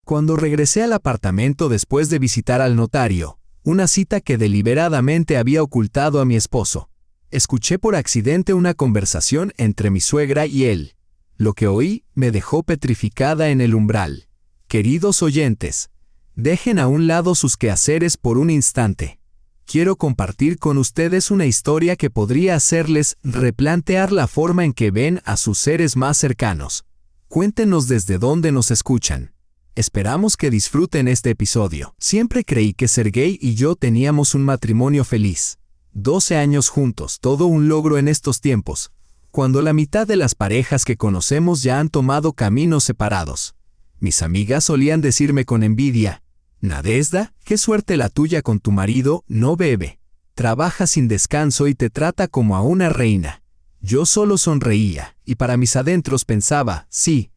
Cuando regresé al apartamento después de visitar al notario, una cita que deliberadamente había ocultado a mi esposo, escuché por accidente una conversación entre mi suegra y él. Lo que oí me dejó petrificada en el umbral. Queridos oyentes, dejen a un lado sus quehaceres por un instante. Quiero compartir con ustedes una historia que podría hacerles replantear la forma en que ven a sus seres más cercanos. Cuéntenos desde dónde nos escuchan. Esperamos que disfruten este episodio. Siempre creí que Sergei y yo teníamos un matrimonio feliz. 12 años juntos, todo un logro en estos tiempos, cuando la mitad de las parejas que conocemos ya han tomado caminos separados. Mis amigas solían decirme con envidia: Nadezhda, qué suerte la tuya con tu marido, no bebe, trabaja sin descanso y te trata como a una reina. Yo solo sonreía, y para mis adentros pensaba, sí,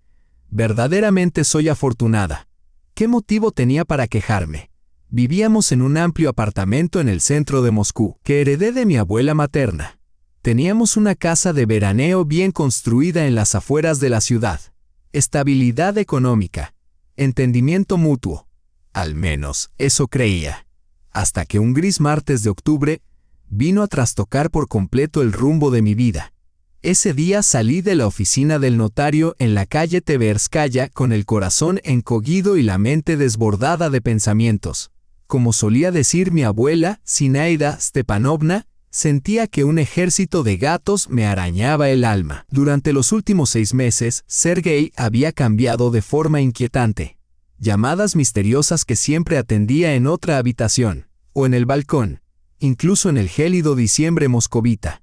verdaderamente soy afortunada. ¿Qué motivo tenía para quejarme? Vivíamos en un amplio apartamento en el centro de Moscú, que heredé de mi abuela materna. Teníamos una casa de veraneo bien construida en las afueras de la ciudad. Estabilidad económica, entendimiento mutuo. Al menos, eso creía. Hasta que un gris martes de octubre vino a trastocar por completo el rumbo de mi vida. Ese día salí de la oficina del notario en la calle Tverskaya con el corazón encogido y la mente desbordada de pensamientos. Como solía decir mi abuela, Zinaida Stepanovna, sentía que un ejército de gatos me arañaba el alma. Durante los últimos 6 meses, Sergei había cambiado de forma inquietante. Llamadas misteriosas que siempre atendía en otra habitación, o en el balcón, incluso en el gélido diciembre moscovita.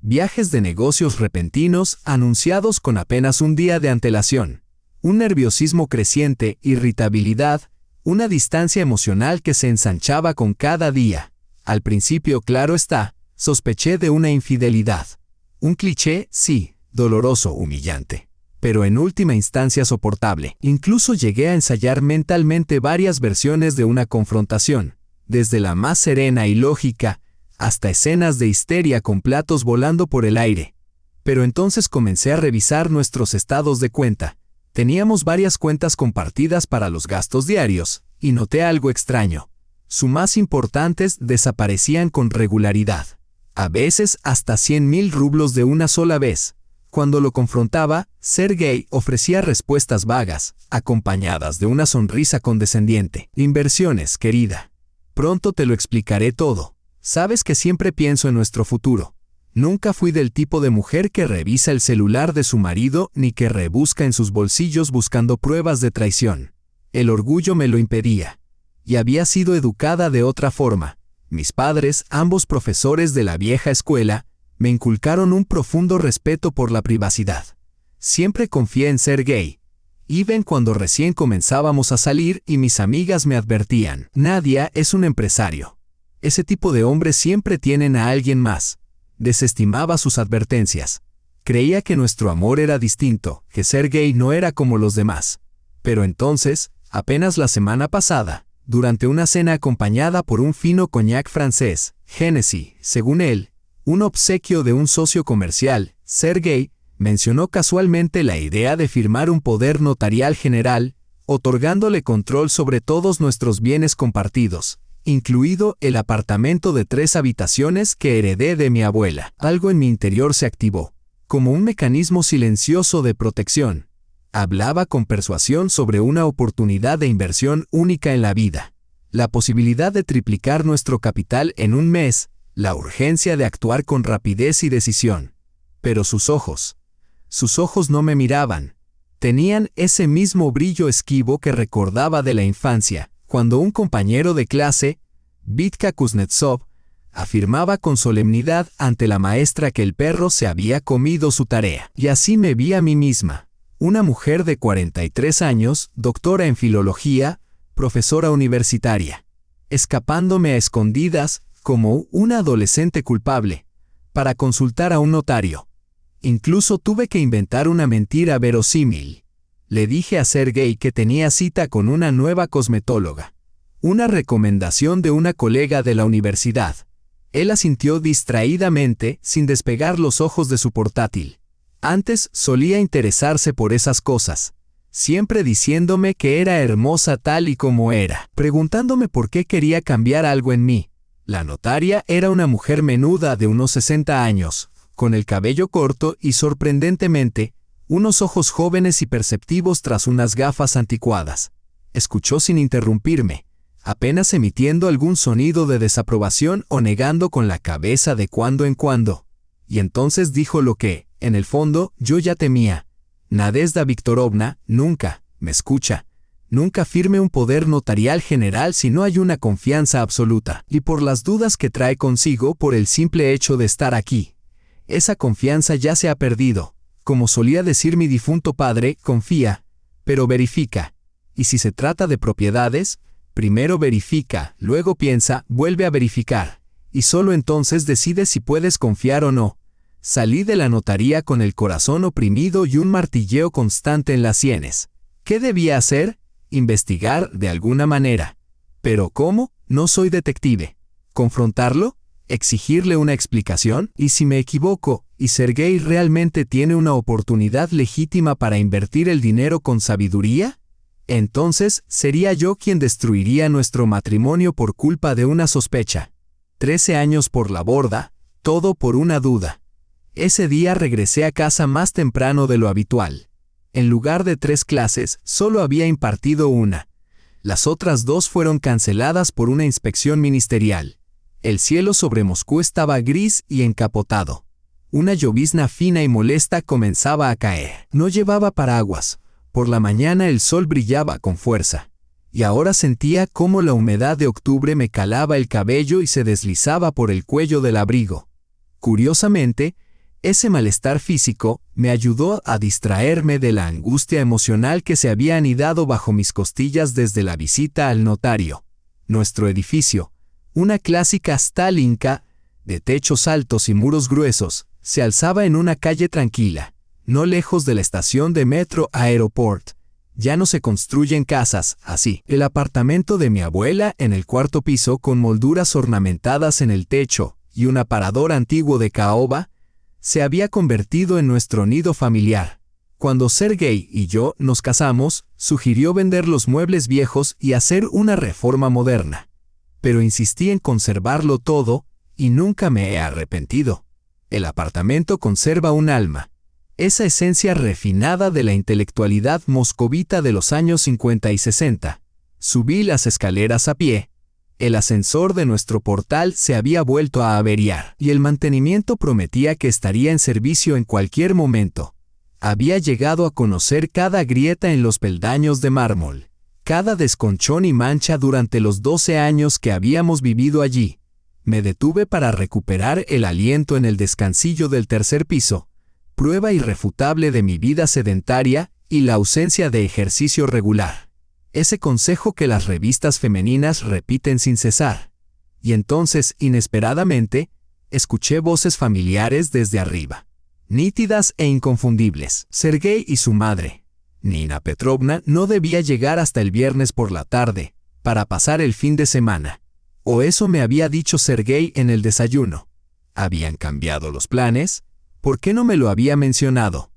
Viajes de negocios repentinos anunciados con apenas un día de antelación. Un nerviosismo creciente, irritabilidad, una distancia emocional que se ensanchaba con cada día. Al principio, claro está, sospeché de una infidelidad. Un cliché, sí, doloroso, humillante, pero en última instancia soportable. Incluso llegué a ensayar mentalmente varias versiones de una confrontación, desde la más serena y lógica, hasta escenas de histeria con platos volando por el aire. Pero entonces comencé a revisar nuestros estados de cuenta. Teníamos varias cuentas compartidas para los gastos diarios, y noté algo extraño. Sumas importantes desaparecían con regularidad. A veces hasta 100.000 rublos de una sola vez. Cuando lo confrontaba, Sergei ofrecía respuestas vagas, acompañadas de una sonrisa condescendiente. Inversiones, querida. Pronto te lo explicaré todo. Sabes que siempre pienso en nuestro futuro. Nunca fui del tipo de mujer que revisa el celular de su marido ni que rebusca en sus bolsillos buscando pruebas de traición. El orgullo me lo impedía. Y había sido educada de otra forma. Mis padres, ambos profesores de la vieja escuela, me inculcaron un profundo respeto por la privacidad. Siempre confié en Sergei. Even cuando recién comenzábamos a salir y mis amigas me advertían: Nadia es un empresario. Ese tipo de hombres siempre tienen a alguien más. Desestimaba sus advertencias. Creía que nuestro amor era distinto, que Sergei no era como los demás. Pero entonces, apenas la semana pasada, durante una cena acompañada por un fino coñac francés, Hennessy, según él, un obsequio de un socio comercial, Sergei mencionó casualmente la idea de firmar un poder notarial general, otorgándole control sobre todos nuestros bienes compartidos, incluido el apartamento de 3 habitaciones que heredé de mi abuela. Algo en mi interior se activó, como un mecanismo silencioso de protección. Hablaba con persuasión sobre una oportunidad de inversión única en la vida. La posibilidad de triplicar nuestro capital en un mes, la urgencia de actuar con rapidez y decisión. Pero sus ojos no me miraban. Tenían ese mismo brillo esquivo que recordaba de la infancia, cuando un compañero de clase, Vitka Kuznetsov, afirmaba con solemnidad ante la maestra que el perro se había comido su tarea. Y así me vi a mí misma, una mujer de 43 años, doctora en filología, profesora universitaria, escapándome a escondidas, como una adolescente culpable, para consultar a un notario. Incluso tuve que inventar una mentira verosímil. Le dije a Sergei que tenía cita con una nueva cosmetóloga. Una recomendación de una colega de la universidad. Él asintió distraídamente, sin despegar los ojos de su portátil. Antes solía interesarse por esas cosas. siempre diciéndome que era hermosa tal y como era, preguntándome por qué quería cambiar algo en mí. La notaria era una mujer menuda de unos 60 años, con el cabello corto y, sorprendentemente, unos ojos jóvenes y perceptivos tras unas gafas anticuadas. Escuchó sin interrumpirme, apenas emitiendo algún sonido de desaprobación o negando con la cabeza de cuando en cuando. Y entonces dijo lo que, en el fondo, yo ya temía. Nadezhda Viktorovna, nunca, me escucha, nunca firme un poder notarial general si no hay una confianza absoluta, y por las dudas que trae consigo por el simple hecho de estar aquí. Esa confianza ya se ha perdido. Como solía decir mi difunto padre, confía, pero verifica. Y si se trata de propiedades, primero verifica, luego piensa, vuelve a verificar, y solo entonces decide si puedes confiar o no. Salí de la notaría con el corazón oprimido y un martilleo constante en las sienes. ¿Qué debía hacer? Investigar de alguna manera. ¿Pero cómo? No soy detective. ¿Confrontarlo? ¿Exigirle una explicación? ¿Y si me equivoco, y Sergei realmente tiene una oportunidad legítima para invertir el dinero con sabiduría? Entonces, sería yo quien destruiría nuestro matrimonio por culpa de una sospecha. 13 años por la borda, todo por una duda. Ese día regresé a casa más temprano de lo habitual. En lugar de 3 clases, solo había impartido una. Las otras 2 fueron canceladas por una inspección ministerial. El cielo sobre Moscú estaba gris y encapotado. Una llovizna fina y molesta comenzaba a caer. No llevaba paraguas. Por la mañana el sol brillaba con fuerza. Y ahora sentía cómo la humedad de octubre me calaba el cabello y se deslizaba por el cuello del abrigo. Curiosamente, ese malestar físico me ayudó a distraerme de la angustia emocional que se había anidado bajo mis costillas desde la visita al notario. Nuestro edificio, una clásica stalinka, de techos altos y muros gruesos, se alzaba en una calle tranquila, no lejos de la estación de metro Aeroport. Ya no se construyen casas así. El apartamento de mi abuela en el 4º piso con molduras ornamentadas en el techo y un aparador antiguo de caoba, se había convertido en nuestro nido familiar. Cuando Sergei y yo nos casamos, sugirió vender los muebles viejos y hacer una reforma moderna. Pero insistí en conservarlo todo y nunca me he arrepentido. El apartamento conserva un alma, esa esencia refinada de la intelectualidad moscovita de los años 50 y 60. Subí las escaleras a pie. El ascensor de nuestro portal se había vuelto a averiar y el mantenimiento prometía que estaría en servicio en cualquier momento. Había llegado a conocer cada grieta en los peldaños de mármol, cada desconchón y mancha durante los 12 años que habíamos vivido allí. Me detuve para recuperar el aliento en el descansillo del 3er piso, prueba irrefutable de mi vida sedentaria y la ausencia de ejercicio regular. Ese consejo que las revistas femeninas repiten sin cesar. Y entonces, inesperadamente, escuché voces familiares desde arriba, nítidas e inconfundibles. Sergei y su madre, Nina Petrovna, no debía llegar hasta el viernes por la tarde, para pasar el fin de semana. O eso me había dicho Sergei en el desayuno. ¿Habían cambiado los planes? ¿Por qué no me lo había mencionado?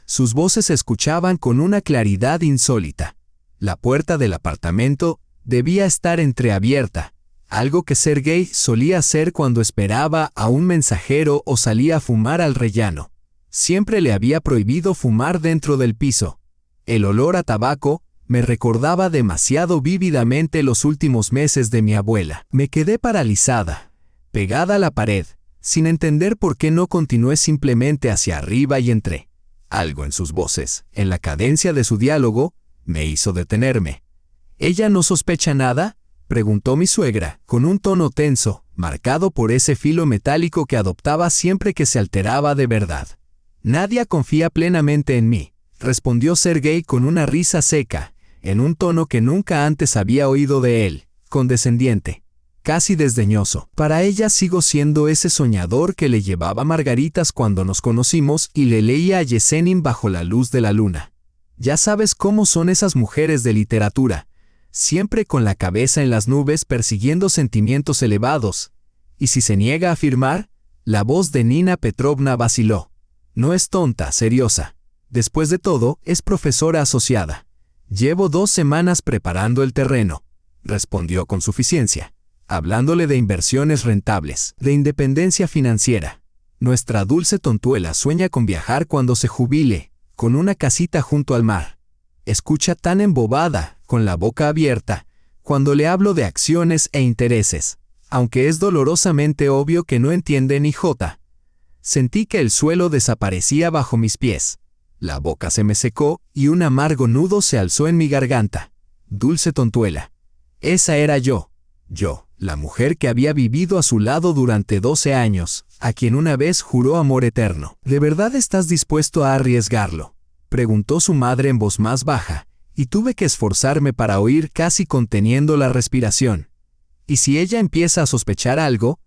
Sus voces se escuchaban con una claridad insólita. La puerta del apartamento debía estar entreabierta, algo que Sergei solía hacer cuando esperaba a un mensajero o salía a fumar al rellano. Siempre le había prohibido fumar dentro del piso. El olor a tabaco me recordaba demasiado vívidamente los últimos meses de mi abuela. Me quedé paralizada, pegada a la pared, sin entender por qué no continué simplemente hacia arriba y entré. Algo en sus voces, en la cadencia de su diálogo, me hizo detenerme. ¿Ella no sospecha nada?, preguntó mi suegra, con un tono tenso, marcado por ese filo metálico que adoptaba siempre que se alteraba de verdad. Nadie confía plenamente en mí, respondió Sergei con una risa seca, en un tono que nunca antes había oído de él, condescendiente, casi desdeñoso. Para ella sigo siendo ese soñador que le llevaba margaritas cuando nos conocimos y le leía a Yesenin bajo la luz de la luna. Ya sabes cómo son esas mujeres de literatura, siempre con la cabeza en las nubes persiguiendo sentimientos elevados. Y si se niega a afirmar, la voz de Nina Petrovna vaciló. No es tonta, seriosa. Después de todo, es profesora asociada. Llevo 2 semanas preparando el terreno, respondió con suficiencia, hablándole de inversiones rentables, de independencia financiera. Nuestra dulce tontuela sueña con viajar cuando se jubile, con una casita junto al mar. Escucha tan embobada, con la boca abierta, cuando le hablo de acciones e intereses, aunque es dolorosamente obvio que no entiende ni jota. Sentí que el suelo desaparecía bajo mis pies. La boca se me secó y un amargo nudo se alzó en mi garganta. Dulce tontuela. Esa era yo, la mujer que había vivido a su lado durante 12 años, a quien una vez juró amor eterno. ¿De verdad estás dispuesto a arriesgarlo?, preguntó su madre en voz más baja, y tuve que esforzarme para oír casi conteniendo la respiración. ¿Y si ella empieza a sospechar algo?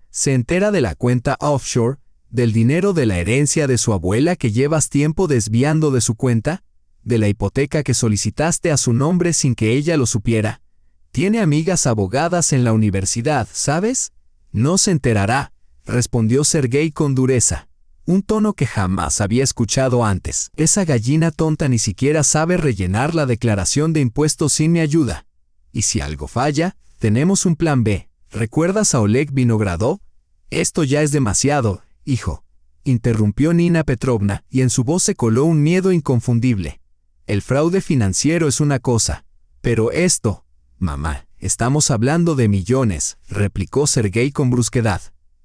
¿Se entera de la cuenta offshore, del dinero de la herencia de su abuela que llevas tiempo desviando de su cuenta? ¿De la hipoteca que solicitaste a su nombre sin que ella lo supiera? Tiene amigas abogadas en la universidad, ¿sabes? No se enterará, respondió Sergei con dureza, un tono que jamás había escuchado antes. Esa gallina tonta ni siquiera sabe rellenar la declaración de impuestos sin mi ayuda. Y si algo falla, tenemos un plan B. ¿Recuerdas a Oleg Vinogradov? Esto ya es demasiado, hijo, interrumpió Nina Petrovna, y en su voz se coló un miedo inconfundible. El fraude financiero es una cosa, pero esto... Mamá, estamos hablando de millones, replicó Sergei con brusquedad.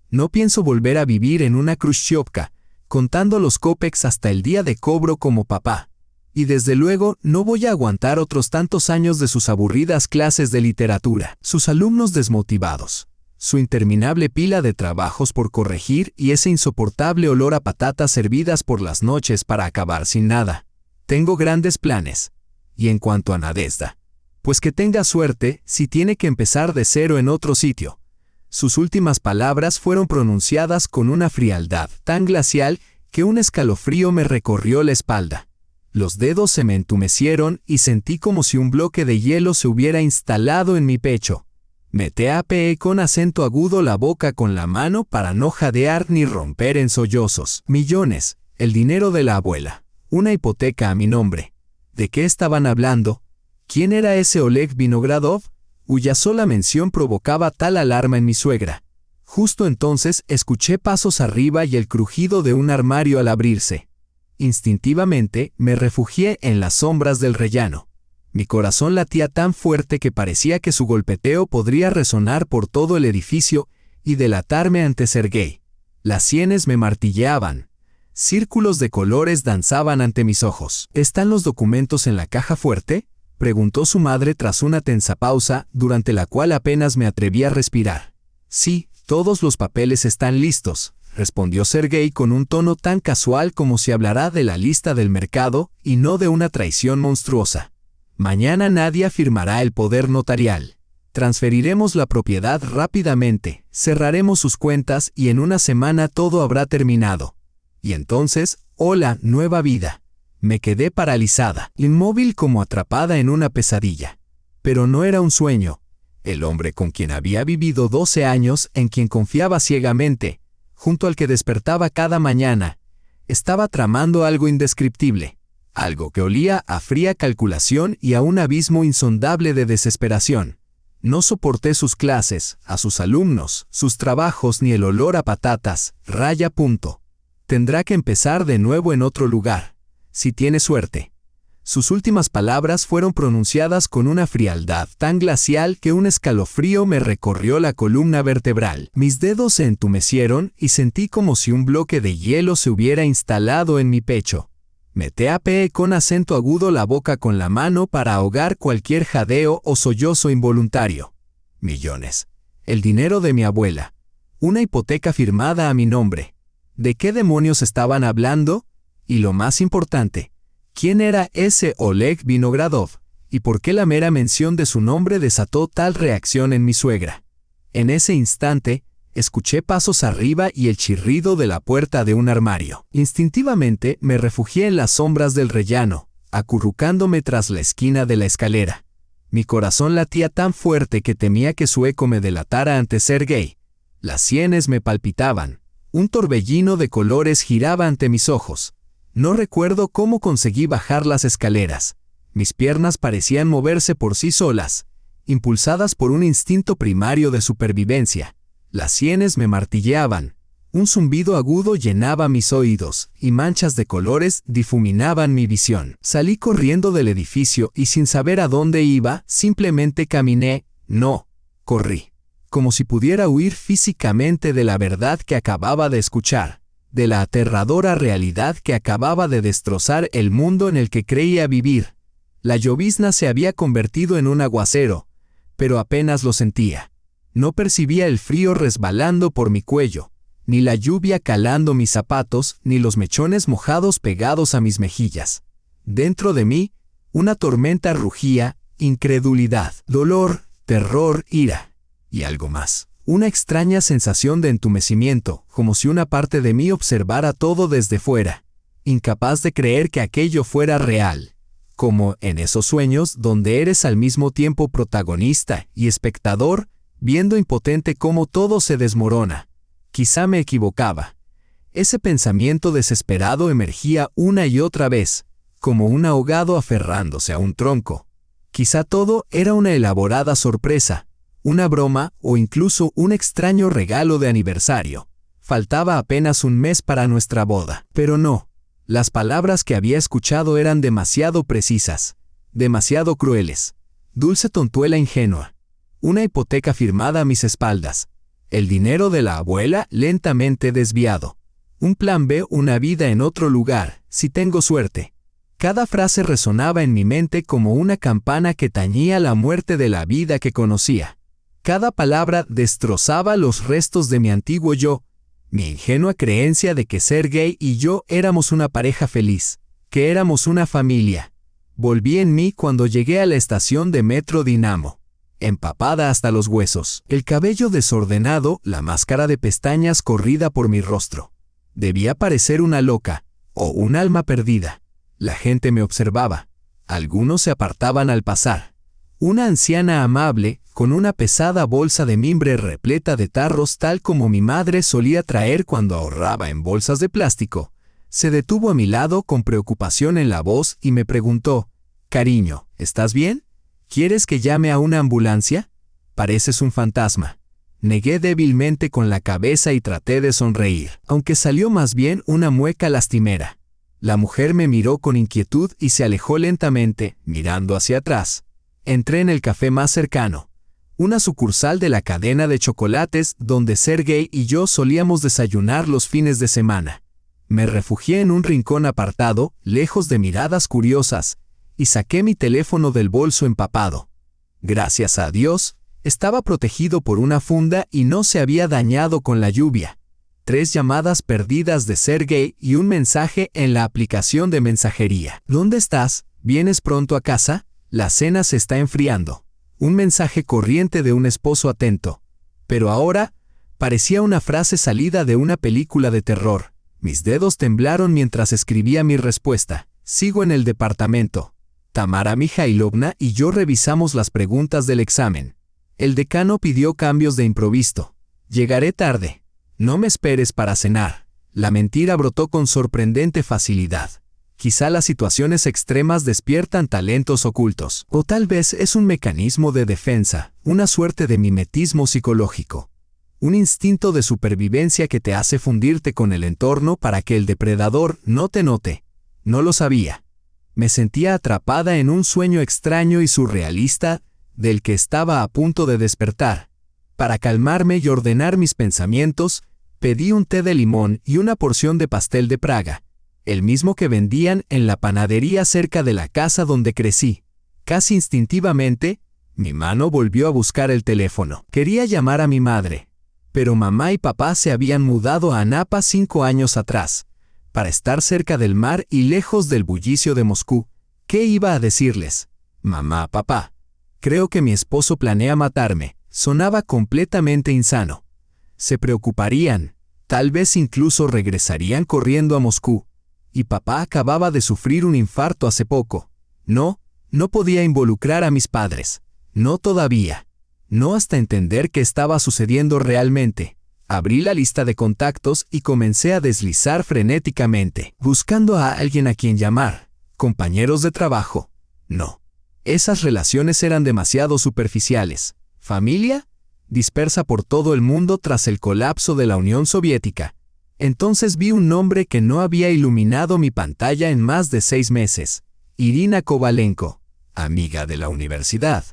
No pienso volver a vivir en una Khrushchevka, contando los kopecks hasta el día de cobro como papá. Y desde luego no voy a aguantar otros tantos años de sus aburridas clases de literatura, sus alumnos desmotivados, su interminable pila de trabajos por corregir y ese insoportable olor a patatas servidas por las noches para acabar sin nada. Tengo grandes planes. Y en cuanto a Nadezhda, pues que tenga suerte si tiene que empezar de cero en otro sitio. Sus últimas palabras fueron pronunciadas con una frialdad tan glacial que un escalofrío me recorrió la espalda. Los dedos se me entumecieron y sentí como si un bloque de hielo se hubiera instalado en mi pecho. Me tapeé con acento agudo la boca con la mano para no jadear ni romper en sollozos. Millones, el dinero de la abuela, una hipoteca a mi nombre. ¿De qué estaban hablando? ¿Quién era ese Oleg Vinogradov, cuya sola mención provocaba tal alarma en mi suegra? Justo entonces escuché pasos arriba y el crujido de un armario al abrirse. Instintivamente me refugié en las sombras del rellano. Mi corazón latía tan fuerte que parecía que su golpeteo podría resonar por todo el edificio y delatarme ante Sergei. Las sienes me martilleaban. Círculos de colores danzaban ante mis ojos. ¿Están los documentos en la caja fuerte?, preguntó su madre tras una tensa pausa, durante la cual apenas me atreví a respirar. Sí, todos los papeles están listos, respondió Sergei con un tono tan casual como si hablara de la lista del mercado y no de una traición monstruosa. Mañana Nadia firmará el poder notarial. Transferiremos la propiedad rápidamente, cerraremos sus cuentas y en una semana todo habrá terminado. Y entonces, hola, nueva vida. Me quedé paralizada, inmóvil como atrapada en una pesadilla. Pero no era un sueño. El hombre con quien había vivido 12 años, en quien confiaba ciegamente, junto al que despertaba cada mañana, estaba tramando algo indescriptible, algo que olía a fría calculación y a un abismo insondable de desesperación. No soporté sus clases, a sus alumnos, sus trabajos ni el olor a patatas, raya punto. Tendrá que empezar de nuevo en otro lugar. Si tiene suerte. Sus últimas palabras fueron pronunciadas con una frialdad tan glacial que un escalofrío me recorrió la columna vertebral. Mis dedos se entumecieron y sentí como si un bloque de hielo se hubiera instalado en mi pecho. Me tapeé con acento agudo la boca con la mano para ahogar cualquier jadeo o sollozo involuntario. Millones. El dinero de mi abuela. Una hipoteca firmada a mi nombre. ¿De qué demonios estaban hablando? Y lo más importante, ¿quién era ese Oleg Vinogradov? ¿Y por qué la mera mención de su nombre desató tal reacción en mi suegra? En ese instante, escuché pasos arriba y el chirrido de la puerta de un armario. Instintivamente me refugié en las sombras del rellano, acurrucándome tras la esquina de la escalera. Mi corazón latía tan fuerte que temía que su eco me delatara ante Sergei. Las sienes me palpitaban. Un torbellino de colores giraba ante mis ojos. No recuerdo cómo conseguí bajar las escaleras. Mis piernas parecían moverse por sí solas, impulsadas por un instinto primario de supervivencia. Las sienes me martilleaban. Un zumbido agudo llenaba mis oídos, y manchas de colores difuminaban mi visión. Salí corriendo del edificio y sin saber a dónde iba, simplemente caminé, no, corrí. Como si pudiera huir físicamente de la verdad que acababa de escuchar, de la aterradora realidad que acababa de destrozar el mundo en el que creía vivir. La llovizna se había convertido en un aguacero, pero apenas lo sentía. No percibía el frío resbalando por mi cuello, ni la lluvia calando mis zapatos, ni los mechones mojados pegados a mis mejillas. Dentro de mí, una tormenta rugía, incredulidad, dolor, terror, ira, y algo más. Una extraña sensación de entumecimiento, como si una parte de mí observara todo desde fuera, incapaz de creer que aquello fuera real, como en esos sueños donde eres al mismo tiempo protagonista y espectador, viendo impotente cómo todo se desmorona. Quizá me equivocaba. Ese pensamiento desesperado emergía una y otra vez, como un ahogado aferrándose a un tronco. Quizá todo era una elaborada sorpresa, una broma o incluso un extraño regalo de aniversario. Faltaba apenas un mes para nuestra boda. Pero no, las palabras que había escuchado eran demasiado precisas, demasiado crueles. Dulce tontuela ingenua. Una hipoteca firmada a mis espaldas. El dinero de la abuela lentamente desviado. Un plan B, una vida en otro lugar, si tengo suerte. Cada frase resonaba en mi mente como una campana que tañía la muerte de la vida que conocía. Cada palabra destrozaba los restos de mi antiguo yo, mi ingenua creencia de que Sergei y yo éramos una pareja feliz, que éramos una familia. Volví en mí cuando llegué a la estación de Metro Dinamo. Empapada hasta los huesos, el cabello desordenado, la máscara de pestañas corrida por mi rostro. Debía parecer una loca, o un alma perdida. La gente me observaba. Algunos se apartaban al pasar. Una anciana amable, con una pesada bolsa de mimbre repleta de tarros tal como mi madre solía traer cuando ahorraba en bolsas de plástico, se detuvo a mi lado con preocupación en la voz y me preguntó: «Cariño, ¿estás bien? ¿Quieres que llame a una ambulancia? Pareces un fantasma». Negué débilmente con la cabeza y traté de sonreír, aunque salió más bien una mueca lastimera. La mujer me miró con inquietud y se alejó lentamente, mirando hacia atrás. Entré en el café más cercano, una sucursal de la cadena de chocolates donde Sergei y yo solíamos desayunar los fines de semana. Me refugié en un rincón apartado, lejos de miradas curiosas, y saqué mi teléfono del bolso empapado. Gracias a Dios, estaba protegido por una funda y no se había dañado con la lluvia. 3 llamadas perdidas de Sergei y un mensaje en la aplicación de mensajería. ¿Dónde estás? ¿Vienes pronto a casa? La cena se está enfriando. Un mensaje corriente de un esposo atento. Pero ahora, parecía una frase salida de una película de terror. Mis dedos temblaron mientras escribía mi respuesta. Sigo en el departamento. Tamara Mijailovna y yo revisamos las preguntas del examen. El decano pidió cambios de improviso. Llegaré tarde. No me esperes para cenar. La mentira brotó con sorprendente facilidad. Quizá las situaciones extremas despiertan talentos ocultos. O tal vez es un mecanismo de defensa, una suerte de mimetismo psicológico. Un instinto de supervivencia que te hace fundirte con el entorno para que el depredador no te note. No lo sabía. Me sentía atrapada en un sueño extraño y surrealista, del que estaba a punto de despertar. Para calmarme y ordenar mis pensamientos, pedí un té de limón y una porción de pastel de Praga, el mismo que vendían en la panadería cerca de la casa donde crecí. Casi instintivamente, mi mano volvió a buscar el teléfono. Quería llamar a mi madre, pero mamá y papá se habían mudado a Anapa 5 años atrás, para estar cerca del mar y lejos del bullicio de Moscú. ¿Qué iba a decirles? Mamá, papá, creo que mi esposo planea matarme. Sonaba completamente insano. Se preocuparían, tal vez incluso regresarían corriendo a Moscú. Y papá acababa de sufrir un infarto hace poco. No podía involucrar a mis padres. No todavía. No hasta entender qué estaba sucediendo realmente. Abrí la lista de contactos y comencé a deslizar frenéticamente, buscando a alguien a quien llamar. Compañeros de trabajo. No. Esas relaciones eran demasiado superficiales. ¿Familia? Dispersa por todo el mundo tras el colapso de la Unión Soviética. Entonces vi un nombre que no había iluminado mi pantalla en más de 6 meses. Irina Kovalenko, amiga de la universidad.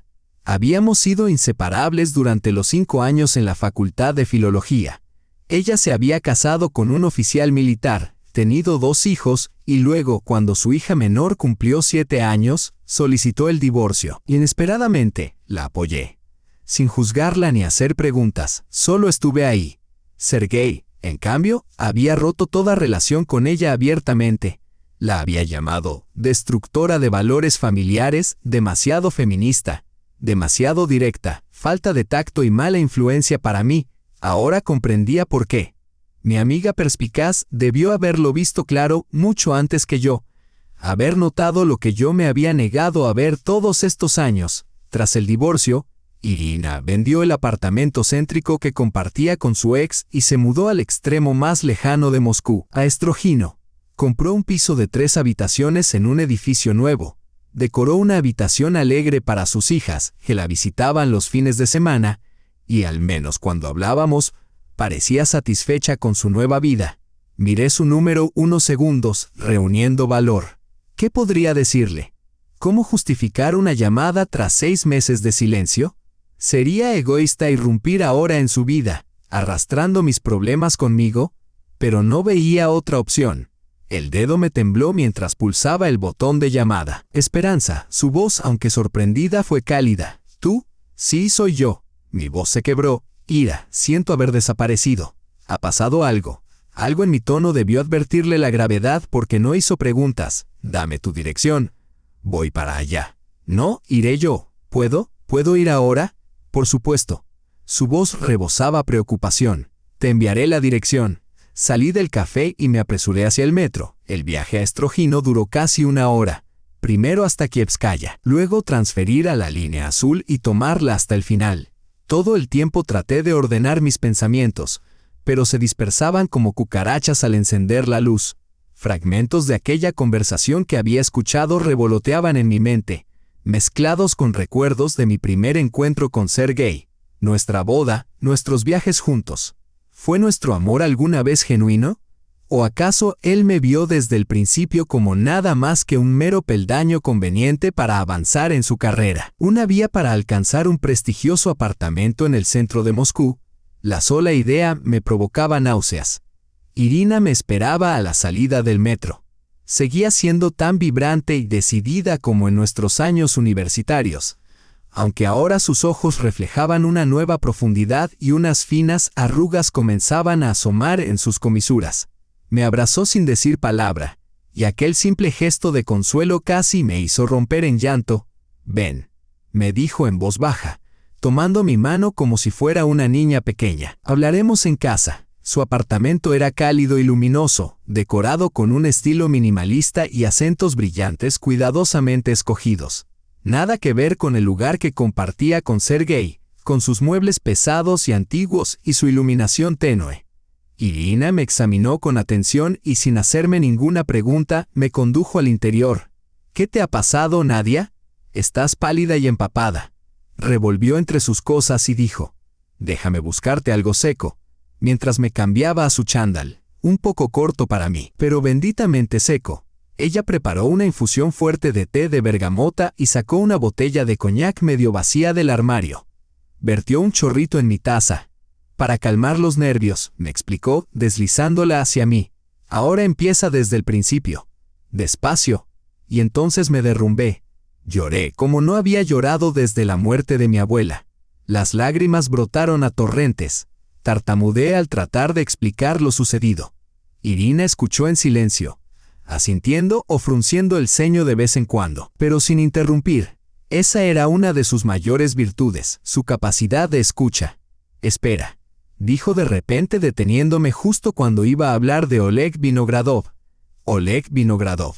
Habíamos sido inseparables durante los 5 años en la Facultad de Filología. Ella se había casado con un oficial militar, tenido 2 hijos, y luego, cuando su hija menor cumplió 7 años, solicitó el divorcio. Inesperadamente, la apoyé. Sin juzgarla ni hacer preguntas, solo estuve ahí. Sergei, en cambio, había roto toda relación con ella abiertamente. La había llamado destructora de valores familiares, demasiado feminista, demasiado directa, falta de tacto y mala influencia para mí. Ahora comprendía por qué. Mi amiga perspicaz debió haberlo visto claro mucho antes que yo, haber notado lo que yo me había negado a ver todos estos años. Tras el divorcio, Irina vendió el apartamento céntrico que compartía con su ex y se mudó al extremo más lejano de Moscú, a Estrojino. Compró un piso de 3 habitaciones en un edificio nuevo. Decoró una habitación alegre para sus hijas, que la visitaban los fines de semana, y al menos cuando hablábamos, parecía satisfecha con su nueva vida. Miré su número unos segundos, reuniendo valor. ¿Qué podría decirle? ¿Cómo justificar una llamada tras 6 meses de silencio? Sería egoísta irrumpir ahora en su vida, arrastrando mis problemas conmigo, pero no veía otra opción. El dedo me tembló mientras pulsaba el botón de llamada. Esperanza, su voz, aunque sorprendida, fue cálida. ¿Tú? Sí, soy yo. Mi voz se quebró. Ira, siento haber desaparecido. ¿Ha pasado algo? Algo en mi tono debió advertirle la gravedad porque no hizo preguntas. Dame tu dirección. Voy para allá. No, iré yo. ¿Puedo? ¿Puedo ir ahora? Por supuesto. Su voz rebosaba preocupación. Te enviaré la dirección. Salí del café y me apresuré hacia el metro. El viaje a Estrojino duró casi 1 hora. Primero hasta Kievskaya, luego transferir a la línea azul y tomarla hasta el final. Todo el tiempo traté de ordenar mis pensamientos, pero se dispersaban como cucarachas al encender la luz. Fragmentos de aquella conversación que había escuchado revoloteaban en mi mente, mezclados con recuerdos de mi primer encuentro con Sergei, nuestra boda, nuestros viajes juntos. ¿Fue nuestro amor alguna vez genuino? ¿O acaso él me vio desde el principio como nada más que un mero peldaño conveniente para avanzar en su carrera? Una vía para alcanzar un prestigioso apartamento en el centro de Moscú. La sola idea me provocaba náuseas. Irina me esperaba a la salida del metro. Seguía siendo tan vibrante y decidida como en nuestros años universitarios, aunque ahora sus ojos reflejaban una nueva profundidad y unas finas arrugas comenzaban a asomar en sus comisuras. Me abrazó sin decir palabra, y aquel simple gesto de consuelo casi me hizo romper en llanto. «Ven», me dijo en voz baja, tomando mi mano como si fuera una niña pequeña. «Hablaremos en casa». Su apartamento era cálido y luminoso, decorado con un estilo minimalista y acentos brillantes cuidadosamente escogidos. Nada que ver con el lugar que compartía con Sergei, con sus muebles pesados y antiguos y su iluminación tenue. Irina me examinó con atención y sin hacerme ninguna pregunta, me condujo al interior. «¿Qué te ha pasado, Nadia? Estás pálida y empapada». Revolvió entre sus cosas y dijo: «Déjame buscarte algo seco», mientras me cambiaba a su chándal, un poco corto para mí, pero benditamente seco. Ella preparó una infusión fuerte de té de bergamota y sacó una botella de coñac medio vacía del armario. Vertió un chorrito en mi taza. «Para calmar los nervios», me explicó, deslizándola hacia mí. «Ahora empieza desde el principio. Despacio». Y entonces me derrumbé. Lloré como no había llorado desde la muerte de mi abuela. Las lágrimas brotaron a torrentes. Tartamudeé al tratar de explicar lo sucedido. Irina escuchó en silencio, asintiendo o frunciendo el ceño de vez en cuando, pero sin interrumpir. Esa era una de sus mayores virtudes, su capacidad de escucha. «Espera», dijo de repente deteniéndome justo cuando iba a hablar de Oleg Vinogradov. Oleg Vinogradov.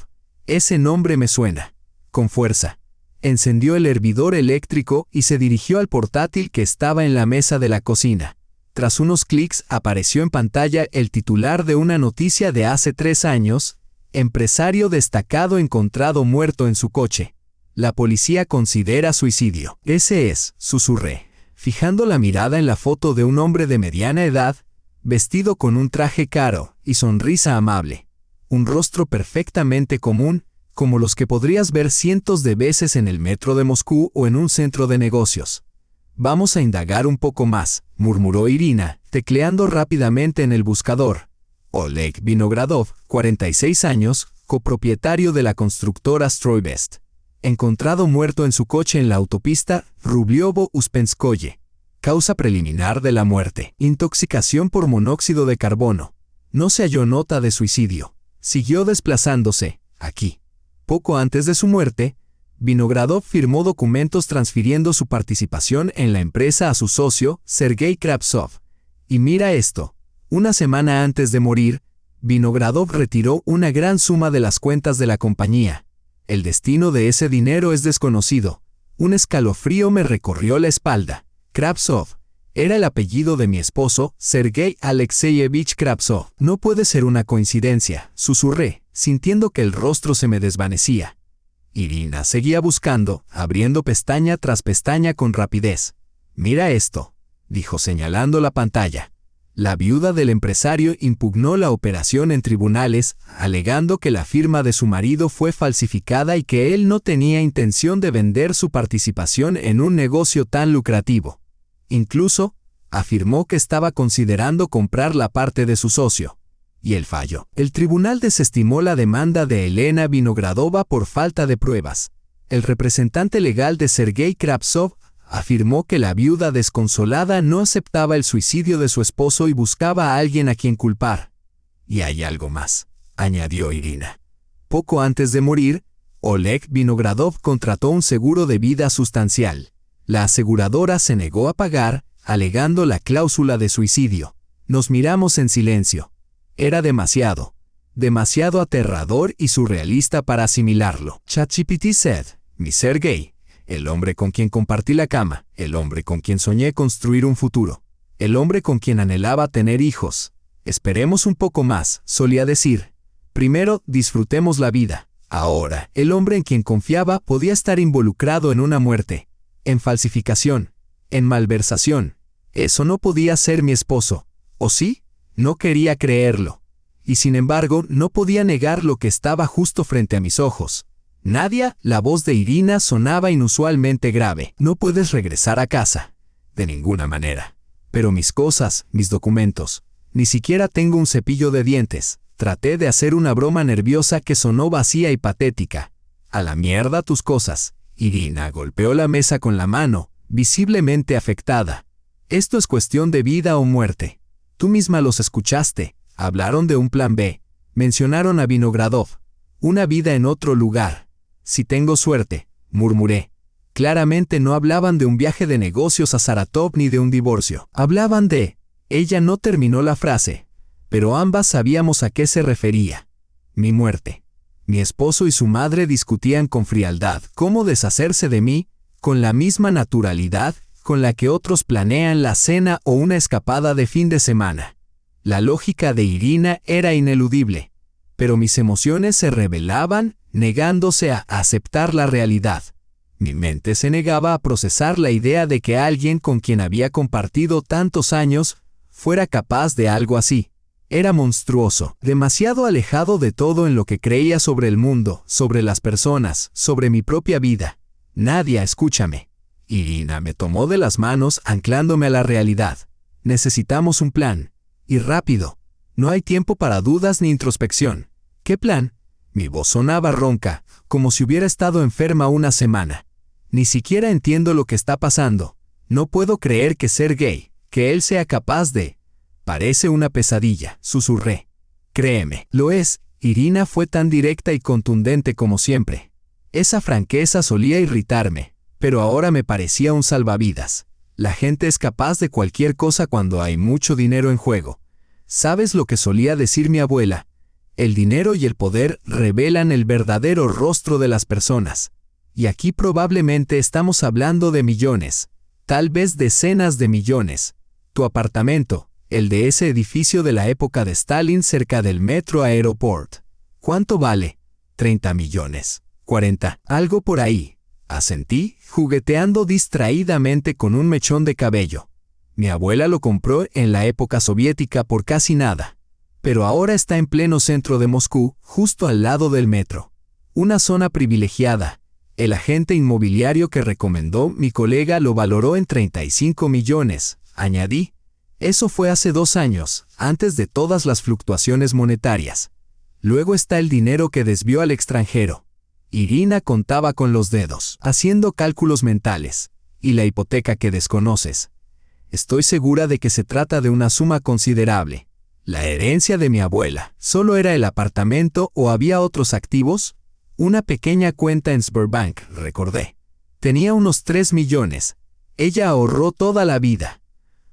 Ese nombre me suena. Con fuerza. Encendió el hervidor eléctrico y se dirigió al portátil que estaba en la mesa de la cocina. Tras unos clics apareció en pantalla el titular de una noticia de hace 3 años, empresario destacado encontrado muerto en su coche. La policía considera suicidio. Ese es, susurré, fijando la mirada en la foto de un hombre de mediana edad, vestido con un traje caro y sonrisa amable. Un rostro perfectamente común, como los que podrías ver cientos de veces en el metro de Moscú o en un centro de negocios. Vamos a indagar un poco más, murmuró Irina, tecleando rápidamente en el buscador. Oleg Vinogradov, 46 años, copropietario de la constructora Stroybest. Encontrado muerto en su coche en la autopista Rublyovo-Uspenskoye. Causa preliminar de la muerte: intoxicación por monóxido de carbono. No se halló nota de suicidio. Siguió desplazándose, aquí. Poco antes de su muerte, Vinogradov firmó documentos transfiriendo su participación en la empresa a su socio, Sergei Kravtsov. Y mira esto, una semana antes de morir, Vinogradov retiró una gran suma de las cuentas de la compañía. El destino de ese dinero es desconocido. Un escalofrío me recorrió la espalda. Kravtsov era el apellido de mi esposo, Sergei Alexeyevich Kravtsov. No puede ser una coincidencia, susurré, sintiendo que el rostro se me desvanecía. Irina seguía buscando, abriendo pestaña tras pestaña con rapidez. Mira esto, dijo señalando la pantalla. La viuda del empresario impugnó la operación en tribunales, alegando que la firma de su marido fue falsificada y que él no tenía intención de vender su participación en un negocio tan lucrativo. Incluso, afirmó que estaba considerando comprar la parte de su socio. Y el fallo. El tribunal desestimó la demanda de Elena Vinogradova por falta de pruebas. El representante legal de Sergei Kravtsov afirmó que la viuda desconsolada no aceptaba el suicidio de su esposo y buscaba a alguien a quien culpar. Y hay algo más, añadió Irina. Poco antes de morir, Oleg Vinogradov contrató un seguro de vida sustancial. La aseguradora se negó a pagar, alegando la cláusula de suicidio. Nos miramos en silencio. Era demasiado aterrador y surrealista para asimilarlo. ChatGPT said, mi Sergei, el hombre con quien compartí la cama, el hombre con quien soñé construir un futuro, el hombre con quien anhelaba tener hijos. Esperemos un poco más, solía decir. Primero, disfrutemos la vida. Ahora, el hombre en quien confiaba podía estar involucrado en una muerte, en falsificación, en malversación. Eso no podía ser mi esposo. ¿O sí? No quería creerlo. Y sin embargo, no podía negar lo que estaba justo frente a mis ojos. Nadia, la voz de Irina sonaba inusualmente grave. No puedes regresar a casa. De ninguna manera. Pero mis cosas, mis documentos. Ni siquiera tengo un cepillo de dientes. Traté de hacer una broma nerviosa que sonó vacía y patética. A la mierda tus cosas. Irina golpeó la mesa con la mano, visiblemente afectada. Esto es cuestión de vida o muerte. Tú misma los escuchaste. Hablaron de un plan B. Mencionaron a Vinogradov. Una vida en otro lugar. Si tengo suerte, murmuré. Claramente no hablaban de un viaje de negocios a Saratov ni de un divorcio. Hablaban de... Ella no terminó la frase, pero ambas sabíamos a qué se refería. Mi muerte. Mi esposo y su madre discutían con frialdad cómo deshacerse de mí, con la misma naturalidad con la que otros planean la cena o una escapada de fin de semana. La lógica de Irina era ineludible, pero mis emociones se rebelaban, negándose a aceptar la realidad. Mi mente se negaba a procesar la idea de que alguien con quien había compartido tantos años fuera capaz de algo así. Era monstruoso, demasiado alejado de todo en lo que creía sobre el mundo, sobre las personas, sobre mi propia vida. Nadia, escúchame. Irina me tomó de las manos anclándome a la realidad. Necesitamos un plan. Y rápido. No hay tiempo para dudas ni introspección. ¿Qué plan? Mi voz sonaba ronca, como si hubiera estado enferma una semana. Ni siquiera entiendo lo que está pasando. No puedo creer que Sergei, que él sea capaz de... Parece una pesadilla, susurré. Créeme, lo es. Irina fue tan directa y contundente como siempre. Esa franqueza solía irritarme, pero ahora me parecía un salvavidas. La gente es capaz de cualquier cosa cuando hay mucho dinero en juego. ¿Sabes lo que solía decir mi abuela? El dinero y el poder revelan el verdadero rostro de las personas. Y aquí probablemente estamos hablando de millones, tal vez decenas de millones. Tu apartamento, el de ese edificio de la época de Stalin cerca del metro Aeroport. ¿Cuánto vale? 30 millones. 40, algo por ahí. Asentí, jugueteando distraídamente con un mechón de cabello. Mi abuela lo compró en la época soviética por casi nada. Pero ahora está en pleno centro de Moscú, justo al lado del metro. Una zona privilegiada. El agente inmobiliario que recomendó mi colega lo valoró en 35 millones, añadí. Eso fue hace 2 años, antes de todas las fluctuaciones monetarias. Luego está el dinero que desvió al extranjero. Irina contaba con los dedos, haciendo cálculos mentales. Y la hipoteca que desconoces. Estoy segura de que se trata de una suma considerable. La herencia de mi abuela. ¿Solo era el apartamento o había otros activos? Una pequeña cuenta en Sberbank, recordé. Tenía unos 3 millones. Ella ahorró toda la vida.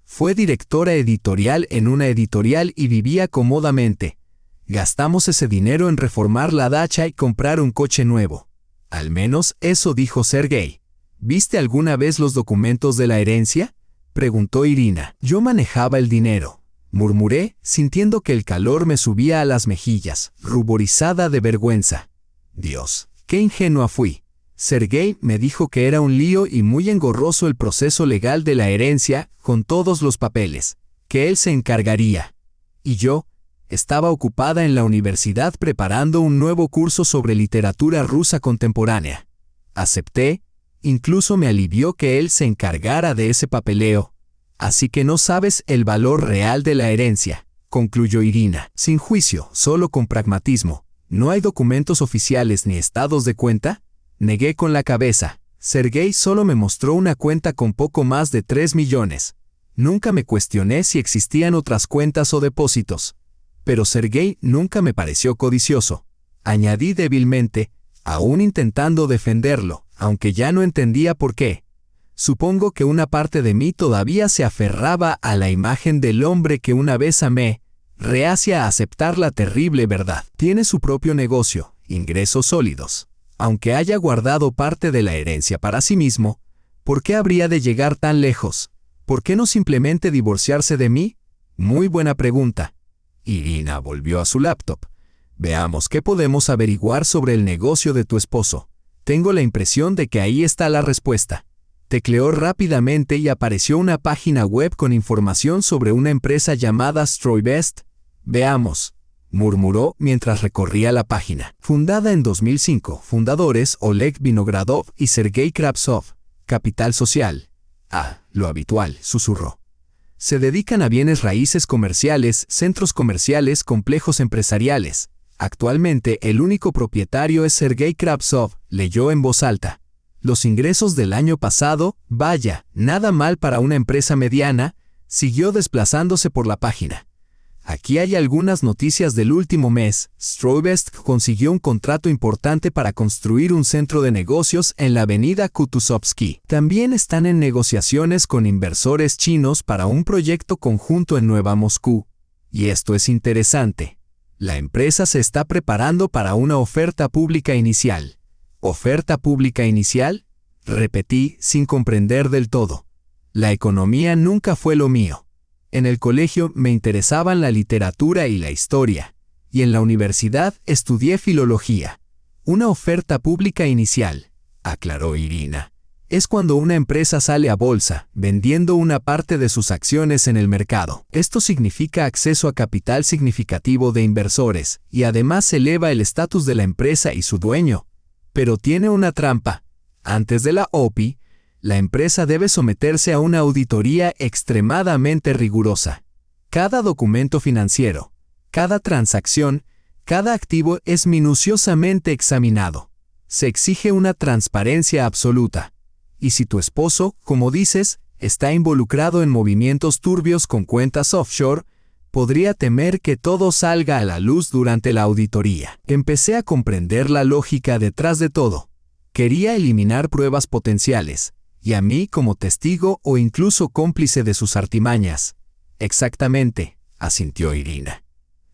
Fue directora editorial en una editorial y vivía cómodamente. Gastamos ese dinero en reformar la dacha y comprar un coche nuevo. Al menos eso dijo Sergei. ¿Viste alguna vez los documentos de la herencia? Preguntó Irina. Yo manejaba el dinero. Murmuré, sintiendo que el calor me subía a las mejillas, ruborizada de vergüenza. Dios, qué ingenua fui. Sergei me dijo que era un lío y muy engorroso el proceso legal de la herencia, con todos los papeles, que él se encargaría. Y yo estaba ocupada en la universidad preparando un nuevo curso sobre literatura rusa contemporánea. Acepté, incluso me alivió que él se encargara de ese papeleo. Así que no sabes el valor real de la herencia, concluyó Irina, sin juicio, solo con pragmatismo. ¿No hay documentos oficiales ni estados de cuenta? Negué con la cabeza. Sergei solo me mostró una cuenta con poco más de 3 millones. Nunca me cuestioné si existían otras cuentas o depósitos. Pero Sergei nunca me pareció codicioso. Añadí débilmente, aún intentando defenderlo, aunque ya no entendía por qué. Supongo que una parte de mí todavía se aferraba a la imagen del hombre que una vez amé, reacia a aceptar la terrible verdad. Tiene su propio negocio, ingresos sólidos. Aunque haya guardado parte de la herencia para sí mismo, ¿por qué habría de llegar tan lejos? ¿Por qué no simplemente divorciarse de mí? Muy buena pregunta. Irina volvió a su laptop. Veamos qué podemos averiguar sobre el negocio de tu esposo. Tengo la impresión de que ahí está la respuesta. Tecleó rápidamente y apareció una página web con información sobre una empresa llamada Stroybest. Veamos, murmuró mientras recorría la página. Fundada en 2005, fundadores Oleg Vinogradov y Sergei Kravtsov. Capital social. Ah, lo habitual, susurró. Se dedican a bienes raíces comerciales, centros comerciales, complejos empresariales. Actualmente el único propietario es Sergei Kravtsov, leyó en voz alta. Los ingresos del año pasado, vaya, nada mal para una empresa mediana, siguió desplazándose por la página. Aquí hay algunas noticias del último mes. Stroybest consiguió un contrato importante para construir un centro de negocios en la avenida Kutuzovsky. También están en negociaciones con inversores chinos para un proyecto conjunto en Nueva Moscú. Y esto es interesante. La empresa se está preparando para una oferta pública inicial. ¿Oferta pública inicial? Repetí sin comprender del todo. La economía nunca fue lo mío. En el colegio me interesaban la literatura y la historia, y en la universidad estudié filología. Una oferta pública inicial, aclaró Irina, es cuando una empresa sale a bolsa, vendiendo una parte de sus acciones en el mercado. Esto significa acceso a capital significativo de inversores, y además eleva el estatus de la empresa y su dueño. Pero tiene una trampa. Antes de la OPI, la empresa debe someterse a una auditoría extremadamente rigurosa. Cada documento financiero, cada transacción, cada activo es minuciosamente examinado. Se exige una transparencia absoluta. Y si tu esposo, como dices, está involucrado en movimientos turbios con cuentas offshore, podría temer que todo salga a la luz durante la auditoría. Empecé a comprender la lógica detrás de todo. Quería eliminar pruebas potenciales, y a mí como testigo o incluso cómplice de sus artimañas. Exactamente, asintió Irina.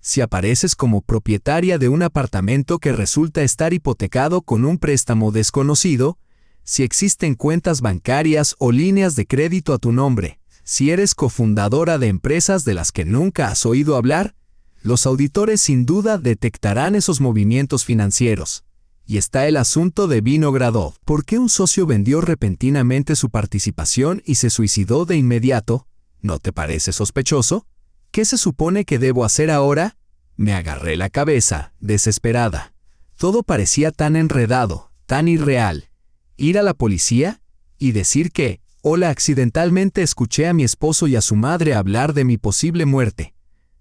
Si apareces como propietaria de un apartamento que resulta estar hipotecado con un préstamo desconocido, si existen cuentas bancarias o líneas de crédito a tu nombre, si eres cofundadora de empresas de las que nunca has oído hablar, los auditores sin duda detectarán esos movimientos financieros. Y está el asunto de Vinogradov. ¿Por qué un socio vendió repentinamente su participación y se suicidó de inmediato? ¿No te parece sospechoso? ¿Qué se supone que debo hacer ahora? Me agarré la cabeza, desesperada. Todo parecía tan enredado, tan irreal. ¿Ir a la policía? ¿Y decir que, hola, accidentalmente escuché a mi esposo y a su madre hablar de mi posible muerte?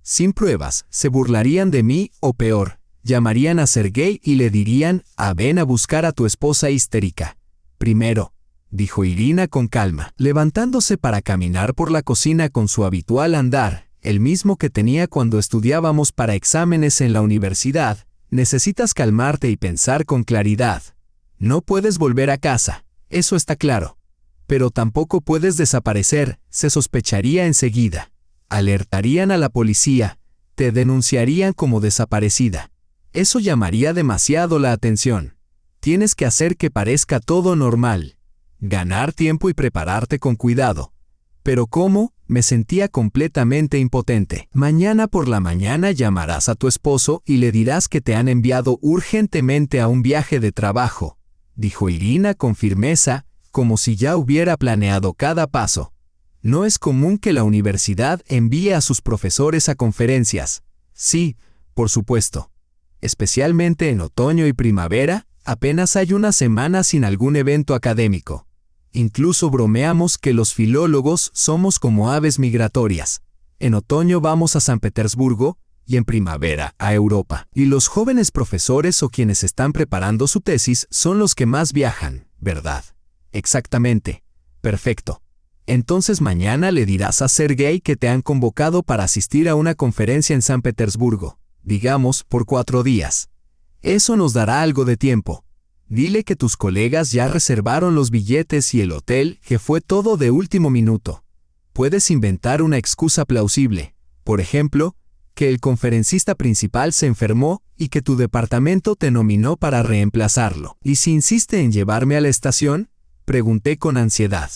Sin pruebas, se burlarían de mí o peor. Llamarían a Sergei y le dirían, ven a buscar a tu esposa histérica. Primero, dijo Irina con calma, levantándose para caminar por la cocina con su habitual andar, el mismo que tenía cuando estudiábamos para exámenes en la universidad. Necesitas calmarte y pensar con claridad. No puedes volver a casa, eso está claro. Pero tampoco puedes desaparecer, se sospecharía enseguida. Alertarían a la policía, te denunciarían como desaparecida. Eso llamaría demasiado la atención. Tienes que hacer que parezca todo normal. Ganar tiempo y prepararte con cuidado. Pero ¿cómo? Me sentía completamente impotente. Mañana por la mañana llamarás a tu esposo y le dirás que te han enviado urgentemente a un viaje de trabajo, dijo Irina con firmeza, como si ya hubiera planeado cada paso. No es común que la universidad envíe a sus profesores a conferencias. Sí, por supuesto. Especialmente en otoño y primavera, apenas hay una semana sin algún evento académico. Incluso bromeamos que los filólogos somos como aves migratorias. En otoño vamos a San Petersburgo y en primavera a Europa. Y los jóvenes profesores o quienes están preparando su tesis son los que más viajan, ¿verdad? Exactamente. Perfecto. Entonces mañana le dirás a Sergei que te han convocado para asistir a una conferencia en San Petersburgo, digamos, por 4 días. Eso nos dará algo de tiempo. Dile que tus colegas ya reservaron los billetes y el hotel, que fue todo de último minuto. Puedes inventar una excusa plausible. Por ejemplo, que el conferencista principal se enfermó y que tu departamento te nominó para reemplazarlo. ¿Y si insiste en llevarme a la estación? Pregunté con ansiedad.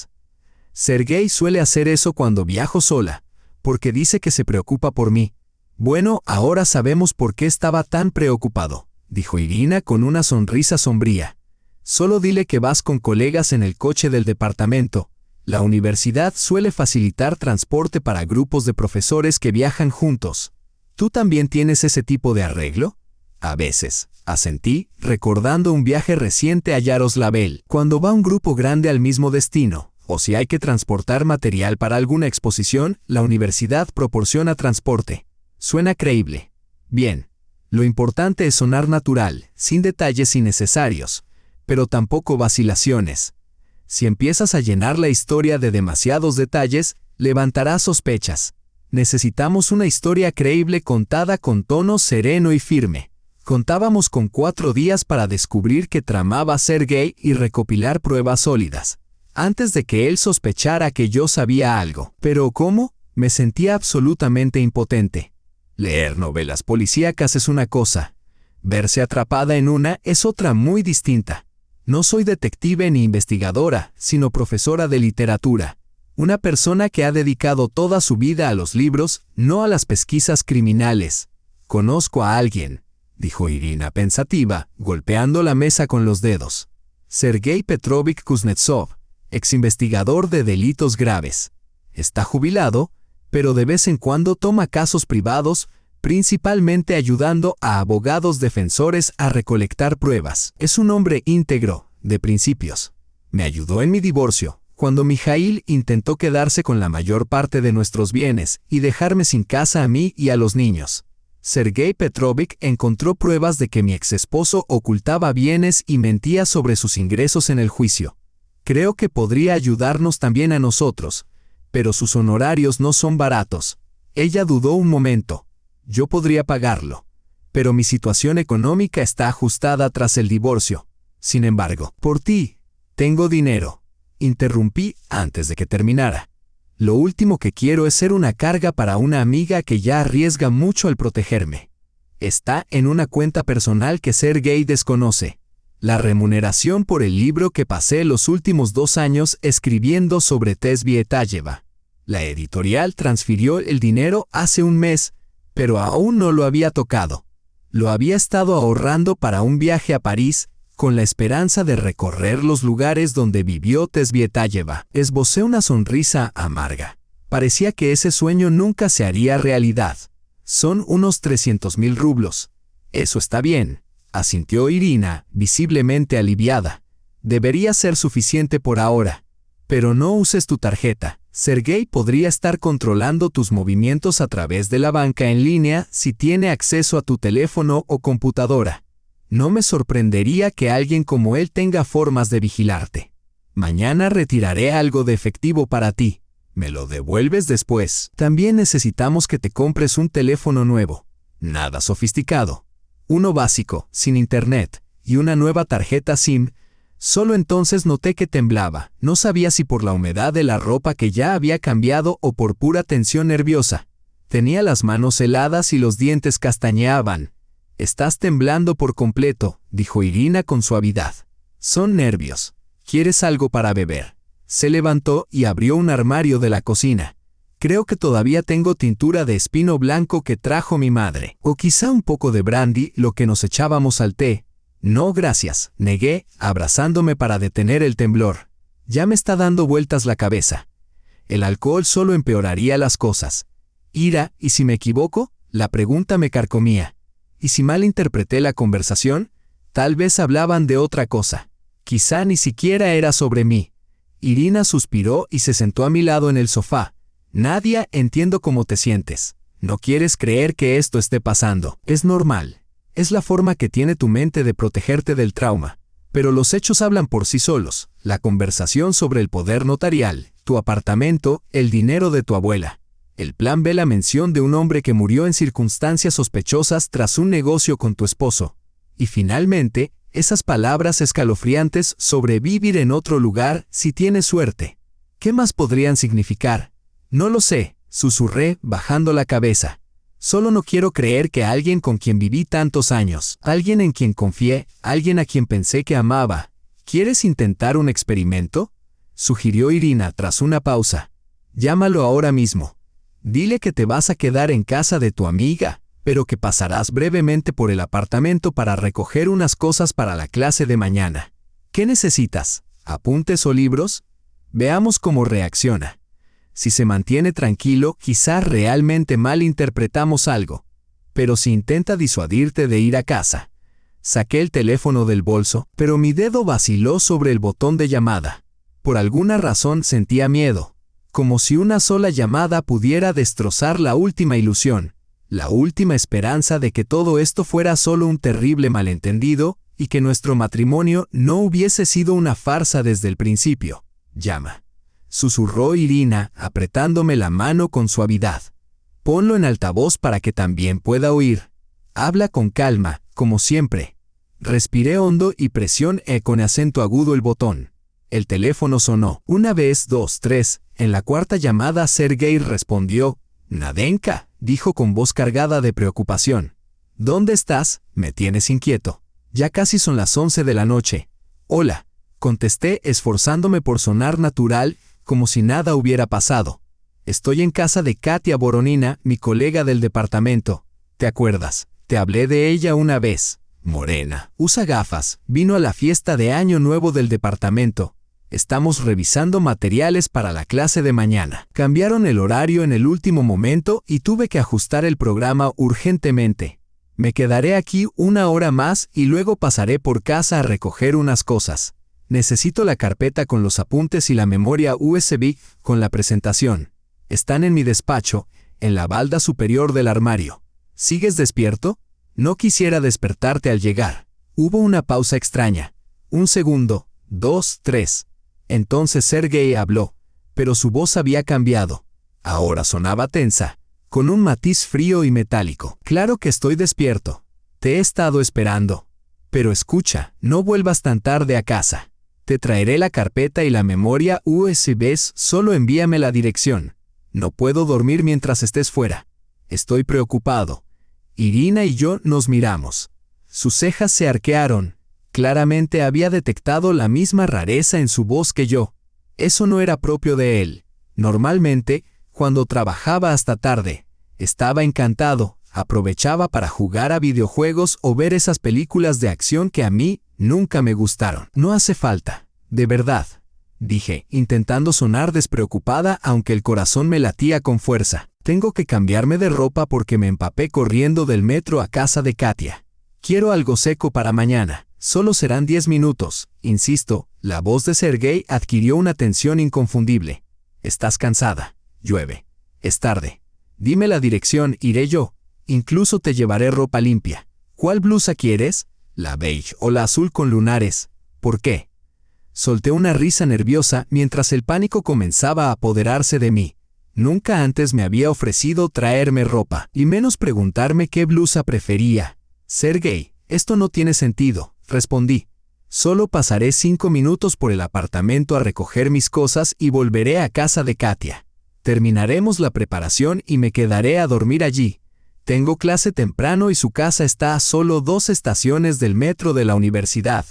Sergei suele hacer eso cuando viajo sola, porque dice que se preocupa por mí. Bueno, ahora sabemos por qué estaba tan preocupado, dijo Irina con una sonrisa sombría. Solo dile que vas con colegas en el coche del departamento. La universidad suele facilitar transporte para grupos de profesores que viajan juntos. ¿Tú también tienes ese tipo de arreglo? A veces, asentí, recordando un viaje reciente a Yaroslavl, cuando va un grupo grande al mismo destino, o si hay que transportar material para alguna exposición, la universidad proporciona transporte. Suena creíble. Bien. Lo importante es sonar natural, sin detalles innecesarios, pero tampoco vacilaciones. Si empiezas a llenar la historia de demasiados detalles, levantarás sospechas. Necesitamos una historia creíble contada con tono sereno y firme. Contábamos con 4 días para descubrir que tramaba Sergei y recopilar pruebas sólidas, antes de que él sospechara que yo sabía algo. ¿Pero cómo? Me sentía absolutamente impotente. Leer novelas policíacas es una cosa. Verse atrapada en una es otra muy distinta. No soy detective ni investigadora, sino profesora de literatura. Una persona que ha dedicado toda su vida a los libros, no a las pesquisas criminales. Conozco a alguien, dijo Irina pensativa, golpeando la mesa con los dedos. Sergei Petrovich Kuznetsov, exinvestigador de delitos graves. Está jubilado, pero de vez en cuando toma casos privados, principalmente ayudando a abogados defensores a recolectar pruebas. Es un hombre íntegro, de principios. Me ayudó en mi divorcio, cuando Mijail intentó quedarse con la mayor parte de nuestros bienes y dejarme sin casa a mí y a los niños. Sergei Petrovich encontró pruebas de que mi exesposo ocultaba bienes y mentía sobre sus ingresos en el juicio. Creo que podría ayudarnos también a nosotros, pero sus honorarios no son baratos. Ella dudó un momento. Yo podría pagarlo, pero mi situación económica está ajustada tras el divorcio. Sin embargo, por ti, tengo dinero. Interrumpí antes de que terminara. Lo último que quiero es ser una carga para una amiga que ya arriesga mucho al protegerme. Está en una cuenta personal que Sergei desconoce. La remuneración por el libro que pasé los últimos 2 años escribiendo sobre Tsvietayeva. La editorial transfirió el dinero hace un mes, pero aún no lo había tocado. Lo había estado ahorrando para un viaje a París, con la esperanza de recorrer los lugares donde vivió Tesvietayeva. Esbocé una sonrisa amarga. Parecía que ese sueño nunca se haría realidad. Son unos 300.000 rublos. Eso está bien, asintió Irina, visiblemente aliviada. Debería ser suficiente por ahora. Pero no uses tu tarjeta. Sergei podría estar controlando tus movimientos a través de la banca en línea si tiene acceso a tu teléfono o computadora. No me sorprendería que alguien como él tenga formas de vigilarte. Mañana retiraré algo de efectivo para ti. Me lo devuelves después. También necesitamos que te compres un teléfono nuevo. Nada sofisticado. Uno básico, sin internet, y una nueva tarjeta SIM. Solo entonces noté que temblaba. No sabía si por la humedad de la ropa que ya había cambiado o por pura tensión nerviosa. Tenía las manos heladas y los dientes castañeaban. Estás temblando por completo, dijo Irina con suavidad. Son nervios. ¿Quieres algo para beber? Se levantó y abrió un armario de la cocina. Creo que todavía tengo tintura de espino blanco que trajo mi madre. O quizá un poco de brandy, lo que nos echábamos al té. No, gracias, negué, abrazándome para detener el temblor. Ya me está dando vueltas la cabeza. El alcohol solo empeoraría las cosas. Ira, ¿y si me equivoco? La pregunta me carcomía. ¿Y si malinterpreté la conversación? Tal vez hablaban de otra cosa. Quizá ni siquiera era sobre mí. Irina suspiró y se sentó a mi lado en el sofá. Nadia, entiendo cómo te sientes. No quieres creer que esto esté pasando. Es normal. Es la forma que tiene tu mente de protegerte del trauma. Pero los hechos hablan por sí solos. La conversación sobre el poder notarial, tu apartamento, el dinero de tu abuela. El plan B, la mención de un hombre que murió en circunstancias sospechosas tras un negocio con tu esposo. Y finalmente, esas palabras escalofriantes sobre vivir en otro lugar si tienes suerte. ¿Qué más podrían significar? No lo sé, susurré, bajando la cabeza. Solo no quiero creer que alguien con quien viví tantos años, alguien en quien confié, alguien a quien pensé que amaba. ¿Quieres intentar un experimento? Sugirió Irina tras una pausa. Llámalo ahora mismo. Dile que te vas a quedar en casa de tu amiga, pero que pasarás brevemente por el apartamento para recoger unas cosas para la clase de mañana. ¿Qué necesitas? ¿Apuntes o libros? Veamos cómo reacciona. Si se mantiene tranquilo, quizá realmente malinterpretamos algo. Pero si intenta disuadirte de ir a casa. Saqué el teléfono del bolso, pero mi dedo vaciló sobre el botón de llamada. Por alguna razón sentía miedo. Como si una sola llamada pudiera destrozar la última ilusión, la última esperanza de que todo esto fuera solo un terrible malentendido y que nuestro matrimonio no hubiese sido una farsa desde el principio. Llama. Susurró Irina, apretándome la mano con suavidad. Ponlo en altavoz para que también pueda oír. Habla con calma, como siempre. Respiré hondo y presioné con acento agudo el botón. El teléfono sonó. Una vez, dos, tres. En la cuarta llamada Sergei respondió. Nadenka, dijo con voz cargada de preocupación. ¿Dónde estás? Me tienes inquieto. Ya casi son las 11 de la noche. Hola, contesté esforzándome por sonar natural, como si nada hubiera pasado. Estoy en casa de Katia Boronina, mi colega del departamento. ¿Te acuerdas? Te hablé de ella una vez. Morena. Usa gafas. Vino a la fiesta de Año Nuevo del departamento. Estamos revisando materiales para la clase de mañana. Cambiaron el horario en el último momento y tuve que ajustar el programa urgentemente. Me quedaré aquí una hora más y luego pasaré por casa a recoger unas cosas. Necesito la carpeta con los apuntes y la memoria USB con la presentación. Están en mi despacho, en la balda superior del armario. ¿Sigues despierto? No quisiera despertarte al llegar. Hubo una pausa extraña. Un segundo, dos, tres. Entonces Sergei habló, pero su voz había cambiado. Ahora sonaba tensa, con un matiz frío y metálico. Claro que estoy despierto. Te he estado esperando. Pero escucha, no vuelvas tan tarde a casa. Te traeré la carpeta y la memoria USB, solo envíame la dirección. No puedo dormir mientras estés fuera. Estoy preocupado. Irina y yo nos miramos. Sus cejas se arquearon. Claramente había detectado la misma rareza en su voz que yo. Eso no era propio de él. Normalmente, cuando trabajaba hasta tarde, estaba encantado, aprovechaba para jugar a videojuegos o ver esas películas de acción que a mí Nunca me gustaron. No hace falta, de verdad, dije, intentando sonar despreocupada aunque el corazón me latía con fuerza. Tengo que cambiarme de ropa porque me empapé corriendo del metro a casa de Katia. Quiero algo seco para mañana. Solo serán 10 minutos, insisto. La voz de Sergei adquirió una tensión inconfundible. Estás cansada. Llueve. Es tarde. Dime la dirección, iré yo. Incluso te llevaré ropa limpia. ¿Cuál blusa quieres? ¿La beige o la azul con lunares? ¿Por qué? Solté una risa nerviosa mientras el pánico comenzaba a apoderarse de mí. Nunca antes me había ofrecido traerme ropa, y menos preguntarme qué blusa prefería. Sergei, esto no tiene sentido, respondí. Solo pasaré 5 minutos por el apartamento a recoger mis cosas y volveré a casa de Katia. Terminaremos la preparación y me quedaré a dormir allí. Tengo clase temprano y su casa está a solo 2 estaciones del metro de la universidad.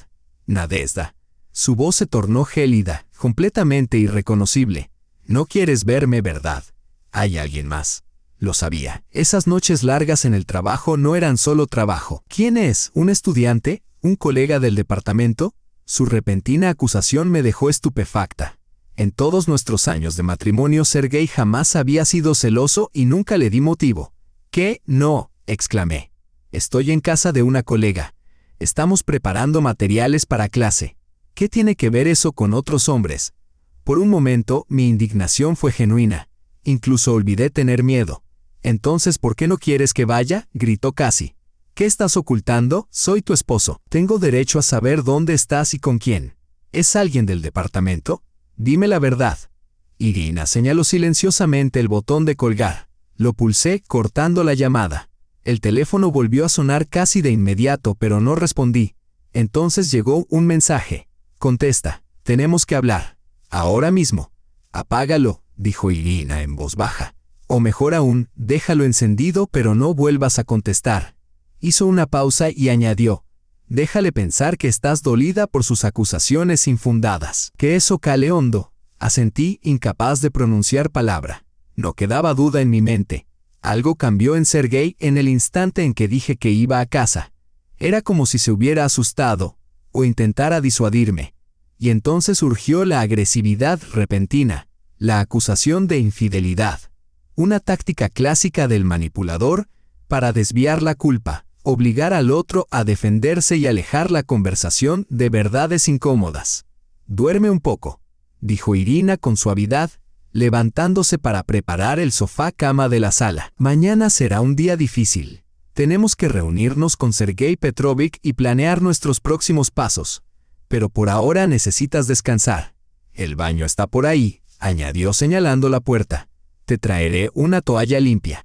Nadezhda. Su voz se tornó gélida, completamente irreconocible. No quieres verme, ¿verdad? Hay alguien más. Lo sabía. Esas noches largas en el trabajo no eran solo trabajo. ¿Quién es? ¿Un estudiante? ¿Un colega del departamento? Su repentina acusación me dejó estupefacta. En todos nuestros años de matrimonio, Sergei jamás había sido celoso y nunca le di motivo. ¿Qué? No, exclamé. Estoy en casa de una colega. Estamos preparando materiales para clase. ¿Qué tiene que ver eso con otros hombres? Por un momento, mi indignación fue genuina. Incluso olvidé tener miedo. Entonces, ¿por qué no quieres que vaya? Gritó Cassie. ¿Qué estás ocultando? Soy tu esposo. Tengo derecho a saber dónde estás y con quién. ¿Es alguien del departamento? Dime la verdad. Irina señaló silenciosamente el botón de colgar. Lo pulsé, cortando la llamada. El teléfono volvió a sonar casi de inmediato, pero no respondí. Entonces llegó un mensaje. Contesta. Tenemos que hablar. Ahora mismo. Apágalo, dijo Irina en voz baja. O mejor aún, déjalo encendido pero no vuelvas a contestar. Hizo una pausa y añadió. Déjale pensar que estás dolida por sus acusaciones infundadas. Que eso cale hondo. Asentí, incapaz de pronunciar palabra. No quedaba duda en mi mente. Algo cambió en Sergei en el instante en que dije que iba a casa. Era como si se hubiera asustado, o intentara disuadirme. Y entonces surgió la agresividad repentina, la acusación de infidelidad. Una táctica clásica del manipulador para desviar la culpa, obligar al otro a defenderse y alejar la conversación de verdades incómodas. Duerme un poco, dijo Irina con suavidad, levantándose para preparar el sofá-cama de la sala. Mañana será un día difícil. Tenemos que reunirnos con Sergei Petrovich y planear nuestros próximos pasos. Pero por ahora necesitas descansar. El baño está por ahí, añadió señalando la puerta. Te traeré una toalla limpia.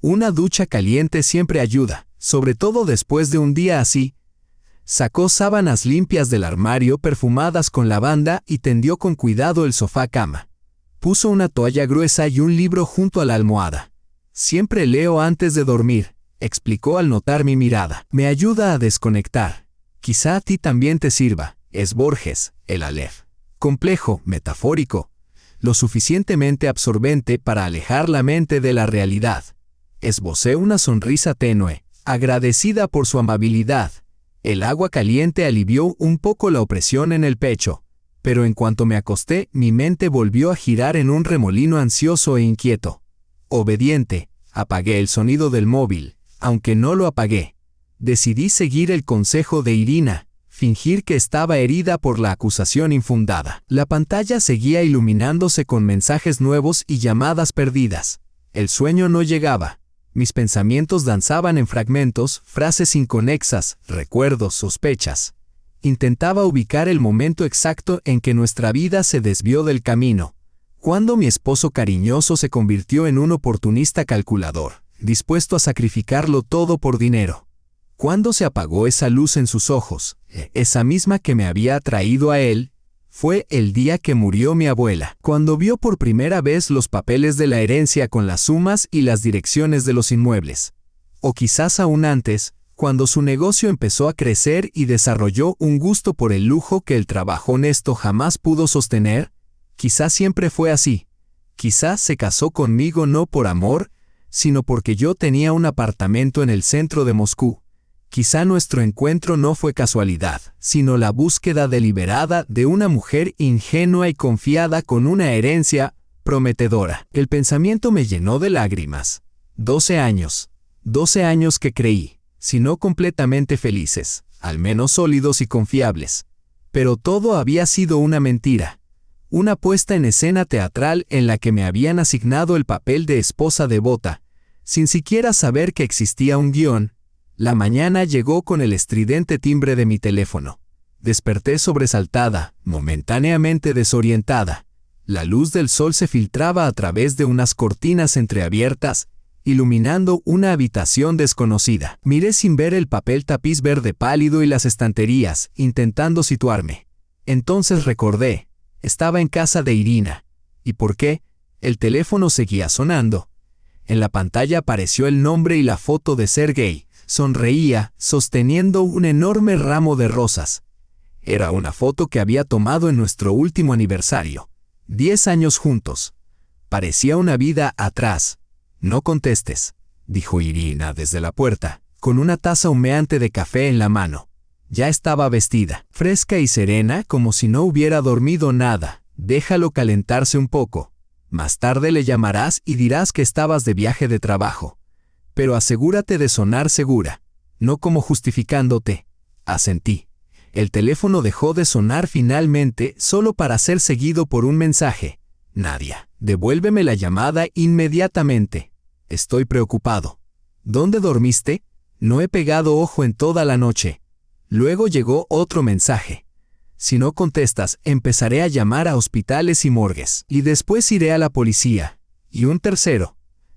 Una ducha caliente siempre ayuda, sobre todo después de un día así. Sacó sábanas limpias del armario perfumadas con lavanda y tendió con cuidado el sofá-cama. Puso una toalla gruesa y un libro junto a la almohada. Siempre leo antes de dormir, explicó al notar mi mirada. Me ayuda a desconectar. Quizá a ti también te sirva. Es Borges, el Aleph. Complejo, metafórico, lo suficientemente absorbente para alejar la mente de la realidad. Esbocé una sonrisa tenue, agradecida por su amabilidad. El agua caliente alivió un poco la opresión en el pecho, pero en cuanto me acosté, mi mente volvió a girar en un remolino ansioso e inquieto. Obediente, apagué el sonido del móvil, aunque no lo apagué. Decidí seguir el consejo de Irina. Fingir que estaba herida por la acusación infundada. La pantalla seguía iluminándose con mensajes nuevos y llamadas perdidas. El sueño no llegaba. Mis pensamientos danzaban en fragmentos, frases inconexas, recuerdos, sospechas. Intentaba ubicar el momento exacto en que nuestra vida se desvió del camino. Cuando mi esposo cariñoso se convirtió en un oportunista calculador, dispuesto a sacrificarlo todo por dinero. Cuando se apagó esa luz en sus ojos, esa misma que me había atraído a él, fue el día que murió mi abuela, cuando vio por primera vez los papeles de la herencia con las sumas y las direcciones de los inmuebles. O quizás aún antes, cuando su negocio empezó a crecer y desarrolló un gusto por el lujo que el trabajo honesto jamás pudo sostener. Quizás siempre fue así. Quizás se casó conmigo no por amor, sino porque yo tenía un apartamento en el centro de Moscú. Quizá nuestro encuentro no fue casualidad, sino la búsqueda deliberada de una mujer ingenua y confiada con una herencia prometedora. El pensamiento me llenó de lágrimas. 12 años. 12 años que creí, si no completamente felices, al menos sólidos y confiables. Pero todo había sido una mentira. Una puesta en escena teatral en la que me habían asignado el papel de esposa devota, sin siquiera saber que existía un guión. La mañana llegó con el estridente timbre de mi teléfono. Desperté sobresaltada, momentáneamente desorientada. La luz del sol se filtraba a través de unas cortinas entreabiertas, iluminando una habitación desconocida. Miré sin ver el papel tapiz verde pálido y las estanterías, intentando situarme. Entonces recordé, estaba en casa de Irina. ¿Y por qué? El teléfono seguía sonando. En la pantalla apareció el nombre y la foto de Sergei. Sonreía, sosteniendo un enorme ramo de rosas. Era una foto que había tomado en nuestro último aniversario. 10 años juntos. Parecía una vida atrás. No contestes, dijo Irina desde la puerta, con una taza humeante de café en la mano. Ya estaba vestida, fresca y serena, como si no hubiera dormido nada. Déjalo calentarse un poco. Más tarde le llamarás y dirás que estabas de viaje de trabajo. Pero asegúrate de sonar segura, no como justificándote. Asentí. El teléfono dejó de sonar finalmente, solo para ser seguido por un mensaje. Nadia, devuélveme la llamada inmediatamente. Estoy preocupado. ¿Dónde dormiste? No he pegado ojo en toda la noche. Luego llegó otro mensaje. Si no contestas, empezaré a llamar a hospitales y morgues. Y después iré a la policía. Y un tercero.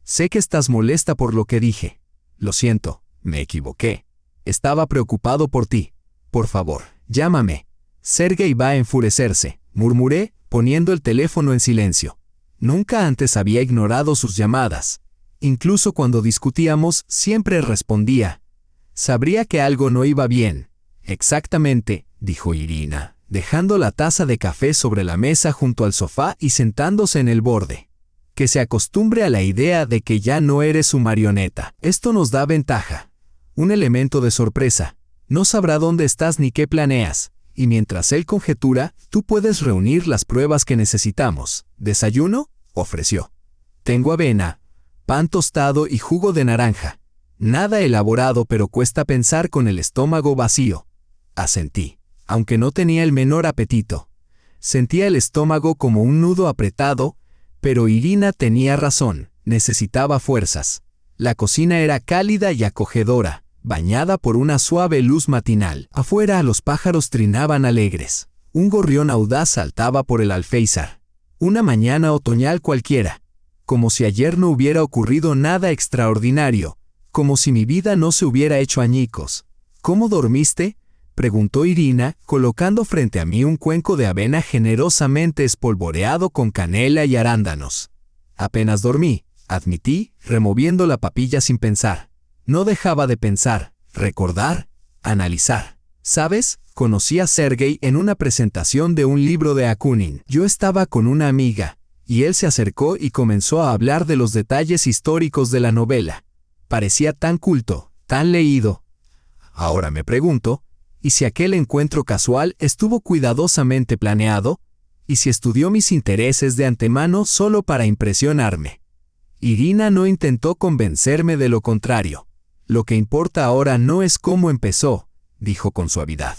Sé que estás molesta por lo que dije. Lo siento, me equivoqué. Estaba preocupado por ti. Por favor, llámame. Sergei va a enfurecerse, murmuré, poniendo el teléfono en silencio. Nunca antes había ignorado sus llamadas. Incluso cuando discutíamos, siempre respondía. Sabría que algo no iba bien. Exactamente, dijo Irina, dejando la taza de café sobre la mesa junto al sofá y sentándose en el borde. Que se acostumbre a la idea de que ya no eres su marioneta. Esto nos da ventaja. Un elemento de sorpresa. No sabrá dónde estás ni qué planeas. Y mientras él conjetura, tú puedes reunir las pruebas que necesitamos. ¿Desayuno? Ofreció. Tengo avena, pan tostado y jugo de naranja. Nada elaborado, pero cuesta pensar con el estómago vacío. Asentí, aunque no tenía el menor apetito. Sentía el estómago como un nudo apretado, pero Irina tenía razón, necesitaba fuerzas. La cocina era cálida y acogedora, bañada por una suave luz matinal. Afuera los pájaros trinaban alegres. Un gorrión audaz saltaba por el alféizar. Una mañana otoñal cualquiera. Como si ayer no hubiera ocurrido nada extraordinario. Como si mi vida no se hubiera hecho añicos. ¿Cómo dormiste?, preguntó Irina, colocando frente a mí un cuenco de avena generosamente espolvoreado con canela y arándanos. Apenas dormí, admití, removiendo la papilla sin pensar. No dejaba de pensar, recordar, analizar. ¿Sabes? Conocí a Sergei en una presentación de un libro de Akunin. Yo estaba con una amiga, y él se acercó y comenzó a hablar de los detalles históricos de la novela. Parecía tan culto, tan leído. Ahora me pregunto, ¿y si aquel encuentro casual estuvo cuidadosamente planeado? ¿Y si estudió mis intereses de antemano solo para impresionarme? Irina no intentó convencerme de lo contrario. Lo que importa ahora no es cómo empezó, dijo con suavidad,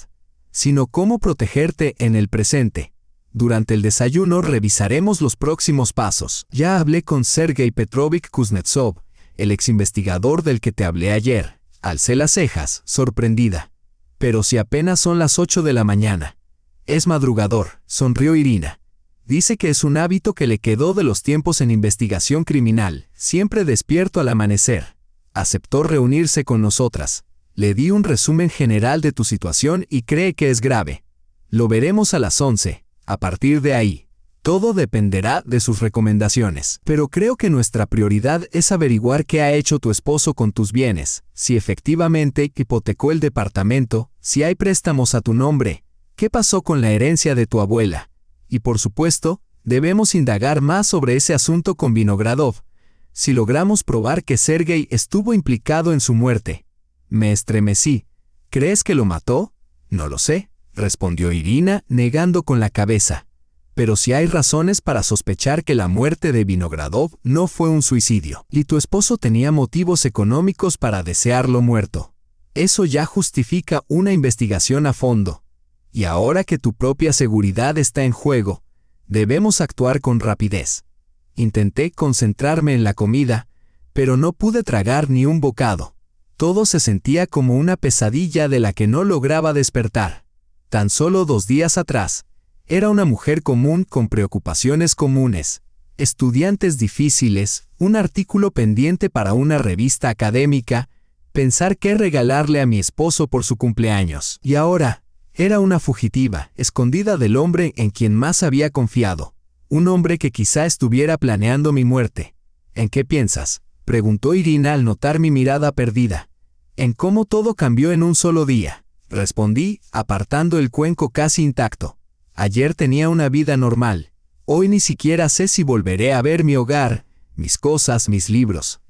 sino cómo protegerte en el presente. Durante el desayuno revisaremos los próximos pasos. Ya hablé con Sergei Petrovich Kuznetsov, el exinvestigador del que te hablé ayer. Alcé las cejas, sorprendida. Pero si apenas son las 8 de la mañana. Es madrugador, sonrió Irina. Dice que es un hábito que le quedó de los tiempos en investigación criminal, siempre despierto al amanecer. Aceptó reunirse con nosotras. Le di un resumen general de tu situación y cree que es grave. Lo veremos a las 11. A partir de ahí, todo dependerá de sus recomendaciones. Pero creo que nuestra prioridad es averiguar qué ha hecho tu esposo con tus bienes, si efectivamente hipotecó el departamento, si hay préstamos a tu nombre, qué pasó con la herencia de tu abuela. Y por supuesto, debemos indagar más sobre ese asunto con Vinogradov. Si logramos probar que Sergei estuvo implicado en su muerte, Me estremecí. ¿Crees que lo mató? No lo sé, respondió Irina, negando con la cabeza. Pero sí hay razones para sospechar que la muerte de Vinogradov no fue un suicidio, y tu esposo tenía motivos económicos para desearlo muerto. Eso ya justifica una investigación a fondo. Y ahora que tu propia seguridad está en juego, debemos actuar con rapidez. Intenté concentrarme en la comida, pero no pude tragar ni un bocado. Todo se sentía como una pesadilla de la que no lograba despertar. Tan solo 2 días atrás, era una mujer común con preocupaciones comunes, estudiantes difíciles, un artículo pendiente para una revista académica, pensar qué regalarle a mi esposo por su cumpleaños. Y ahora, era una fugitiva, escondida del hombre en quien más había confiado. Un hombre que quizá estuviera planeando mi muerte. ¿En qué piensas?, preguntó Irina al notar mi mirada perdida. En cómo todo cambió en un solo día, respondí, apartando el cuenco casi intacto. Ayer tenía una vida normal. Hoy ni siquiera sé si volveré a ver mi hogar, mis cosas, mis libros.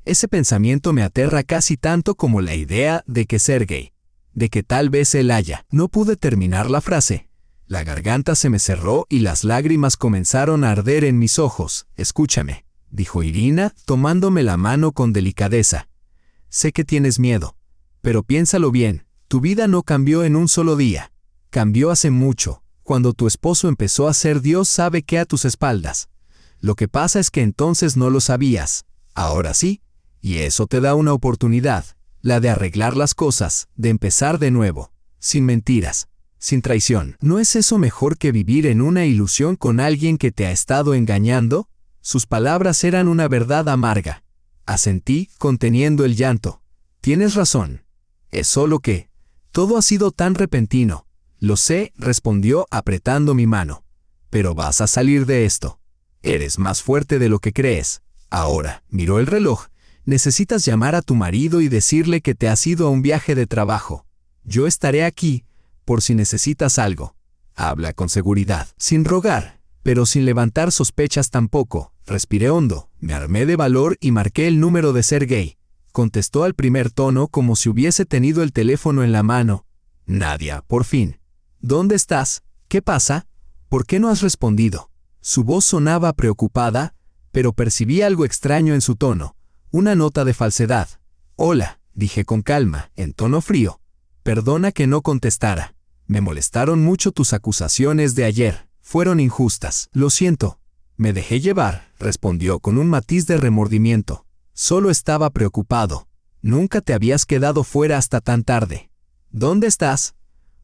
Ese pensamiento me aterra casi tanto como la idea de que Sergei, de que tal vez él haya. No pude terminar la frase. La garganta se me cerró y las lágrimas comenzaron a arder en mis ojos. Escúchame, dijo Irina, tomándome la mano con delicadeza. Sé que tienes miedo, pero piénsalo bien, tu vida no cambió en un solo día. Cambió hace mucho, cuando tu esposo empezó a ser Dios sabe qué a tus espaldas. Lo que pasa es que entonces no lo sabías. Ahora sí, y eso te da una oportunidad, la de arreglar las cosas, de empezar de nuevo, sin mentiras, sin traición. ¿No es eso mejor que vivir en una ilusión con alguien que te ha estado engañando? Sus palabras eran una verdad amarga. Asentí, conteniendo el llanto. Tienes razón. Es solo que todo ha sido tan repentino. Lo sé, respondió apretando mi mano. Pero vas a salir de esto. Eres más fuerte de lo que crees. Ahora, miró el reloj. Necesitas llamar a tu marido y decirle que te has ido a un viaje de trabajo. Yo estaré aquí, por si necesitas algo. Habla con seguridad, sin rogar, pero sin levantar sospechas tampoco. Respiré hondo, me armé de valor y marqué el número de Sergei. Contestó al primer tono como si hubiese tenido el teléfono en la mano. Nadia, por fin. ¿Dónde estás? ¿Qué pasa? ¿Por qué no has respondido? Su voz sonaba preocupada, pero percibí algo extraño en su tono, una nota de falsedad. Hola, dije con calma, en tono frío. Perdona que no contestara. Me molestaron mucho tus acusaciones de ayer. Fueron injustas. Lo siento. Me dejé llevar, respondió con un matiz de remordimiento. Solo estaba preocupado. Nunca te habías quedado fuera hasta tan tarde. ¿Dónde estás?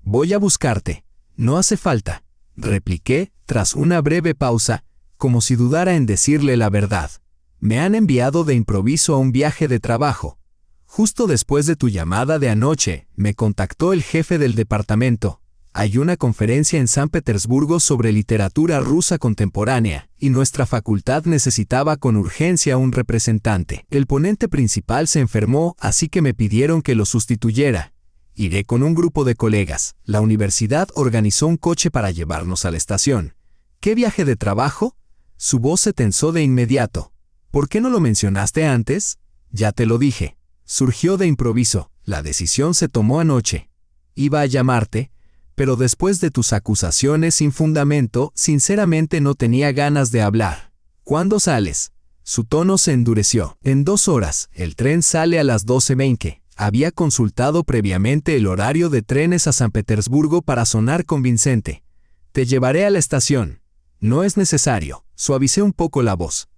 Voy a buscarte. No hace falta, repliqué, tras una breve pausa, como si dudara en decirle la verdad. Me han enviado de improviso a un viaje de trabajo. Justo después de tu llamada de anoche, me contactó el jefe del departamento. Hay una conferencia en San Petersburgo sobre literatura rusa contemporánea, y nuestra facultad necesitaba con urgencia un representante. El ponente principal se enfermó, así que me pidieron que lo sustituyera. Iré con un grupo de colegas. La universidad organizó un coche para llevarnos a la estación. ¿Qué viaje de trabajo? Su voz se tensó de inmediato. ¿Por qué no lo mencionaste antes? Ya te lo dije. Surgió de improviso. La decisión se tomó anoche. Iba a llamarte, pero después de tus acusaciones sin fundamento, sinceramente no tenía ganas de hablar. ¿Cuándo sales? Su tono se endureció. En 2 horas. El tren sale a las 12:20. Había consultado previamente el horario de trenes a San Petersburgo para sonar convincente. Te llevaré a la estación. No es necesario. Suavicé un poco la voz.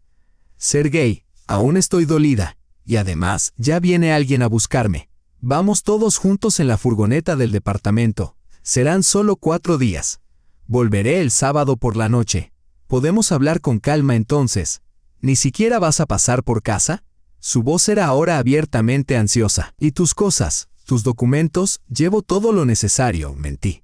Sergei, aún estoy dolida. Y además, ya viene alguien a buscarme. Vamos todos juntos en la furgoneta del departamento. Serán solo 4 días. Volveré el sábado por la noche. ¿Podemos hablar con calma entonces? ¿Ni siquiera vas a pasar por casa? Su voz era ahora abiertamente ansiosa. ¿Y tus cosas? ¿Tus documentos? Llevo todo lo necesario, mentí.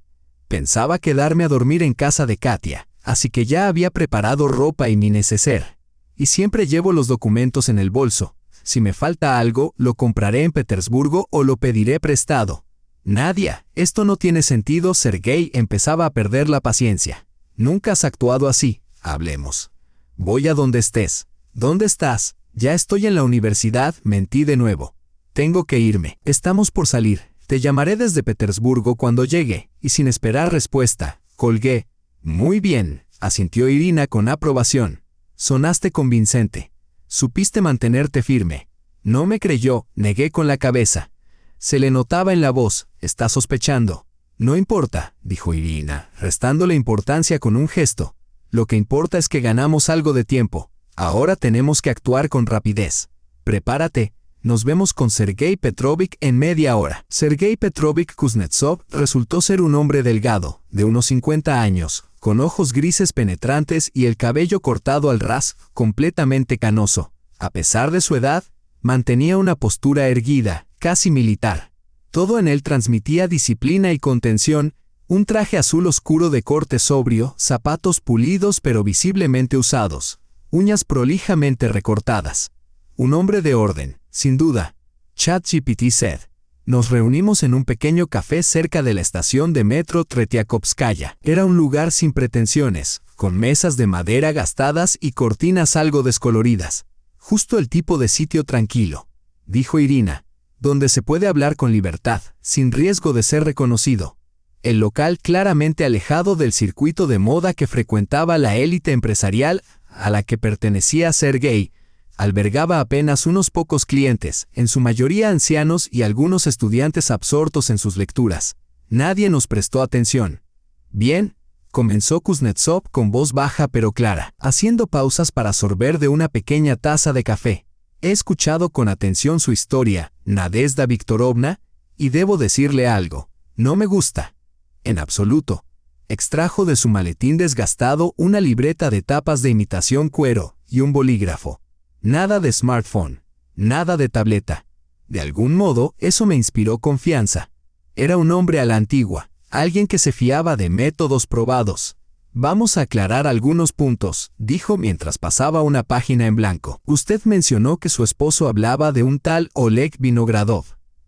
Pensaba quedarme a dormir en casa de Katia, así que ya había preparado ropa y mi neceser. Y siempre llevo los documentos en el bolso. Si me falta algo, lo compraré en Petersburgo o lo pediré prestado. Nadia, esto no tiene sentido. Sergei empezaba a perder la paciencia. Nunca has actuado así. Hablemos. Voy a donde estés. ¿Dónde estás? Ya estoy en la universidad, mentí de nuevo. Tengo que irme. Estamos por salir. Te llamaré desde Petersburgo cuando llegue. Y sin esperar respuesta, colgué. Muy bien, asintió Irina con aprobación. Sonaste convincente. Supiste mantenerte firme. No me creyó, negué con la cabeza. Se le notaba en la voz, está sospechando. No importa, dijo Irina, restándole importancia con un gesto. Lo que importa es que ganamos algo de tiempo. Ahora tenemos que actuar con rapidez. Prepárate. Nos vemos con Sergei Petrovich en media hora. Sergei Petrovich Kuznetsov resultó ser un hombre delgado, de unos 50 años, con ojos grises penetrantes y el cabello cortado al ras, completamente canoso. A pesar de su edad, mantenía una postura erguida, casi militar. Todo en él transmitía disciplina y contención, un traje azul oscuro de corte sobrio, zapatos pulidos pero visiblemente usados, uñas prolijamente recortadas. Un hombre de orden, sin duda. ChatGPT said. Nos reunimos en un pequeño café cerca de la estación de metro Tretiakovskaya. Era un lugar sin pretensiones, con mesas de madera gastadas y cortinas algo descoloridas. Justo el tipo de sitio tranquilo, dijo Irina, donde se puede hablar con libertad, sin riesgo de ser reconocido. El local claramente alejado del circuito de moda que frecuentaba la élite empresarial a la que pertenecía Sergei, albergaba apenas unos pocos clientes, en su mayoría ancianos y algunos estudiantes absortos en sus lecturas. Nadie nos prestó atención. Bien, comenzó Kuznetsov con voz baja pero clara, haciendo pausas para sorber de una pequeña taza de café. He escuchado con atención su historia, Nadezhda Viktorovna, y debo decirle algo. No me gusta. En absoluto. Extrajo de su maletín desgastado una libreta de tapas de imitación cuero y un bolígrafo. Nada de smartphone, nada de tableta. De algún modo, eso me inspiró confianza. Era un hombre a la antigua, alguien que se fiaba de métodos probados. Vamos a aclarar algunos puntos, dijo mientras pasaba una página en blanco. Usted mencionó que su esposo hablaba de un tal Oleg Vinogradov.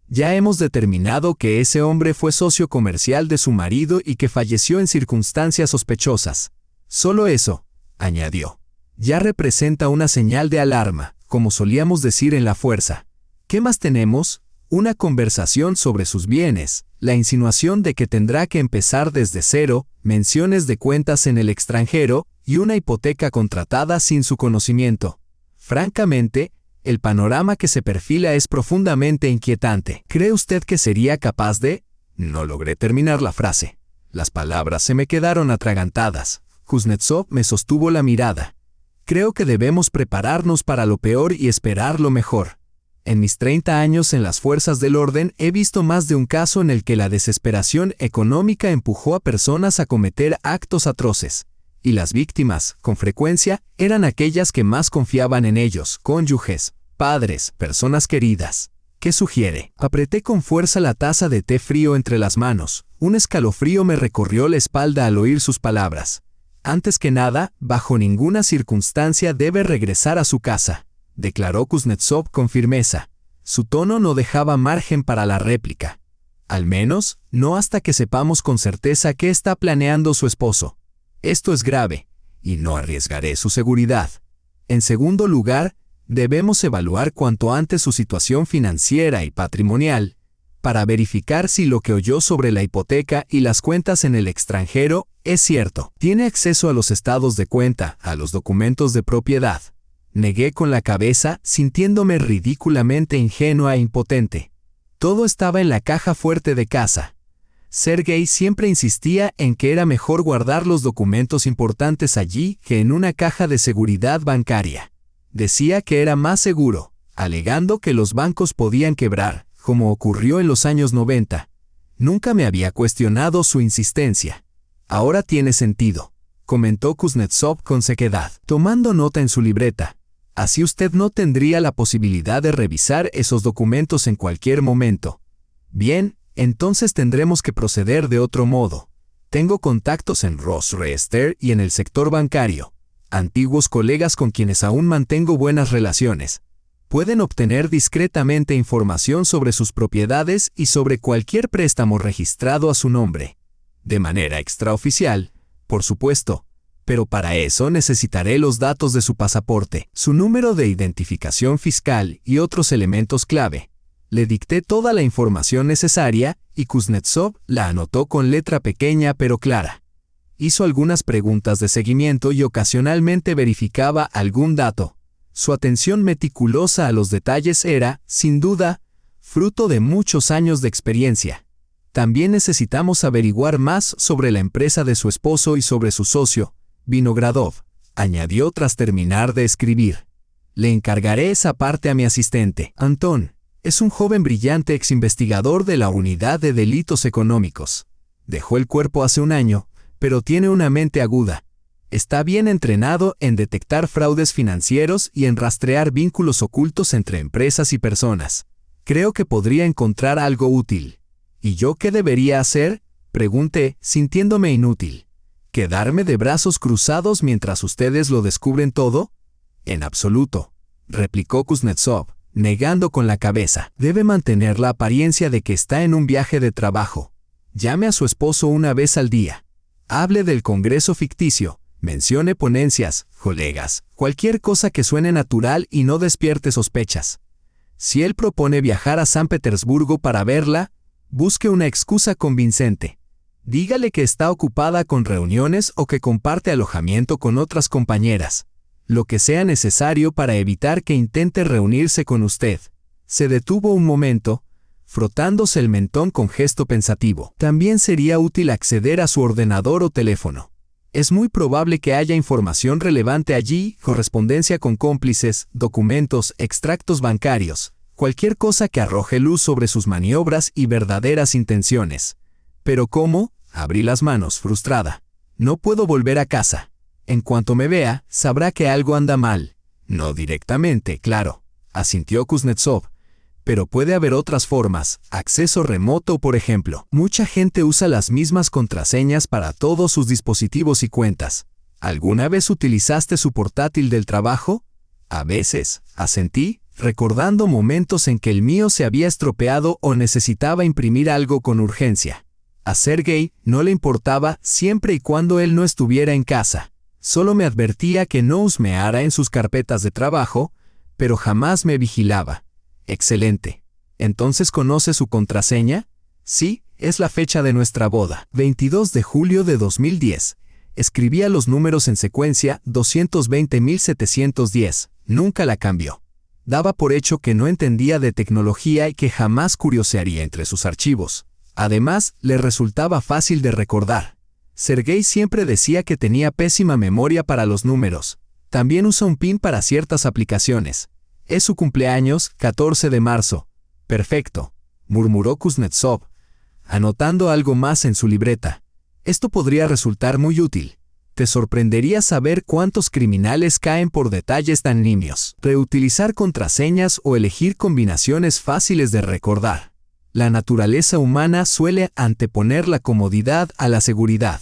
Ya hemos determinado que ese hombre fue socio comercial de su marido y que falleció en circunstancias sospechosas. Solo eso, añadió. Ya representa una señal de alarma, como solíamos decir en la fuerza. ¿Qué más tenemos? Una conversación sobre sus bienes, la insinuación de que tendrá que empezar desde cero, menciones de cuentas en el extranjero y una hipoteca contratada sin su conocimiento. Francamente, el panorama que se perfila es profundamente inquietante. ¿Cree usted que sería capaz de...? No logré terminar la frase. Las palabras se me quedaron atragantadas. Kuznetsov me sostuvo la mirada. Creo que debemos prepararnos para lo peor y esperar lo mejor. En mis 30 años en las fuerzas del orden he visto más de un caso en el que la desesperación económica empujó a personas a cometer actos atroces. Y las víctimas, con frecuencia, eran aquellas que más confiaban en ellos, cónyuges, padres, personas queridas. ¿Qué sugiere? Apreté con fuerza la taza de té frío entre las manos. Un escalofrío me recorrió la espalda al oír sus palabras. Antes que nada, bajo ninguna circunstancia debe regresar a su casa, declaró Kuznetsov con firmeza. Su tono no dejaba margen para la réplica. Al menos, no hasta que sepamos con certeza qué está planeando su esposo. Esto es grave, y no arriesgaré su seguridad. En segundo lugar, debemos evaluar cuanto antes su situación financiera y patrimonial, para verificar si lo que oyó sobre la hipoteca y las cuentas en el extranjero es cierto. Tiene acceso a los estados de cuenta, a los documentos de propiedad. Negué con la cabeza, sintiéndome ridículamente ingenua e impotente. Todo estaba en la caja fuerte de casa. Sergei siempre insistía en que era mejor guardar los documentos importantes allí que en una caja de seguridad bancaria. Decía que era más seguro, alegando que los bancos podían quebrar, como ocurrió en los años 90. Nunca me había cuestionado su insistencia. Ahora tiene sentido, comentó Kuznetsov con sequedad, tomando nota en su libreta. Así usted no tendría la posibilidad de revisar esos documentos en cualquier momento. Bien, entonces tendremos que proceder de otro modo. Tengo contactos en Rosreester y en el sector bancario. Antiguos colegas con quienes aún mantengo buenas relaciones. Pueden obtener discretamente información sobre sus propiedades y sobre cualquier préstamo registrado a su nombre. De manera extraoficial, por supuesto, pero para eso necesitaré los datos de su pasaporte, su número de identificación fiscal y otros elementos clave. Le dicté toda la información necesaria y Kuznetsov la anotó con letra pequeña pero clara. Hizo algunas preguntas de seguimiento y ocasionalmente verificaba algún dato. Su atención meticulosa a los detalles era, sin duda, fruto de muchos años de experiencia. También necesitamos averiguar más sobre la empresa de su esposo y sobre su socio, Vinogradov, añadió tras terminar de escribir. Le encargaré esa parte a mi asistente, Anton. Es un joven brillante exinvestigador de la Unidad de Delitos Económicos. Dejó el cuerpo hace un año, pero tiene una mente aguda. Está bien entrenado en detectar fraudes financieros y en rastrear vínculos ocultos entre empresas y personas. Creo que podría encontrar algo útil. ¿Y yo qué debería hacer?, pregunté, sintiéndome inútil. ¿Quedarme de brazos cruzados mientras ustedes lo descubren todo? En absoluto, replicó Kuznetsov, negando con la cabeza. Debe mantener la apariencia de que está en un viaje de trabajo. Llame a su esposo una vez al día. Hable del congreso ficticio. Mencione ponencias, colegas, cualquier cosa que suene natural y no despierte sospechas. Si él propone viajar a San Petersburgo para verla, busque una excusa convincente. Dígale que está ocupada con reuniones o que comparte alojamiento con otras compañeras. Lo que sea necesario para evitar que intente reunirse con usted. Se detuvo un momento, frotándose el mentón con gesto pensativo. También sería útil acceder a su ordenador o teléfono. Es muy probable que haya información relevante allí, correspondencia con cómplices, documentos, extractos bancarios, cualquier cosa que arroje luz sobre sus maniobras y verdaderas intenciones. ¿Pero cómo? Abrí las manos, frustrada. No puedo volver a casa. En cuanto me vea, sabrá que algo anda mal. No directamente, claro, asintió Kuznetsov. Pero puede haber otras formas, acceso remoto por ejemplo. Mucha gente usa las mismas contraseñas para todos sus dispositivos y cuentas. ¿Alguna vez utilizaste su portátil del trabajo? A veces, asentí, recordando momentos en que el mío se había estropeado o necesitaba imprimir algo con urgencia. A Sergei no le importaba siempre y cuando él no estuviera en casa. Solo me advertía que no husmeara en sus carpetas de trabajo, pero jamás me vigilaba. Excelente. ¿Entonces conoce su contraseña? Sí, es la fecha de nuestra boda. 22 de julio de 2010. Escribía los números en secuencia 220.710. Nunca la cambió. Daba por hecho que no entendía de tecnología y que jamás curiosearía entre sus archivos. Además, le resultaba fácil de recordar. Sergei siempre decía que tenía pésima memoria para los números. También usa un PIN para ciertas aplicaciones. Es su cumpleaños, 14 de marzo. Perfecto, murmuró Kuznetsov, anotando algo más en su libreta. Esto podría resultar muy útil. Te sorprendería saber cuántos criminales caen por detalles tan nimios. Reutilizar contraseñas o elegir combinaciones fáciles de recordar. La naturaleza humana suele anteponer la comodidad a la seguridad.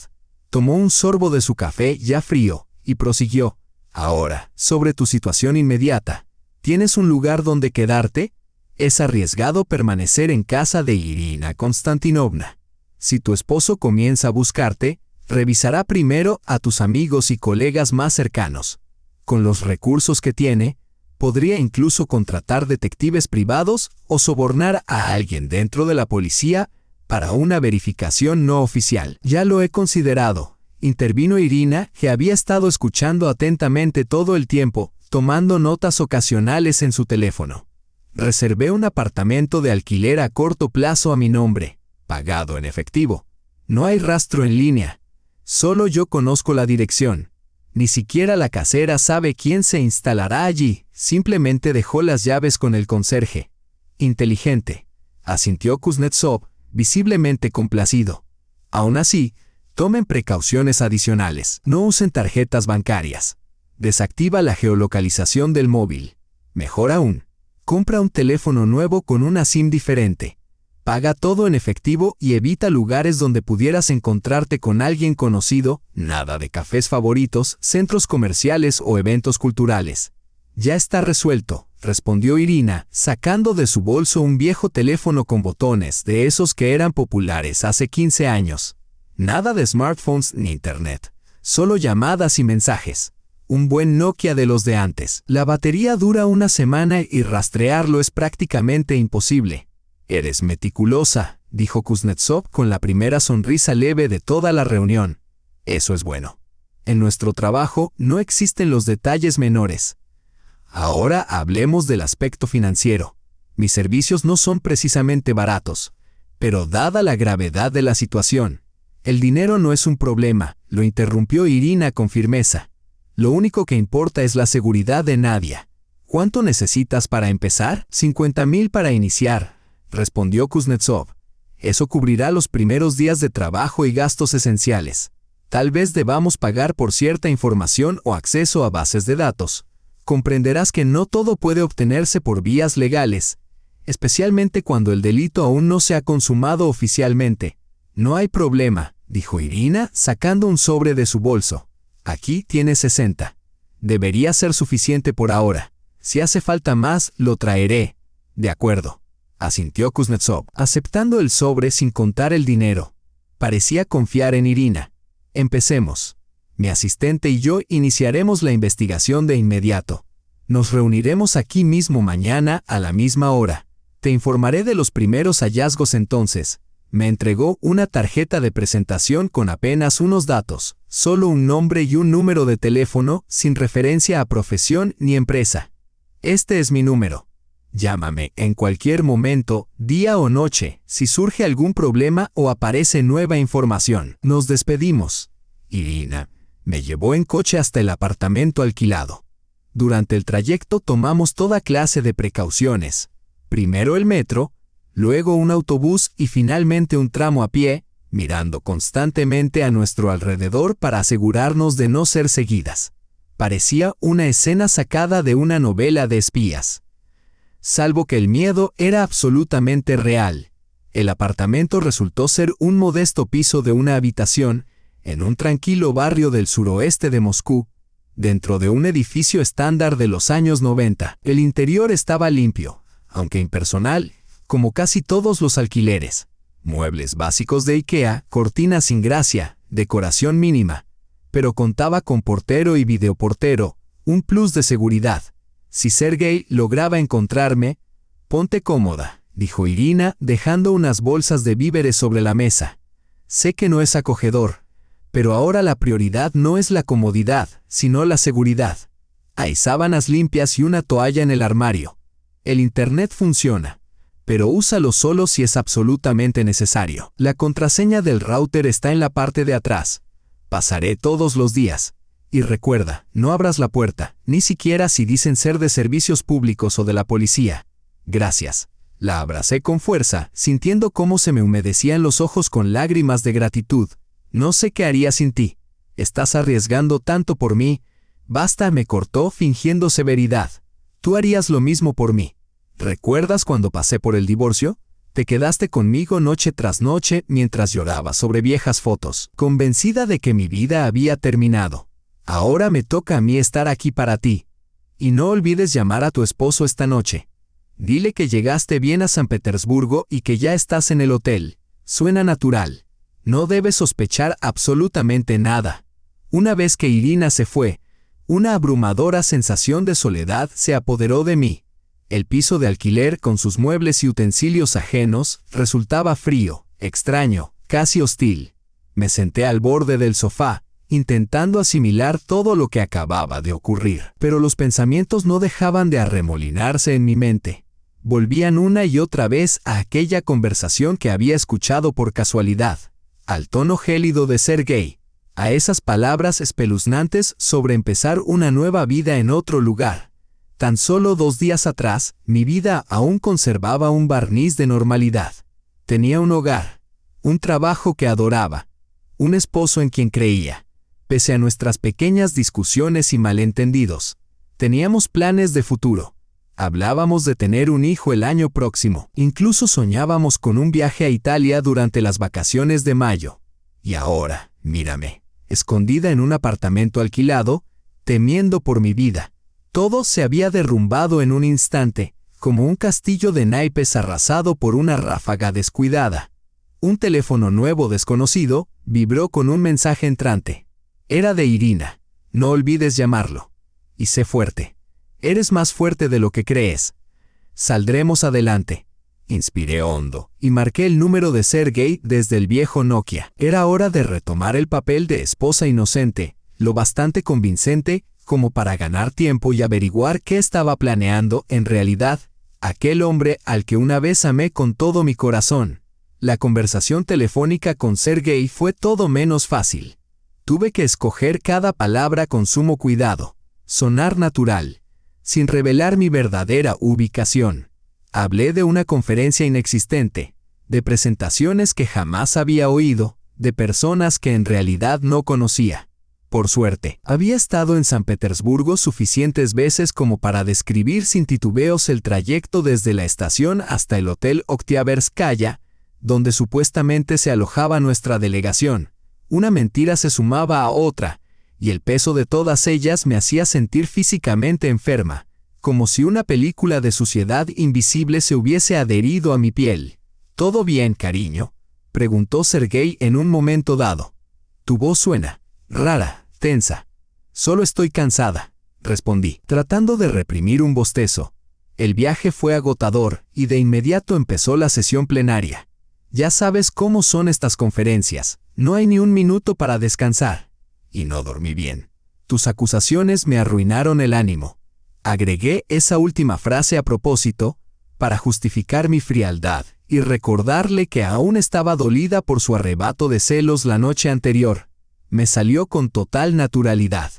Tomó un sorbo de su café ya frío y prosiguió. Ahora, sobre tu situación inmediata. ¿Tienes un lugar donde quedarte? Es arriesgado permanecer en casa de Irina Konstantinovna. Si tu esposo comienza a buscarte, revisará primero a tus amigos y colegas más cercanos. Con los recursos que tiene, podría incluso contratar detectives privados o sobornar a alguien dentro de la policía para una verificación no oficial. Ya lo he considerado, intervino Irina, que había estado escuchando atentamente todo el tiempo, tomando notas ocasionales en su teléfono. Reservé un apartamento de alquiler a corto plazo a mi nombre, pagado en efectivo. No hay rastro en línea. Solo yo conozco la dirección. Ni siquiera la casera sabe quién se instalará allí, simplemente dejó las llaves con el conserje. Inteligente, asintió Kuznetsov, visiblemente complacido. Aún así, tomen precauciones adicionales. No usen tarjetas bancarias. Desactiva la geolocalización del móvil. Mejor aún, compra un teléfono nuevo con una SIM diferente. Paga todo en efectivo y evita lugares donde pudieras encontrarte con alguien conocido, nada de cafés favoritos, centros comerciales o eventos culturales. Ya está resuelto, respondió Irina, sacando de su bolso un viejo teléfono con botones, de esos que eran populares hace 15 años. Nada de smartphones ni internet, solo llamadas y mensajes. Un buen Nokia de los de antes. La batería dura una semana y rastrearlo es prácticamente imposible. Eres meticulosa, dijo Kuznetsov con la primera sonrisa leve de toda la reunión. Eso es bueno. En nuestro trabajo no existen los detalles menores. Ahora hablemos del aspecto financiero. Mis servicios no son precisamente baratos, pero dada la gravedad de la situación, el dinero no es un problema, lo interrumpió Irina con firmeza. Lo único que importa es la seguridad de Nadia. ¿Cuánto necesitas para empezar? 50,000 para iniciar, respondió Kuznetsov. Eso cubrirá los primeros días de trabajo y gastos esenciales. Tal vez debamos pagar por cierta información o acceso a bases de datos. Comprenderás que no todo puede obtenerse por vías legales, especialmente cuando el delito aún no se ha consumado oficialmente. No hay problema, dijo Irina, sacando un sobre de su bolso. Aquí tienes 60. Debería ser suficiente por ahora. Si hace falta más, lo traeré. De acuerdo, asintió Kuznetsov, aceptando el sobre sin contar el dinero. Parecía confiar en Irina. Empecemos. Mi asistente y yo iniciaremos la investigación de inmediato. Nos reuniremos aquí mismo mañana a la misma hora. Te informaré de los primeros hallazgos entonces. Me entregó una tarjeta de presentación con apenas unos datos, solo un nombre y un número de teléfono, sin referencia a profesión ni empresa. Este es mi número. Llámame en cualquier momento, día o noche, si surge algún problema o aparece nueva información. Nos despedimos. Irina me llevó en coche hasta el apartamento alquilado. Durante el trayecto tomamos toda clase de precauciones. Primero el metro, luego un autobús y finalmente un tramo a pie, mirando constantemente a nuestro alrededor para asegurarnos de no ser seguidas. Parecía una escena sacada de una novela de espías. Salvo que el miedo era absolutamente real. El apartamento resultó ser un modesto piso de una habitación en un tranquilo barrio del suroeste de Moscú, dentro de un edificio estándar de los años 90. El interior estaba limpio, aunque impersonal, como casi todos los alquileres. Muebles básicos de IKEA, cortinas sin gracia, decoración mínima. Pero contaba con portero y videoportero, un plus de seguridad. Si Sergei lograba encontrarme, ponte cómoda, dijo Irina, dejando unas bolsas de víveres sobre la mesa. Sé que no es acogedor, pero ahora la prioridad no es la comodidad, sino la seguridad. Hay sábanas limpias y una toalla en el armario. El internet funciona, pero úsalo solo si es absolutamente necesario. La contraseña del router está en la parte de atrás. Pasaré todos los días. Y recuerda, no abras la puerta, ni siquiera si dicen ser de servicios públicos o de la policía. Gracias. La abracé con fuerza, sintiendo cómo se me humedecían los ojos con lágrimas de gratitud. No sé qué haría sin ti. Estás arriesgando tanto por mí. Basta, me cortó fingiendo severidad. Tú harías lo mismo por mí. ¿Recuerdas cuando pasé por el divorcio? Te quedaste conmigo noche tras noche mientras lloraba sobre viejas fotos, convencida de que mi vida había terminado. Ahora me toca a mí estar aquí para ti. Y no olvides llamar a tu esposo esta noche. Dile que llegaste bien a San Petersburgo y que ya estás en el hotel. Suena natural. No debes sospechar absolutamente nada. Una vez que Irina se fue, una abrumadora sensación de soledad se apoderó de mí. El piso de alquiler, con sus muebles y utensilios ajenos, resultaba frío, extraño, casi hostil. Me senté al borde del sofá, intentando asimilar todo lo que acababa de ocurrir. Pero los pensamientos no dejaban de arremolinarse en mi mente. Volvían una y otra vez a aquella conversación que había escuchado por casualidad, al tono gélido de Sergei, a esas palabras espeluznantes sobre empezar una nueva vida en otro lugar. Tan solo 2 días atrás, mi vida aún conservaba un barniz de normalidad. Tenía un hogar, un trabajo que adoraba, un esposo en quien creía. Pese a nuestras pequeñas discusiones y malentendidos, teníamos planes de futuro. Hablábamos de tener un hijo el año próximo. Incluso soñábamos con un viaje a Italia durante las vacaciones de mayo. Y ahora, mírame, escondida en un apartamento alquilado, temiendo por mi vida. Todo se había derrumbado en un instante, como un castillo de naipes arrasado por una ráfaga descuidada. Un teléfono nuevo desconocido vibró con un mensaje entrante. Era de Irina. No olvides llamarlo. Y sé fuerte. Eres más fuerte de lo que crees. Saldremos adelante. Inspiré hondo y marqué el número de Sergei desde el viejo Nokia. Era hora de retomar el papel de esposa inocente, lo bastante convincente como para ganar tiempo y averiguar qué estaba planeando en realidad aquel hombre al que una vez amé con todo mi corazón. La conversación telefónica con Sergei fue todo menos fácil. Tuve que escoger cada palabra con sumo cuidado, sonar natural, sin revelar mi verdadera ubicación. Hablé de una conferencia inexistente, de presentaciones que jamás había oído, de personas que en realidad no conocía. Por suerte, había estado en San Petersburgo suficientes veces como para describir sin titubeos el trayecto desde la estación hasta el Hotel Oktiabrskaya, donde supuestamente se alojaba nuestra delegación. Una mentira se sumaba a otra, y el peso de todas ellas me hacía sentir físicamente enferma, como si una película de suciedad invisible se hubiese adherido a mi piel. ¿Todo bien, cariño?, preguntó Sergei en un momento dado. Tu voz suena rara, tensa. Solo estoy cansada, respondí, tratando de reprimir un bostezo. El viaje fue agotador y de inmediato empezó la sesión plenaria. Ya sabes cómo son estas conferencias, no hay ni un minuto para descansar. Y no dormí bien. Tus acusaciones me arruinaron el ánimo. Agregué esa última frase a propósito, para justificar mi frialdad y recordarle que aún estaba dolida por su arrebato de celos la noche anterior. Me salió con total naturalidad.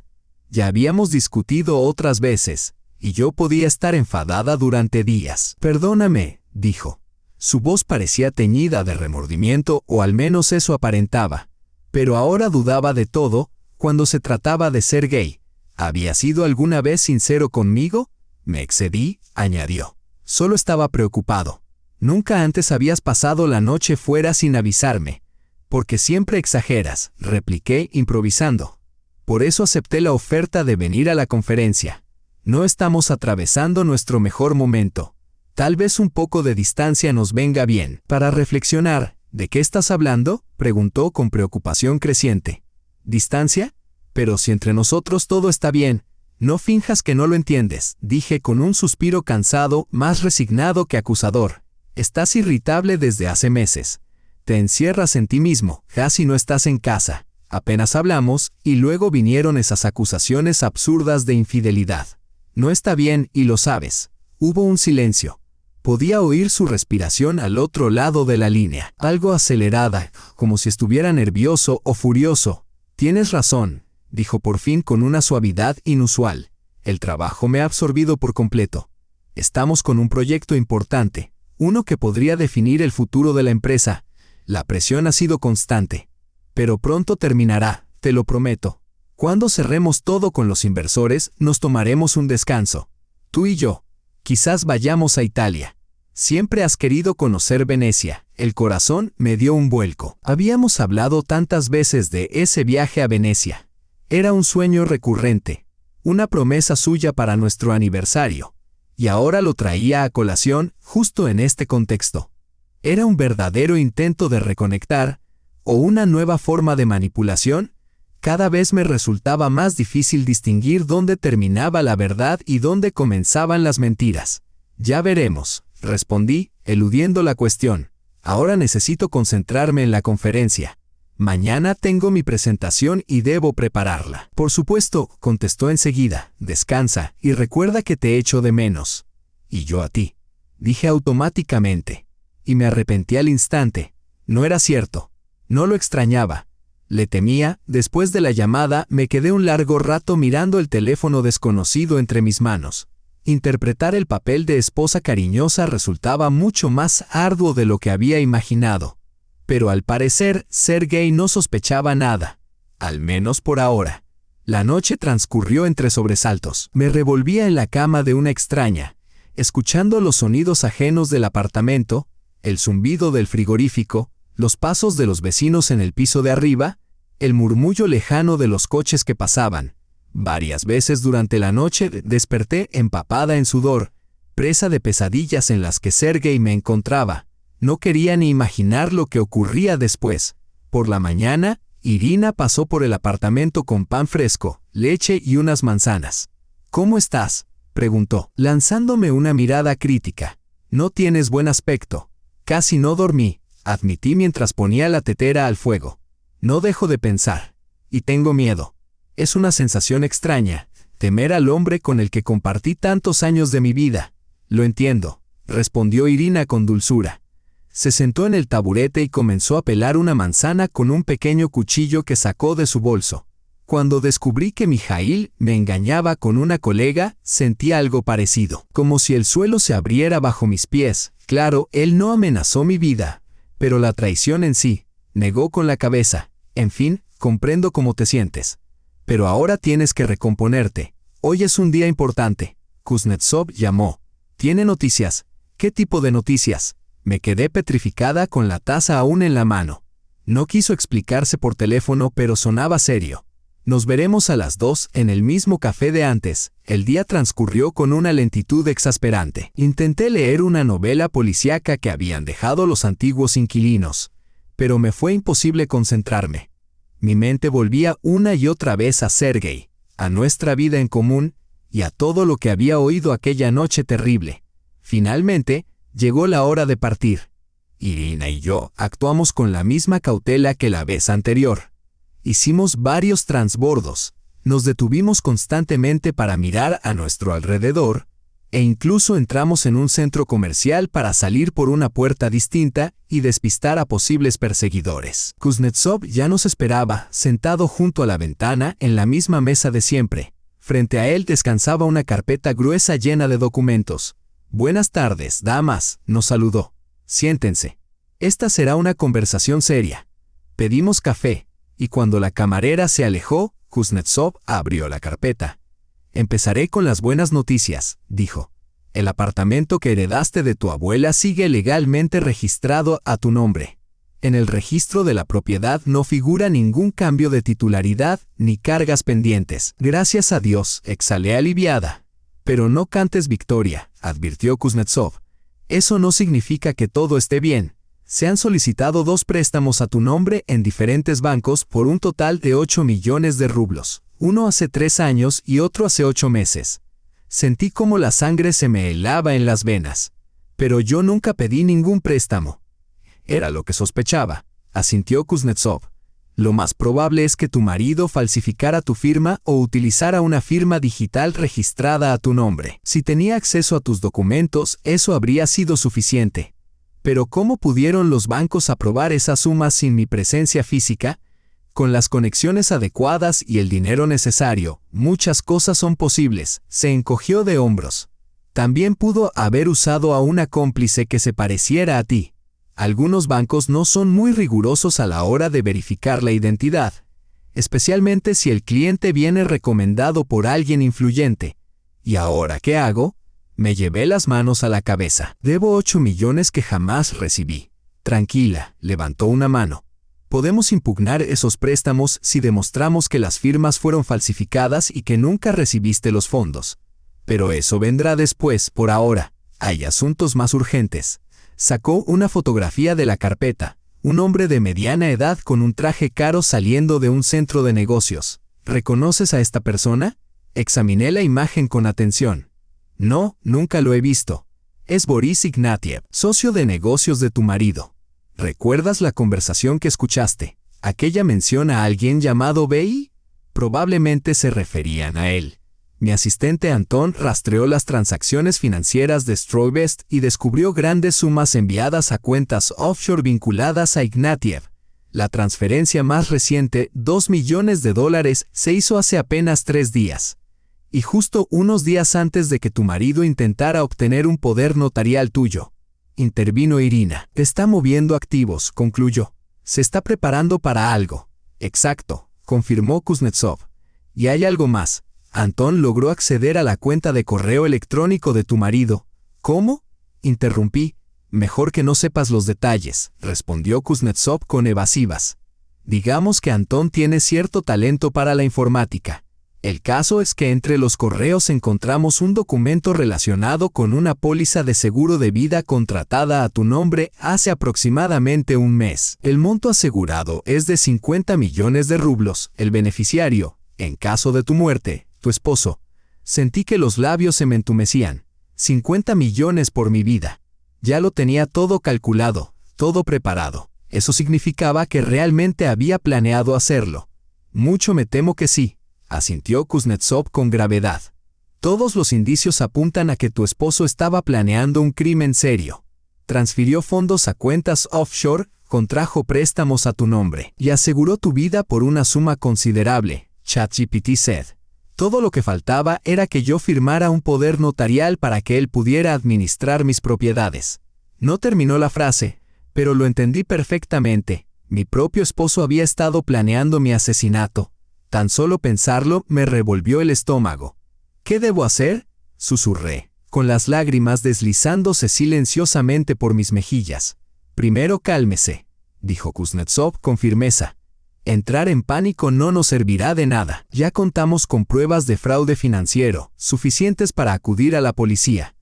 Ya habíamos discutido otras veces, y yo podía estar enfadada durante días. Perdóname, dijo. Su voz parecía teñida de remordimiento, o al menos eso aparentaba. Pero ahora dudaba de todo, cuando se trataba de Sergei. ¿Había sido alguna vez sincero conmigo? Me excedí, añadió. Solo estaba preocupado. Nunca antes habías pasado la noche fuera sin avisarme. Porque siempre exageras, repliqué improvisando. Por eso acepté la oferta de venir a la conferencia. No estamos atravesando nuestro mejor momento. Tal vez un poco de distancia nos venga bien. Para reflexionar, ¿de qué estás hablando?, preguntó con preocupación creciente. ¿Distancia? Pero si entre nosotros todo está bien, no finjas que no lo entiendes, dije con un suspiro cansado, más resignado que acusador. Estás irritable desde hace meses. Te encierras en ti mismo, casi no estás en casa. Apenas hablamos, y luego vinieron esas acusaciones absurdas de infidelidad. No está bien y lo sabes. Hubo un silencio. Podía oír su respiración al otro lado de la línea, algo acelerada, como si estuviera nervioso o furioso. Tienes razón, dijo por fin con una suavidad inusual. El trabajo me ha absorbido por completo. Estamos con un proyecto importante, uno que podría definir el futuro de la empresa. La presión ha sido constante. Pero pronto terminará, te lo prometo. Cuando cerremos todo con los inversores, nos tomaremos un descanso. Tú y yo. Quizás vayamos a Italia. Siempre has querido conocer Venecia. El corazón me dio un vuelco. Habíamos hablado tantas veces de ese viaje a Venecia. Era un sueño recurrente, una promesa suya para nuestro aniversario. Y ahora lo traía a colación justo en este contexto. ¿Era un verdadero intento de reconectar o una nueva forma de manipulación? Cada vez me resultaba más difícil distinguir dónde terminaba la verdad y dónde comenzaban las mentiras. Ya veremos, respondí, eludiendo la cuestión. Ahora necesito concentrarme en la conferencia. Mañana tengo mi presentación y debo prepararla. Por supuesto, contestó enseguida. Descansa y recuerda que te echo de menos. Y yo a ti, dije automáticamente. Y me arrepentí al instante. No era cierto. No lo extrañaba. Le temía. Después de la llamada, me quedé un largo rato mirando el teléfono desconocido entre mis manos. Interpretar el papel de esposa cariñosa resultaba mucho más arduo de lo que había imaginado. Pero al parecer, Sergei no sospechaba nada. Al menos por ahora. La noche transcurrió entre sobresaltos. Me revolvía en la cama de una extraña, escuchando los sonidos ajenos del apartamento, el zumbido del frigorífico, los pasos de los vecinos en el piso de arriba, el murmullo lejano de los coches que pasaban. Varias veces durante la noche desperté empapada en sudor, presa de pesadillas en las que Sergei me encontraba. No quería ni imaginar lo que ocurría después. Por la mañana, Irina pasó por el apartamento con pan fresco, leche y unas manzanas. «¿Cómo estás?», preguntó, lanzándome una mirada crítica. «No tienes buen aspecto». «Casi no dormí», admití mientras ponía la tetera al fuego. «No dejo de pensar. Y tengo miedo. Es una sensación extraña, temer al hombre con el que compartí tantos años de mi vida». «Lo entiendo», respondió Irina con dulzura. Se sentó en el taburete y comenzó a pelar una manzana con un pequeño cuchillo que sacó de su bolso. Cuando descubrí que Mijail me engañaba con una colega, sentí algo parecido, como si el suelo se abriera bajo mis pies. Claro, él no amenazó mi vida, pero la traición en sí, negó con la cabeza. «En fin, comprendo cómo te sientes. Pero ahora tienes que recomponerte. Hoy es un día importante». Kuznetsov llamó. «¿Tiene noticias?». «¿Qué tipo de noticias?». Me quedé petrificada con la taza aún en la mano. No quiso explicarse por teléfono, pero sonaba serio. «Nos veremos a las 2 en el mismo café de antes». El día transcurrió con una lentitud exasperante. Intenté leer una novela policíaca que habían dejado los antiguos inquilinos, pero me fue imposible concentrarme. Mi mente volvía una y otra vez a Sergei, a nuestra vida en común y a todo lo que había oído aquella noche terrible. Finalmente, llegó la hora de partir. Irina y yo actuamos con la misma cautela que la vez anterior. Hicimos varios transbordos, nos detuvimos constantemente para mirar a nuestro alrededor, e incluso entramos en un centro comercial para salir por una puerta distinta y despistar a posibles perseguidores. Kuznetsov ya nos esperaba, sentado junto a la ventana en la misma mesa de siempre. Frente a él descansaba una carpeta gruesa llena de documentos. «Buenas tardes, damas», nos saludó. «Siéntense. Esta será una conversación seria». Pedimos café, y cuando la camarera se alejó, Kuznetsov abrió la carpeta. «Empezaré con las buenas noticias», dijo. «El apartamento que heredaste de tu abuela sigue legalmente registrado a tu nombre. En el registro de la propiedad no figura ningún cambio de titularidad ni cargas pendientes». «Gracias a Dios», exhalé aliviada. «Pero no cantes victoria», advirtió Kuznetsov. «Eso no significa que todo esté bien. Se han solicitado 2 préstamos a tu nombre en diferentes bancos por un total de 8 millones de rublos. Uno hace 3 años y otro hace 8 meses. Sentí como la sangre se me helaba en las venas. Pero yo nunca pedí ningún préstamo». «Era lo que sospechaba», asintió Kuznetsov. «Lo más probable es que tu marido falsificara tu firma o utilizara una firma digital registrada a tu nombre. Si tenía acceso a tus documentos, eso habría sido suficiente. Pero ¿cómo pudieron los bancos aprobar esas sumas sin mi presencia física? Con las conexiones adecuadas y el dinero necesario, muchas cosas son posibles». Se encogió de hombros. «También pudo haber usado a una cómplice que se pareciera a ti. Algunos bancos no son muy rigurosos a la hora de verificar la identidad, especialmente si el cliente viene recomendado por alguien influyente. ¿Y ahora qué hago?». Me llevé las manos a la cabeza. «Debo 8 millones que jamás recibí». «Tranquila», levantó una mano. «Podemos impugnar esos préstamos si demostramos que las firmas fueron falsificadas y que nunca recibiste los fondos. Pero eso vendrá después. Por ahora, hay asuntos más urgentes». Sacó una fotografía de la carpeta. Un hombre de mediana edad con un traje caro saliendo de un centro de negocios. «¿Reconoces a esta persona?». Examiné la imagen con atención. «No, nunca lo he visto. Es Boris Ignatiev, socio de negocios de tu marido». «¿Recuerdas la conversación que escuchaste? Aquella mención a alguien llamado Bey?» Probablemente se referían a él. Mi asistente Anton rastreó las transacciones financieras de Stroybest y descubrió grandes sumas enviadas a cuentas offshore vinculadas a Ignatiev. La transferencia más reciente, $2 millones, se hizo hace apenas 3 días. Y justo unos días antes de que tu marido intentara obtener un poder notarial tuyo. Intervino Irina. «Te está moviendo activos», concluyó. «Se está preparando para algo». «Exacto», confirmó Kuznetsov. «Y hay algo más. Anton logró acceder a la cuenta de correo electrónico de tu marido». «¿Cómo?», interrumpí. «Mejor que no sepas los detalles», respondió Kuznetsov con evasivas. «Digamos que Anton tiene cierto talento para la informática. El caso es que entre los correos encontramos un documento relacionado con una póliza de seguro de vida contratada a tu nombre hace aproximadamente un mes. El monto asegurado es de 50 millones de rublos. El beneficiario, en caso de tu muerte, tu esposo. Sentí que los labios se me entumecían. 50 millones por mi vida. Ya lo tenía todo calculado, todo preparado. Eso significaba que realmente había planeado hacerlo. Mucho me temo que sí, asintió Kuznetsov con gravedad. Todos los indicios apuntan a que tu esposo estaba planeando un crimen serio. Transfirió fondos a cuentas offshore, contrajo préstamos a tu nombre y aseguró tu vida por una suma considerable, ChatGPT said. Todo lo que faltaba era que yo firmara un poder notarial para que él pudiera administrar mis propiedades. No terminó la frase, pero lo entendí perfectamente. Mi propio esposo había estado planeando mi asesinato. Tan solo pensarlo me revolvió el estómago. ¿Qué debo hacer?, susurré, con las lágrimas deslizándose silenciosamente por mis mejillas. Primero cálmese, dijo Kuznetsov con firmeza. Entrar en pánico no nos servirá de nada. Ya contamos con pruebas de fraude financiero, suficientes para acudir a la policía.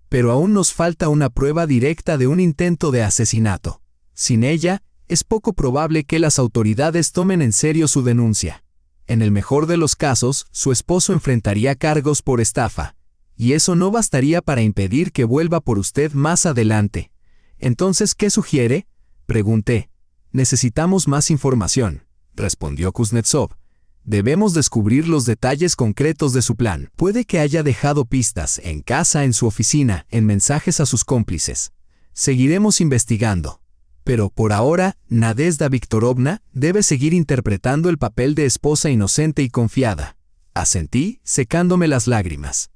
Pero aún nos falta una prueba directa de un intento de asesinato. Sin ella, es poco probable que las autoridades tomen en serio su denuncia. En el mejor de los casos, su esposo enfrentaría cargos por estafa. Y eso no bastaría para impedir que vuelva por usted más adelante. Entonces, ¿qué sugiere?, pregunté. Necesitamos más información, respondió Kuznetsov. Debemos descubrir los detalles concretos de su plan. Puede que haya dejado pistas en casa, en su oficina, en mensajes a sus cómplices. Seguiremos investigando. Pero por ahora, Nadezhda Viktorovna debe seguir interpretando el papel de esposa inocente y confiada. Asentí, secándome las lágrimas.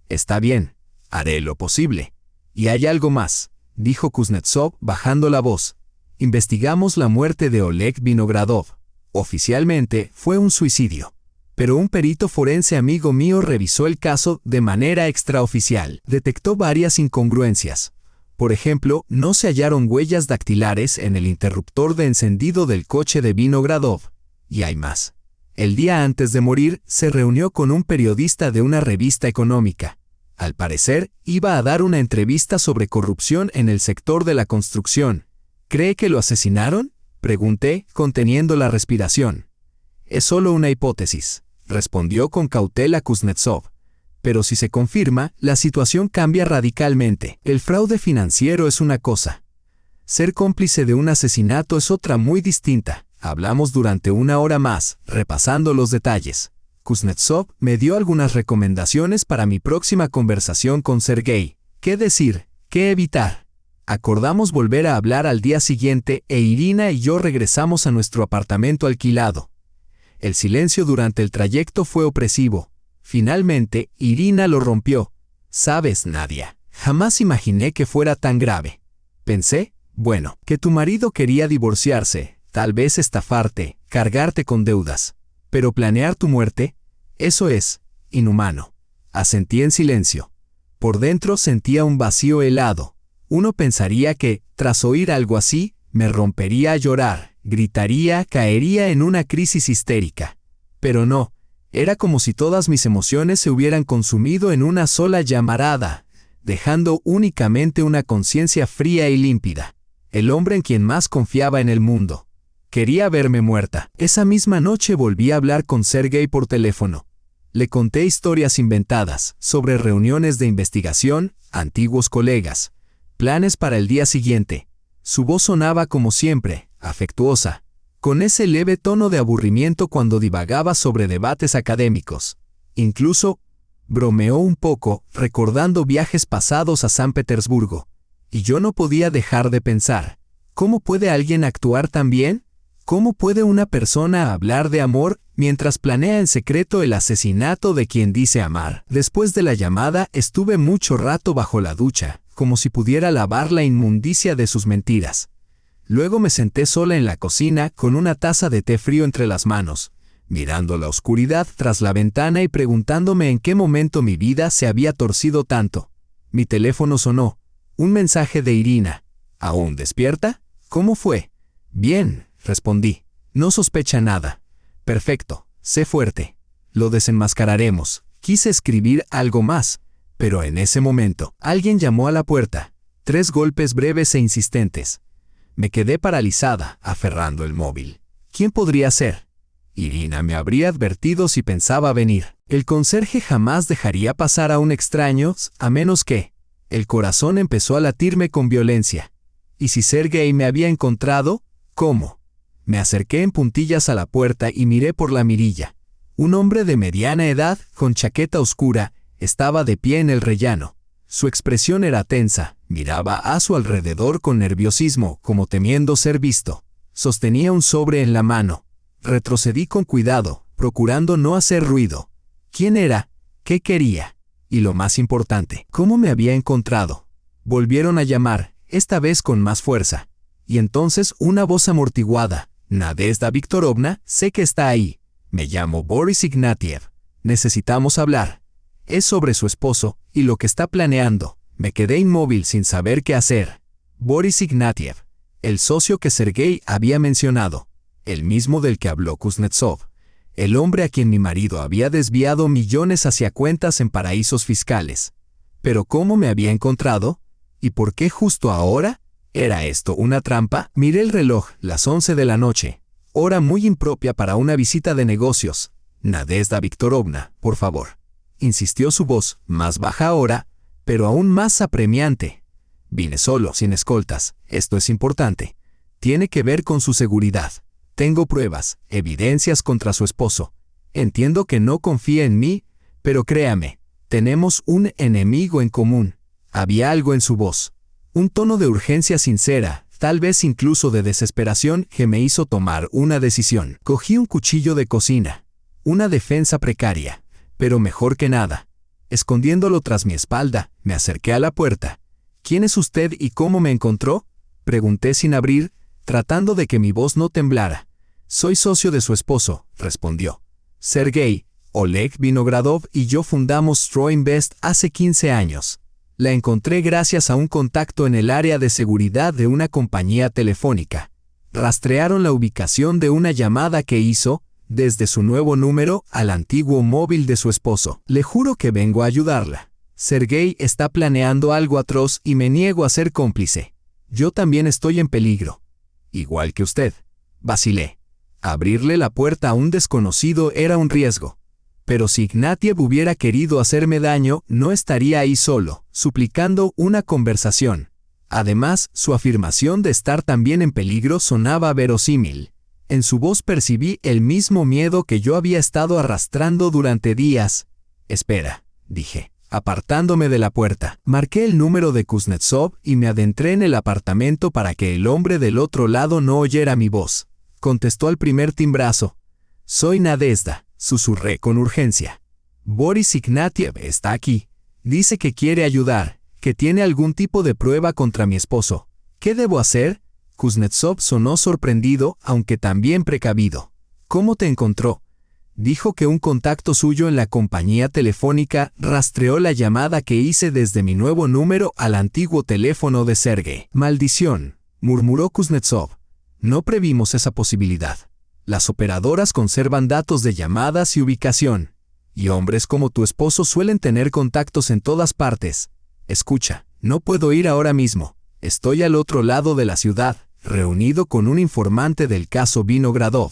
Está bien, haré lo posible. Y hay algo más, dijo Kuznetsov bajando la voz. Investigamos la muerte de Oleg Vinogradov. Oficialmente fue un suicidio. Pero un perito forense amigo mío revisó el caso de manera extraoficial. Detectó varias incongruencias. Por ejemplo, no se hallaron huellas dactilares en el interruptor de encendido del coche de Vinogradov. Y hay más. El día antes de morir, se reunió con un periodista de una revista económica. Al parecer, iba a dar una entrevista sobre corrupción en el sector de la construcción. ¿Cree que lo asesinaron?, pregunté, conteniendo la respiración. Es solo una hipótesis, respondió con cautela Kuznetsov. Pero si se confirma, la situación cambia radicalmente. El fraude financiero es una cosa. Ser cómplice de un asesinato es otra muy distinta. Hablamos durante una hora más, repasando los detalles. Kuznetsov me dio algunas recomendaciones para mi próxima conversación con Sergei. ¿Qué decir? ¿Qué evitar? Acordamos volver a hablar al día siguiente e Irina y yo regresamos a nuestro apartamento alquilado. El silencio durante el trayecto fue opresivo. Finalmente, Irina lo rompió. «Sabes, Nadia, jamás imaginé que fuera tan grave. Pensé, bueno, que tu marido quería divorciarse, tal vez estafarte, cargarte con deudas. Pero planear tu muerte, eso es inhumano». Asentí en silencio. Por dentro sentía un vacío helado. Uno pensaría que, tras oír algo así, me rompería a llorar, gritaría, caería en una crisis histérica. Pero no, era como si todas mis emociones se hubieran consumido en una sola llamarada, dejando únicamente una conciencia fría y límpida. El hombre en quien más confiaba en el mundo. Quería verme muerta. Esa misma noche volví a hablar con Sergei por teléfono. Le conté historias inventadas sobre reuniones de investigación, antiguos colegas, planes para el día siguiente. Su voz sonaba como siempre, afectuosa, con ese leve tono de aburrimiento cuando divagaba sobre debates académicos. Incluso, bromeó un poco, recordando viajes pasados a San Petersburgo. Y yo no podía dejar de pensar, ¿cómo puede alguien actuar tan bien? ¿Cómo puede una persona hablar de amor mientras planea en secreto el asesinato de quien dice amar? Después de la llamada, estuve mucho rato bajo la ducha, como si pudiera lavar la inmundicia de sus mentiras. Luego me senté sola en la cocina con una taza de té frío entre las manos, mirando la oscuridad tras la ventana y preguntándome en qué momento mi vida se había torcido tanto. Mi teléfono sonó. Un mensaje de Irina. ¿Aún despierta? ¿Cómo fue? Bien, respondí. No sospecha nada. Perfecto, sé fuerte. Lo desenmascararemos. Quise escribir algo más, pero en ese momento, alguien llamó a la puerta. 3 golpes breves e insistentes. Me quedé paralizada, aferrando el móvil. ¿Quién podría ser? Irina me habría advertido si pensaba venir. El conserje jamás dejaría pasar a un extraño, a menos que... El corazón empezó a latirme con violencia. ¿Y si Sergei me había encontrado? ¿Cómo? Me acerqué en puntillas a la puerta y miré por la mirilla. Un hombre de mediana edad, con chaqueta oscura, estaba de pie en el rellano. Su expresión era tensa, miraba a su alrededor con nerviosismo, como temiendo ser visto. Sostenía un sobre en la mano. Retrocedí con cuidado, procurando no hacer ruido. ¿Quién era? ¿Qué quería? Y lo más importante, ¿cómo me había encontrado? Volvieron a llamar, esta vez con más fuerza. Y entonces una voz amortiguada. Nadezhda Viktorovna, sé que está ahí. Me llamo Boris Ignatiev. Necesitamos hablar. Es sobre su esposo y lo que está planeando. Me quedé inmóvil sin saber qué hacer. Boris Ignatiev, el socio que Sergei había mencionado, el mismo del que habló Kuznetsov, el hombre a quien mi marido había desviado millones hacia cuentas en paraísos fiscales. ¿Pero cómo me había encontrado? ¿Y por qué justo ahora? ¿Era esto una trampa? Miré el reloj, las 11 de la noche. Hora muy impropia para una visita de negocios. Nadezhda Viktorovna, por favor. Insistió su voz, más baja ahora, pero aún más apremiante. Vine solo, sin escoltas. Esto es importante. Tiene que ver con su seguridad. Tengo pruebas, evidencias contra su esposo. Entiendo que no confía en mí, pero créame, tenemos un enemigo en común. Había algo en su voz. Un tono de urgencia sincera, tal vez incluso de desesperación, que me hizo tomar una decisión. Cogí un cuchillo de cocina. Una defensa precaria, pero mejor que nada. Escondiéndolo tras mi espalda, me acerqué a la puerta. ¿Quién es usted y cómo me encontró? Pregunté sin abrir, tratando de que mi voz no temblara. Soy socio de su esposo, respondió. Sergei, Oleg Vinogradov y yo fundamos Stroinvest hace 15 años. La encontré gracias a un contacto en el área de seguridad de una compañía telefónica. Rastrearon la ubicación de una llamada que hizo, desde su nuevo número, al antiguo móvil de su esposo. Le juro que vengo a ayudarla. Sergei está planeando algo atroz y me niego a ser cómplice. Yo también estoy en peligro. Igual que usted. Vacilé. Abrirle la puerta a un desconocido era un riesgo. Pero si Ignatiev hubiera querido hacerme daño, no estaría ahí solo, suplicando una conversación. Además, su afirmación de estar también en peligro sonaba verosímil. En su voz percibí el mismo miedo que yo había estado arrastrando durante días. Espera, dije, apartándome de la puerta. Marqué el número de Kuznetsov y me adentré en el apartamento para que el hombre del otro lado no oyera mi voz. Contestó al primer timbrazo. Soy Nadezhda, susurré con urgencia. Boris Ignatiev está aquí. Dice que quiere ayudar, que tiene algún tipo de prueba contra mi esposo. ¿Qué debo hacer? Kuznetsov sonó sorprendido, aunque también precavido. ¿Cómo te encontró? Dijo que un contacto suyo en la compañía telefónica rastreó la llamada que hice desde mi nuevo número al antiguo teléfono de Sergei. Maldición, murmuró Kuznetsov. No previmos esa posibilidad. Las operadoras conservan datos de llamadas y ubicación. Y hombres como tu esposo suelen tener contactos en todas partes. Escucha, no puedo ir ahora mismo. Estoy al otro lado de la ciudad, reunido con un informante del caso Vinogradov.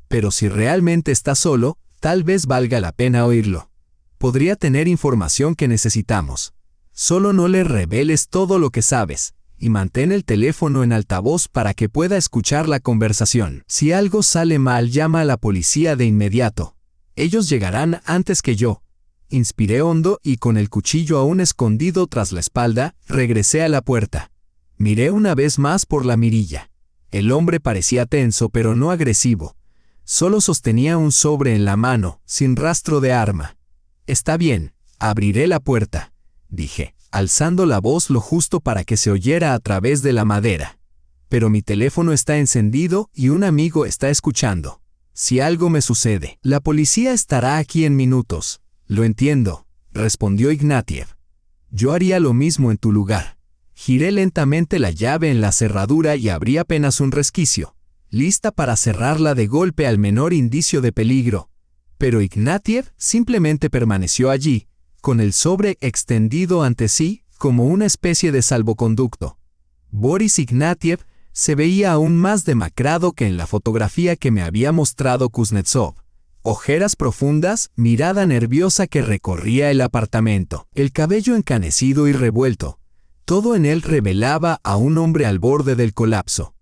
Pero si realmente estás solo, tal vez valga la pena oírlo. Podría tener información que necesitamos. Solo no le reveles todo lo que sabes, y mantén el teléfono en altavoz para que pueda escuchar la conversación. Si algo sale mal, llama a la policía de inmediato. Ellos llegarán antes que yo. Inspiré hondo y con el cuchillo aún escondido tras la espalda, regresé a la puerta. Miré una vez más por la mirilla. El hombre parecía tenso pero no agresivo. Solo sostenía un sobre en la mano, sin rastro de arma. Está bien, abriré la puerta, dije, alzando la voz lo justo para que se oyera a través de la madera. Pero mi teléfono está encendido y un amigo está escuchando. Si algo me sucede, la policía estará aquí en minutos. Lo entiendo, respondió Ignatiev. Yo haría lo mismo en tu lugar. Giré lentamente la llave en la cerradura y abrí apenas un resquicio, lista para cerrarla de golpe al menor indicio de peligro. Pero Ignatiev simplemente permaneció allí, con el sobre extendido ante sí como una especie de salvoconducto. Boris Ignatiev se veía aún más demacrado que en la fotografía que me había mostrado Kuznetsov. Ojeras profundas, mirada nerviosa que recorría el apartamento, el cabello encanecido y revuelto. Todo en él revelaba a un hombre al borde del colapso.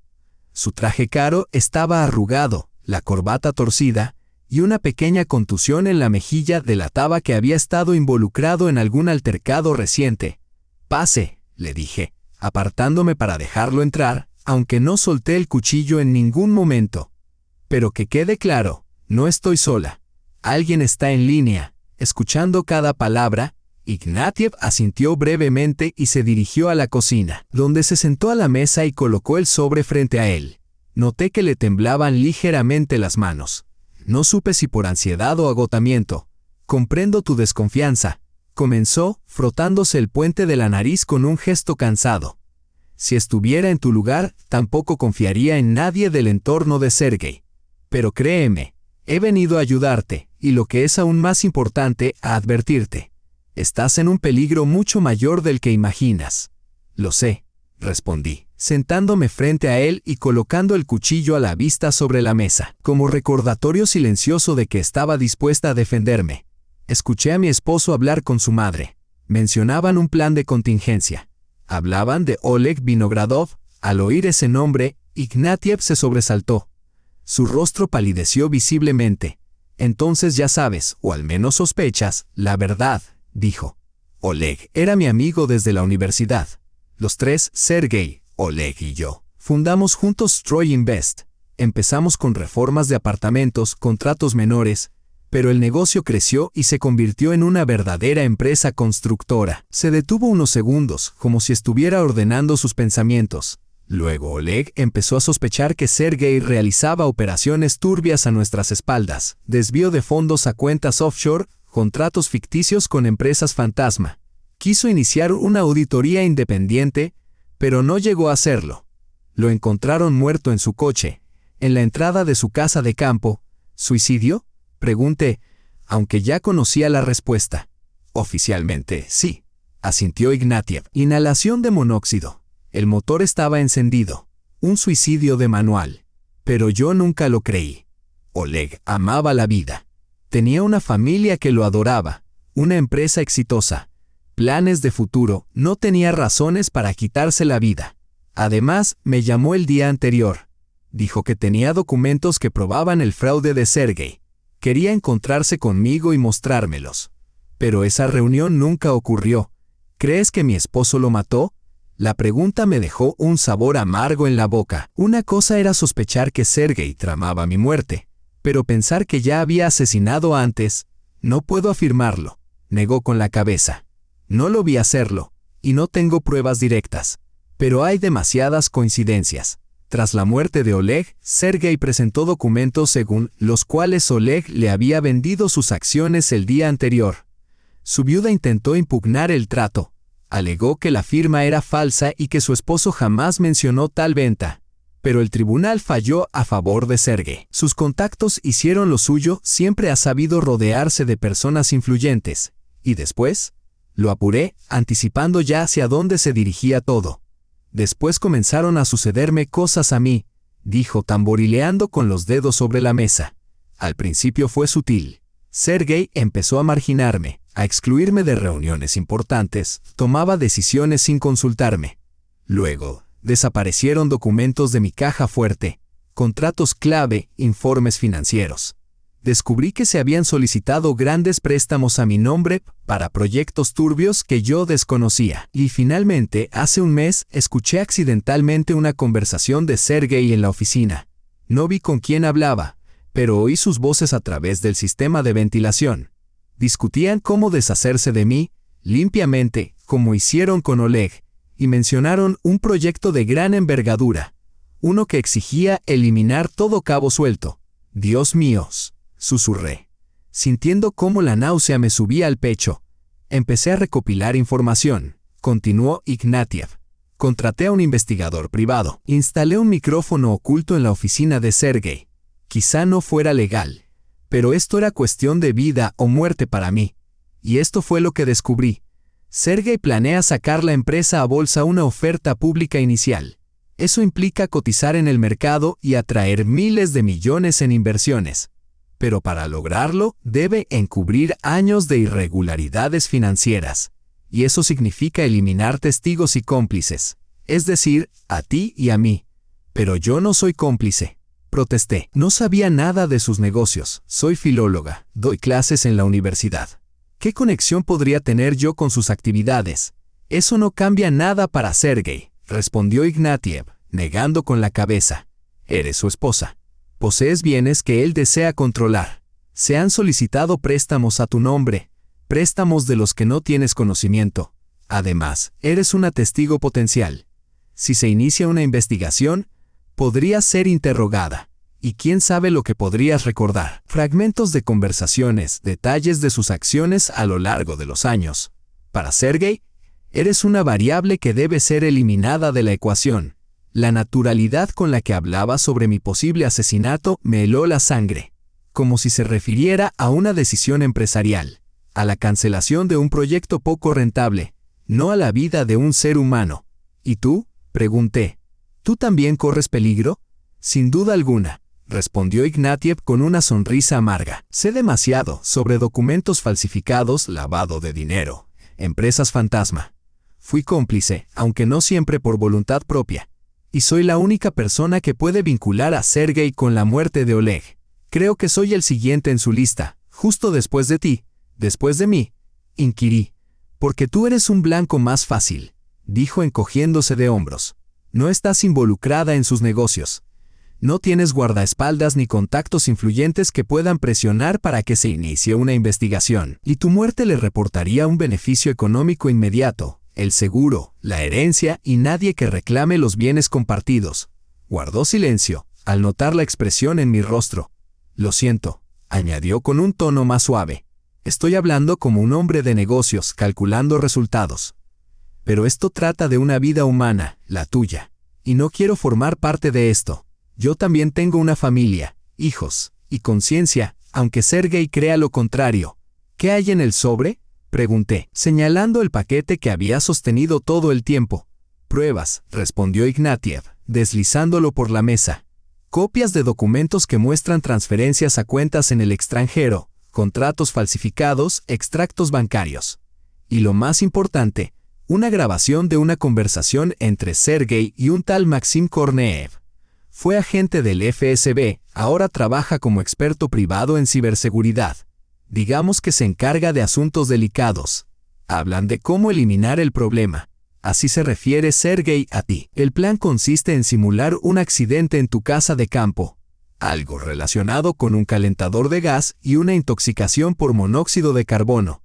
Su traje caro estaba arrugado, la corbata torcida, y una pequeña contusión en la mejilla delataba que había estado involucrado en algún altercado reciente. «Pase», le dije, apartándome para dejarlo entrar, aunque no solté el cuchillo en ningún momento. «Pero que quede claro, no estoy sola. Alguien está en línea». Escuchando cada palabra, Ignatiev asintió brevemente y se dirigió a la cocina, donde se sentó a la mesa y colocó el sobre frente a él. Noté que le temblaban ligeramente las manos. No supe si por ansiedad o agotamiento. «Comprendo tu desconfianza», comenzó, frotándose el puente de la nariz con un gesto cansado. «Si estuviera en tu lugar, tampoco confiaría en nadie del entorno de Sergei. Pero créeme, he venido a ayudarte, y lo que es aún más importante, a advertirte. Estás en un peligro mucho mayor del que imaginas». «Lo sé», respondí, sentándome frente a él y colocando el cuchillo a la vista sobre la mesa, como recordatorio silencioso de que estaba dispuesta a defenderme. Escuché a mi esposo hablar con su madre. Mencionaban un plan de contingencia. Hablaban de Oleg Vinogradov. Al oír ese nombre, Ignatiev se sobresaltó. Su rostro palideció visiblemente. «Entonces ya sabes, o al menos sospechas, la verdad», dijo. «Oleg era mi amigo desde la universidad. Los tres, Sergei, Oleg y yo, fundamos juntos Stroy Invest. Empezamos con reformas de apartamentos, contratos menores, pero el negocio creció y se convirtió en una verdadera empresa constructora». Se detuvo unos segundos, como si estuviera ordenando sus pensamientos. Luego Oleg empezó a sospechar que Sergei realizaba operaciones turbias a nuestras espaldas, desvío de fondos a cuentas offshore, contratos ficticios con empresas fantasma. Quiso iniciar una auditoría independiente, pero no llegó a hacerlo. Lo encontraron muerto en su coche, en la entrada de su casa de campo. ¿Suicidio?, pregunté, aunque ya conocía la respuesta. «Oficialmente, sí», asintió Ignatiev. «Inhalación de monóxido. El motor estaba encendido. Un suicidio de manual. Pero yo nunca lo creí. Oleg amaba la vida. Tenía una familia que lo adoraba, una empresa exitosa, planes de futuro, no tenía razones para quitarse la vida. Además, me llamó el día anterior. Dijo que tenía documentos que probaban el fraude de Sergei. Quería encontrarse conmigo y mostrármelos. Pero esa reunión nunca ocurrió. ¿Crees que mi esposo lo mató?». La pregunta me dejó un sabor amargo en la boca. Una cosa era sospechar que Sergei tramaba mi muerte, pero pensar que ya había asesinado antes, no puedo afirmarlo, negó con la cabeza. No lo vi hacerlo, y no tengo pruebas directas, pero hay demasiadas coincidencias. Tras la muerte de Oleg, Sergei presentó documentos según los cuales Oleg le había vendido sus acciones el día anterior. Su viuda intentó impugnar el trato. Alegó que la firma era falsa y que su esposo jamás mencionó tal venta. Pero el tribunal falló a favor de Sergei. Sus contactos hicieron lo suyo, siempre ha sabido rodearse de personas influyentes. Y después, lo apuré, anticipando ya hacia dónde se dirigía todo. Después comenzaron a sucederme cosas a mí, dijo tamborileando con los dedos sobre la mesa. Al principio fue sutil. Sergei empezó a marginarme, a excluirme de reuniones importantes, tomaba decisiones sin consultarme. Luego, desaparecieron documentos de mi caja fuerte, contratos clave, informes financieros. Descubrí que se habían solicitado grandes préstamos a mi nombre para proyectos turbios que yo desconocía. Y finalmente, hace un mes, escuché accidentalmente una conversación de Sergei en la oficina. No vi con quién hablaba, pero oí sus voces a través del sistema de ventilación. Discutían cómo deshacerse de mí, limpiamente, como hicieron con Oleg, y mencionaron un proyecto de gran envergadura, uno que exigía eliminar todo cabo suelto. «Dios mío», susurré, sintiendo cómo la náusea me subía al pecho. Empecé a recopilar información, continuó Ignatiev. Contraté a un investigador privado. Instalé un micrófono oculto en la oficina de Sergei. Quizá no fuera legal, Pero esto era cuestión de vida o muerte para mí. Y esto fue lo que descubrí. Sergey planea sacar la empresa a bolsa una oferta pública inicial. Eso implica cotizar en el mercado y atraer miles de millones en inversiones. Pero para lograrlo, debe encubrir años de irregularidades financieras. Y eso significa eliminar testigos y cómplices. Es decir, a ti y a mí. Pero yo no soy cómplice. Protesté. No sabía nada de sus negocios. Soy filóloga. Doy clases en la universidad. ¿Qué conexión podría tener yo con sus actividades? Eso no cambia nada para Sergey, respondió Ignatiev, negando con la cabeza. Eres su esposa. Posees bienes que él desea controlar. Se han solicitado préstamos a tu nombre, préstamos de los que no tienes conocimiento. Además, eres una testigo potencial. Si se inicia una investigación, podrías ser interrogada. Y quién sabe lo que podrías recordar. Fragmentos de conversaciones, detalles de sus acciones a lo largo de los años. Para Sergey, eres una variable que debe ser eliminada de la ecuación. La naturalidad con la que hablaba sobre mi posible asesinato me heló la sangre, como si se refiriera a una decisión empresarial, a la cancelación de un proyecto poco rentable, no a la vida de un ser humano. ¿Y tú?, pregunté. ¿Tú también corres peligro? Sin duda alguna, respondió Ignatiev con una sonrisa amarga. Sé demasiado sobre documentos falsificados, lavado de dinero, empresas fantasma. Fui cómplice, aunque no siempre por voluntad propia. Y soy la única persona que puede vincular a Sergey con la muerte de Oleg. Creo que soy el siguiente en su lista, justo después de ti, después de mí. Inquirí. Porque tú eres un blanco más fácil, dijo encogiéndose de hombros. No estás involucrada en sus negocios. No tienes guardaespaldas ni contactos influyentes que puedan presionar para que se inicie una investigación. Y tu muerte le reportaría un beneficio económico inmediato, el seguro, la herencia y nadie que reclame los bienes compartidos. Guardó silencio, al notar la expresión en mi rostro. Lo siento, añadió con un tono más suave. Estoy hablando como un hombre de negocios, calculando resultados. Pero esto trata de una vida humana, la tuya. Y no quiero formar parte de esto. Yo también tengo una familia, hijos, y conciencia, aunque Sergey crea lo contrario. ¿Qué hay en el sobre?, pregunté, señalando el paquete que había sostenido todo el tiempo. Pruebas, respondió Ignatiev, deslizándolo por la mesa. Copias de documentos que muestran transferencias a cuentas en el extranjero, contratos falsificados, extractos bancarios. Y lo más importante, una grabación de una conversación entre Sergey y un tal Maxim Korneev. Fue agente del FSB, ahora trabaja como experto privado en ciberseguridad. Digamos que se encarga de asuntos delicados. Hablan de cómo eliminar el problema. Así se refiere Sergey a ti. El plan consiste en simular un accidente en tu casa de campo. Algo relacionado con un calentador de gas y una intoxicación por monóxido de carbono.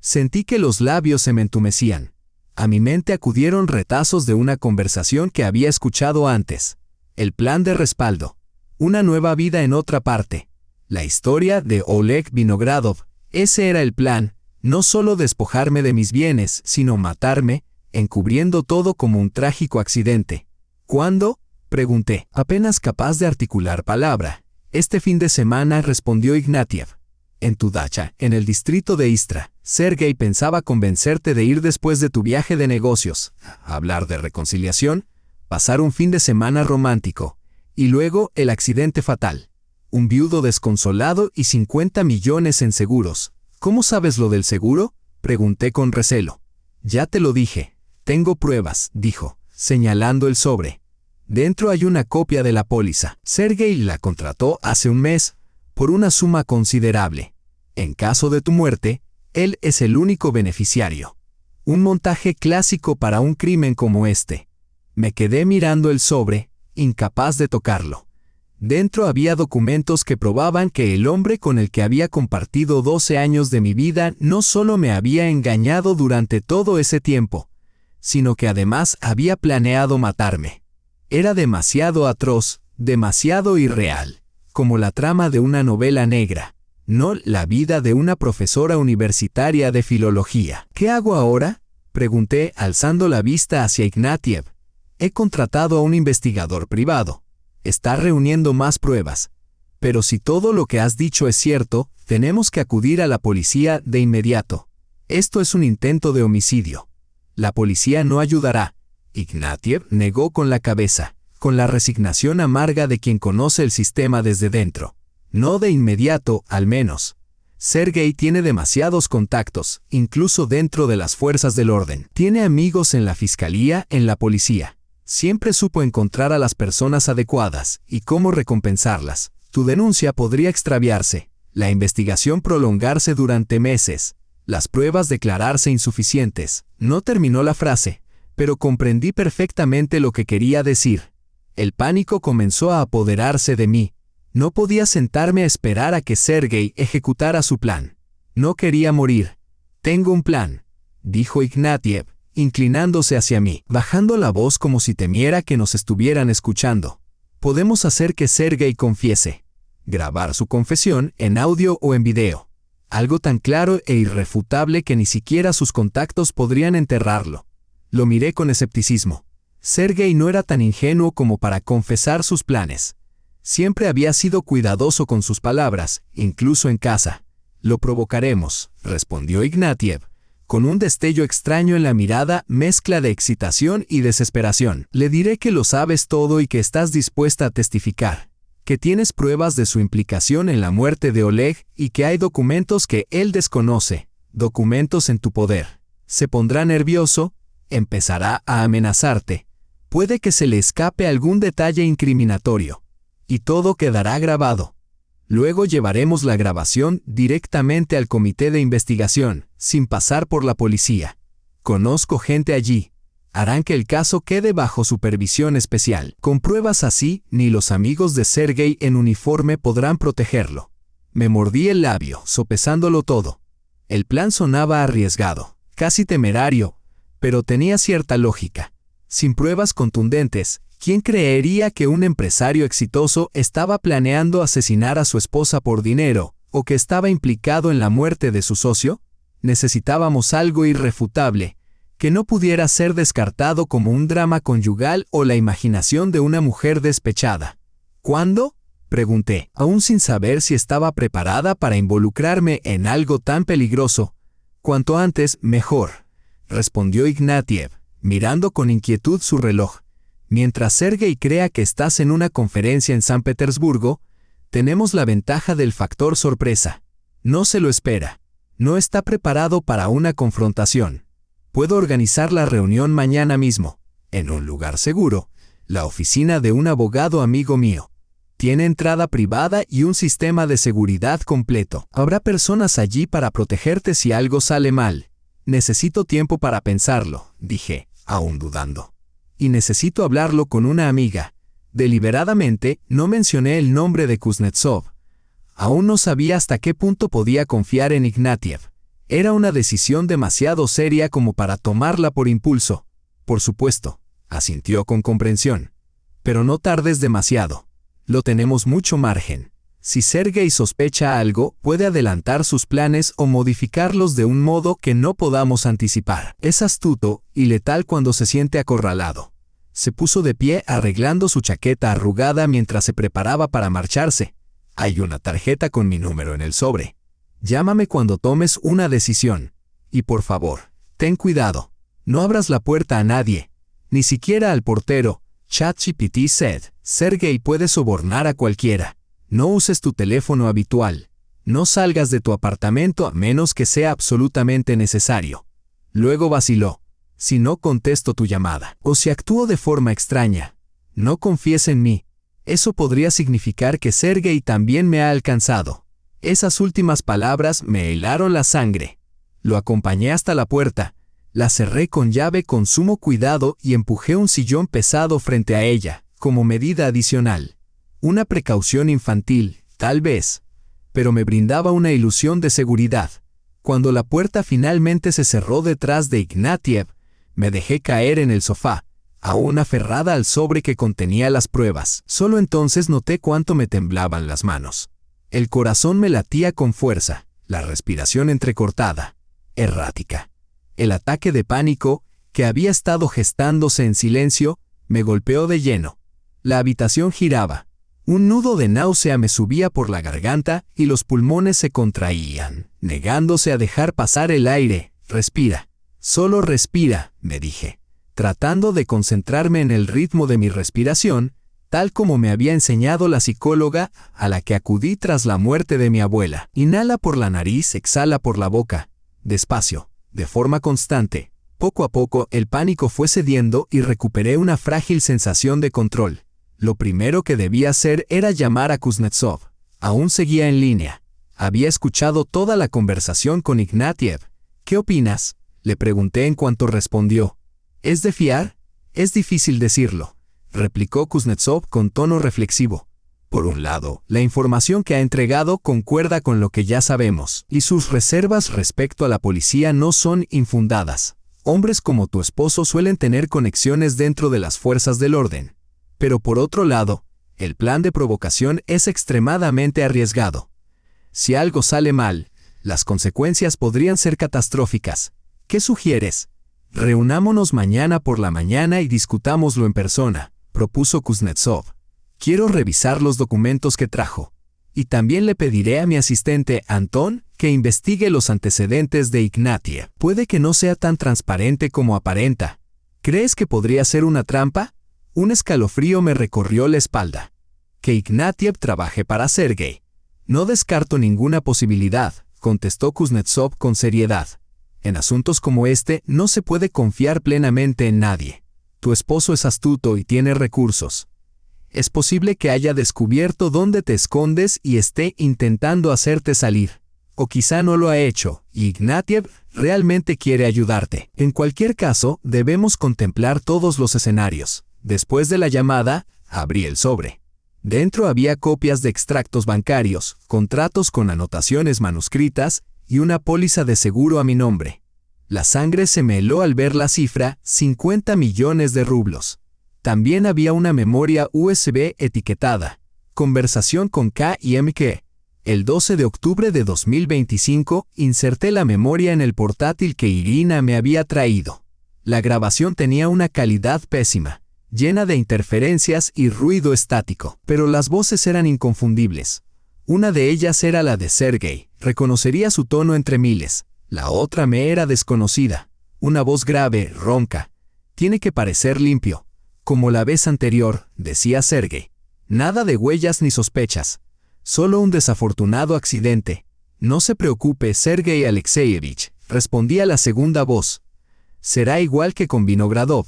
Sentí que los labios se me entumecían. A mi mente acudieron retazos de una conversación que había escuchado antes. El plan de respaldo. Una nueva vida en otra parte. La historia de Oleg Vinogradov. Ese era el plan. No solo despojarme de mis bienes, sino matarme, encubriendo todo como un trágico accidente. ¿Cuándo?, pregunté, apenas capaz de articular palabra. Este fin de semana, respondió Ignatiev. En tu dacha, en el distrito de Istra. Sergey pensaba convencerte de ir después de tu viaje de negocios, hablar de reconciliación, pasar un fin de semana romántico, y luego el accidente fatal. Un viudo desconsolado y 50 millones en seguros. ¿Cómo sabes lo del seguro?, pregunté con recelo. Ya te lo dije. Tengo pruebas, dijo, señalando el sobre. Dentro hay una copia de la póliza. Sergey la contrató hace un mes, por una suma considerable. En caso de tu muerte, él es el único beneficiario. Un montaje clásico para un crimen como este. Me quedé mirando el sobre, incapaz de tocarlo. Dentro había documentos que probaban que el hombre con el que había compartido 12 años de mi vida no solo me había engañado durante todo ese tiempo, sino que además había planeado matarme. Era demasiado atroz, demasiado irreal, como la trama de una novela negra, no la vida de una profesora universitaria de filología. ¿Qué hago ahora?, pregunté alzando la vista hacia Ignatiev. He contratado a un investigador privado. Está reuniendo más pruebas. Pero si todo lo que has dicho es cierto, tenemos que acudir a la policía de inmediato. Esto es un intento de homicidio. La policía no ayudará. Ignatiev negó con la cabeza, con la resignación amarga de quien conoce el sistema desde dentro. No de inmediato, al menos. Sergei tiene demasiados contactos, incluso dentro de las fuerzas del orden. Tiene amigos en la fiscalía, en la policía. Siempre supo encontrar a las personas adecuadas y cómo recompensarlas. Tu denuncia podría extraviarse, la investigación prolongarse durante meses, las pruebas declararse insuficientes. No terminó la frase, pero comprendí perfectamente lo que quería decir. El pánico comenzó a apoderarse de mí. No podía sentarme a esperar a que Sergei ejecutara su plan. No quería morir. Tengo un plan, dijo Ignatiev, inclinándose hacia mí, bajando la voz como si temiera que nos estuvieran escuchando. Podemos hacer que Sergei confiese. Grabar su confesión en audio o en video. Algo tan claro e irrefutable que ni siquiera sus contactos podrían enterrarlo. Lo miré con escepticismo. Sergei no era tan ingenuo como para confesar sus planes. Siempre había sido cuidadoso con sus palabras, incluso en casa. Lo provocaremos, respondió Ignatiev, con un destello extraño en la mirada, mezcla de excitación y desesperación. Le diré que lo sabes todo y que estás dispuesta a testificar, que tienes pruebas de su implicación en la muerte de Oleg y que hay documentos que él desconoce, documentos en tu poder. Se pondrá nervioso, empezará a amenazarte. Puede que se le escape algún detalle incriminatorio. Y todo quedará grabado. Luego llevaremos la grabación directamente al comité de investigación, sin pasar por la policía. Conozco gente allí. Harán que el caso quede bajo supervisión especial. Con pruebas así, ni los amigos de Sergei en uniforme podrán protegerlo. Me mordí el labio, sopesándolo todo. El plan sonaba arriesgado, casi temerario, pero tenía cierta lógica. Sin pruebas contundentes, ¿quién creería que un empresario exitoso estaba planeando asesinar a su esposa por dinero, o que estaba implicado en la muerte de su socio? Necesitábamos algo irrefutable, que no pudiera ser descartado como un drama conyugal o la imaginación de una mujer despechada. ¿Cuándo?, pregunté, aún sin saber si estaba preparada para involucrarme en algo tan peligroso. Cuanto antes, mejor, respondió Ignatiev, mirando con inquietud su reloj. Mientras Sergei crea que estás en una conferencia en San Petersburgo, tenemos la ventaja del factor sorpresa. No se lo espera. No está preparado para una confrontación. Puedo organizar la reunión mañana mismo, en un lugar seguro, la oficina de un abogado amigo mío. Tiene entrada privada y un sistema de seguridad completo. Habrá personas allí para protegerte si algo sale mal. Necesito tiempo para pensarlo, dije, aún dudando. Y necesito hablarlo con una amiga. Deliberadamente, no mencioné el nombre de Kuznetsov. Aún no sabía hasta qué punto podía confiar en Ignatiev. Era una decisión demasiado seria como para tomarla por impulso. Por supuesto, asintió con comprensión. Pero no tardes demasiado. Lo tenemos mucho margen. Si Sergei sospecha algo, puede adelantar sus planes o modificarlos de un modo que no podamos anticipar. Es astuto y letal cuando se siente acorralado. Se puso de pie arreglando su chaqueta arrugada mientras se preparaba para marcharse. Hay una tarjeta con mi número en el sobre. Llámame cuando tomes una decisión. Y por favor, ten cuidado. No abras la puerta a nadie, ni siquiera al portero. ChatGPT said, Sergei puede sobornar a cualquiera. No uses tu teléfono habitual. No salgas de tu apartamento a menos que sea absolutamente necesario. Luego vaciló. Si no contesto tu llamada, o si actúo de forma extraña, no confíes en mí. Eso podría significar que Sergei también me ha alcanzado. Esas últimas palabras me helaron la sangre. Lo acompañé hasta la puerta. La cerré con llave con sumo cuidado y empujé un sillón pesado frente a ella, como medida adicional. Una precaución infantil, tal vez, pero me brindaba una ilusión de seguridad. Cuando la puerta finalmente se cerró detrás de Ignatiev, me dejé caer en el sofá, aún aferrada al sobre que contenía las pruebas. Solo entonces noté cuánto me temblaban las manos. El corazón me latía con fuerza, la respiración entrecortada, errática. El ataque de pánico, que había estado gestándose en silencio, me golpeó de lleno. La habitación giraba. Un nudo de náusea me subía por la garganta y los pulmones se contraían, negándose a dejar pasar el aire. Respira. Solo respira, me dije, tratando de concentrarme en el ritmo de mi respiración, tal como me había enseñado la psicóloga a la que acudí tras la muerte de mi abuela. Inhala por la nariz, exhala por la boca. Despacio, de forma constante. Poco a poco el pánico fue cediendo y recuperé una frágil sensación de control. Lo primero que debía hacer era llamar a Kuznetsov. Aún seguía en línea. Había escuchado toda la conversación con Ignatiev. ¿Qué opinas?, le pregunté en cuanto respondió. ¿Es de fiar? Es difícil decirlo, replicó Kuznetsov con tono reflexivo. Por un lado, la información que ha entregado concuerda con lo que ya sabemos, y sus reservas respecto a la policía no son infundadas. Hombres como tu esposo suelen tener conexiones dentro de las fuerzas del orden. Pero por otro lado, el plan de provocación es extremadamente arriesgado. Si algo sale mal, las consecuencias podrían ser catastróficas. ¿Qué sugieres? Reunámonos mañana por la mañana y discutámoslo en persona, propuso Kuznetsov. Quiero revisar los documentos que trajo. Y también le pediré a mi asistente, Anton, que investigue los antecedentes de Ignatiev. Puede que no sea tan transparente como aparenta. ¿Crees que podría ser una trampa? Un escalofrío me recorrió la espalda. Que Ignatiev trabaje para Sergei. No descarto ninguna posibilidad, contestó Kuznetsov con seriedad. En asuntos como este no se puede confiar plenamente en nadie. Tu esposo es astuto y tiene recursos. Es posible que haya descubierto dónde te escondes y esté intentando hacerte salir. O quizá no lo ha hecho, y Ignatiev realmente quiere ayudarte. En cualquier caso, debemos contemplar todos los escenarios. Después de la llamada, abrí el sobre. Dentro había copias de extractos bancarios, contratos con anotaciones manuscritas y una póliza de seguro a mi nombre. La sangre se me heló al ver la cifra, 50 millones de rublos. También había una memoria USB etiquetada. Conversación con K y MK. El 12 de octubre de 2025, inserté la memoria en el portátil que Irina me había traído. La grabación tenía una calidad pésima, llena de interferencias y ruido estático, pero las voces eran inconfundibles. Una de ellas era la de Sergei, reconocería su tono entre miles. La otra me era desconocida. Una voz grave, ronca. Tiene que parecer limpio. Como la vez anterior, decía Sergei. Nada de huellas ni sospechas. Solo un desafortunado accidente. No se preocupe, Sergei Alexeyevich, respondía la segunda voz. Será igual que con Vinogradov.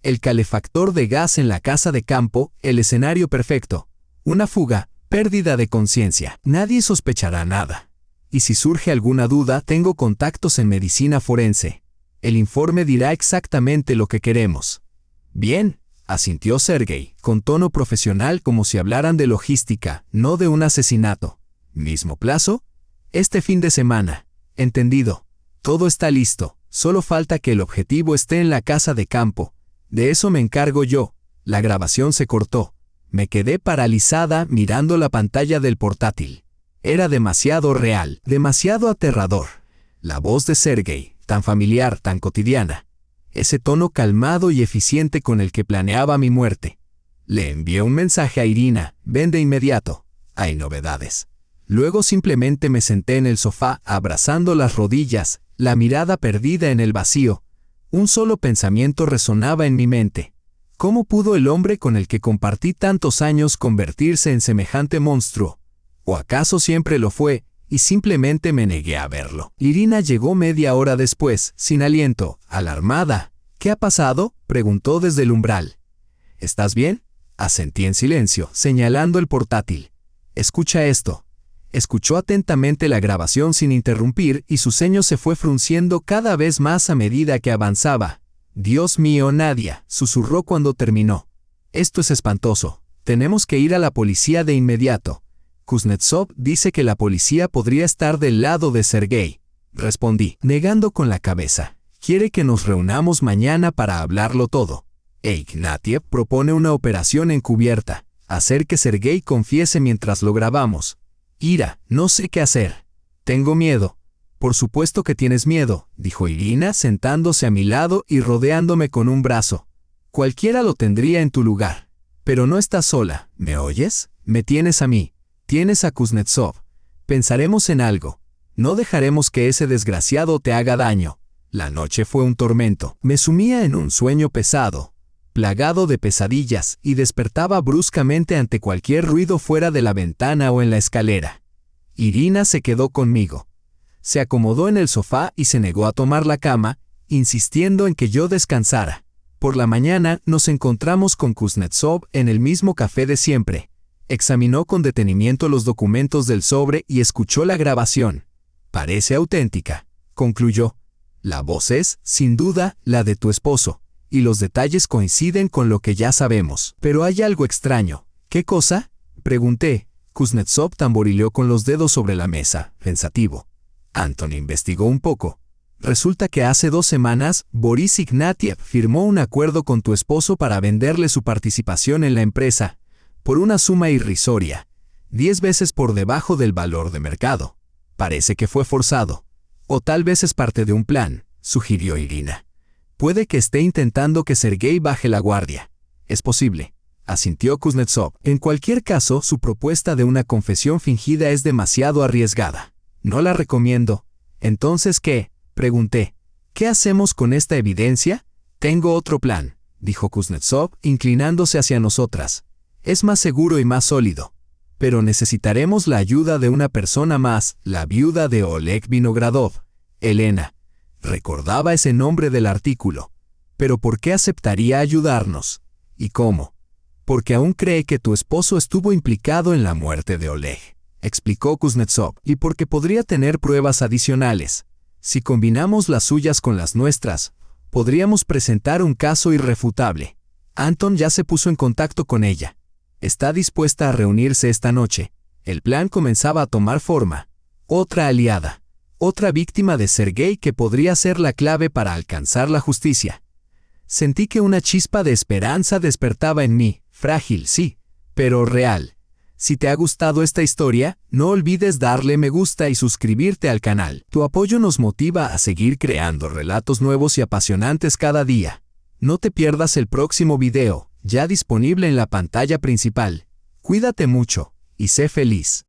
El calefactor de gas en la casa de campo, el escenario perfecto. Una fuga, pérdida de conciencia. Nadie sospechará nada. Y si surge alguna duda, tengo contactos en medicina forense. El informe dirá exactamente lo que queremos. Bien, asintió Sergei, con tono profesional como si hablaran de logística, no de un asesinato. ¿Mismo plazo? Este fin de semana. Entendido. Todo está listo. Solo falta que el objetivo esté en la casa de campo. De eso me encargo yo. La grabación se cortó. Me quedé paralizada mirando la pantalla del portátil. Era demasiado real, demasiado aterrador. La voz de Sergei, tan familiar, tan cotidiana. Ese tono calmado y eficiente con el que planeaba mi muerte. Le envié un mensaje a Irina, ven de inmediato. Hay novedades. Luego simplemente me senté en el sofá, abrazando las rodillas, la mirada perdida en el vacío. Un solo pensamiento resonaba en mi mente. ¿Cómo pudo el hombre con el que compartí tantos años convertirse en semejante monstruo? ¿O acaso siempre lo fue, y simplemente me negué a verlo? Irina llegó media hora después, sin aliento, alarmada. ¿Qué ha pasado?, preguntó desde el umbral. ¿Estás bien?, asentí en silencio, señalando el portátil. Escucha esto. Escuchó atentamente la grabación sin interrumpir y su ceño se fue frunciendo cada vez más a medida que avanzaba. Dios mío, Nadia, susurró cuando terminó. Esto es espantoso. Tenemos que ir a la policía de inmediato. Kuznetsov dice que la policía podría estar del lado de Sergei. Respondí, negando con la cabeza. Quiere que nos reunamos mañana para hablarlo todo. Ignatiev propone una operación encubierta. Hacer que Sergei confiese mientras lo grabamos. Ira, no sé qué hacer. Tengo miedo. Por supuesto que tienes miedo, dijo Irina sentándose a mi lado y rodeándome con un brazo. Cualquiera lo tendría en tu lugar. Pero no estás sola, ¿me oyes? Me tienes a mí, tienes a Kuznetsov. Pensaremos en algo. No dejaremos que ese desgraciado te haga daño. La noche fue un tormento. Me sumía en un sueño pesado, plagado de pesadillas, y despertaba bruscamente ante cualquier ruido fuera de la ventana o en la escalera. Irina se quedó conmigo. Se acomodó en el sofá y se negó a tomar la cama, insistiendo en que yo descansara. Por la mañana nos encontramos con Kuznetsov en el mismo café de siempre. Examinó con detenimiento los documentos del sobre y escuchó la grabación. Parece auténtica, concluyó. La voz es, sin duda, la de tu esposo, y los detalles coinciden con lo que ya sabemos. Pero hay algo extraño. ¿Qué cosa?, pregunté. Kuznetsov tamborileó con los dedos sobre la mesa, pensativo. Anton investigó un poco. Resulta que hace 2 semanas, Boris Ignatiev firmó un acuerdo con tu esposo para venderle su participación en la empresa, por una suma irrisoria, 10 veces por debajo del valor de mercado. Parece que fue forzado. O tal vez es parte de un plan, sugirió Irina. Puede que esté intentando que Sergei baje la guardia. Es posible, asintió Kuznetsov. En cualquier caso, su propuesta de una confesión fingida es demasiado arriesgada. No la recomiendo. ¿Entonces qué?, pregunté. ¿Qué hacemos con esta evidencia? Tengo otro plan, dijo Kuznetsov, inclinándose hacia nosotras. Es más seguro y más sólido. Pero necesitaremos la ayuda de una persona más, la viuda de Oleg Vinogradov, Elena. Recordaba ese nombre del artículo. ¿Pero por qué aceptaría ayudarnos? ¿Y cómo? Porque aún cree que tu esposo estuvo implicado en la muerte de Oleg, explicó Kuznetsov, y porque podría tener pruebas adicionales. Si combinamos las suyas con las nuestras, podríamos presentar un caso irrefutable. Anton ya se puso en contacto con ella. Está dispuesta a reunirse esta noche. El plan comenzaba a tomar forma. Otra aliada. Otra víctima de Sergei que podría ser la clave para alcanzar la justicia. Sentí que una chispa de esperanza despertaba en mí, frágil, sí, pero real. Si te ha gustado esta historia, no olvides darle me gusta y suscribirte al canal. Tu apoyo nos motiva a seguir creando relatos nuevos y apasionantes cada día. No te pierdas el próximo video, ya disponible en la pantalla principal. Cuídate mucho y sé feliz.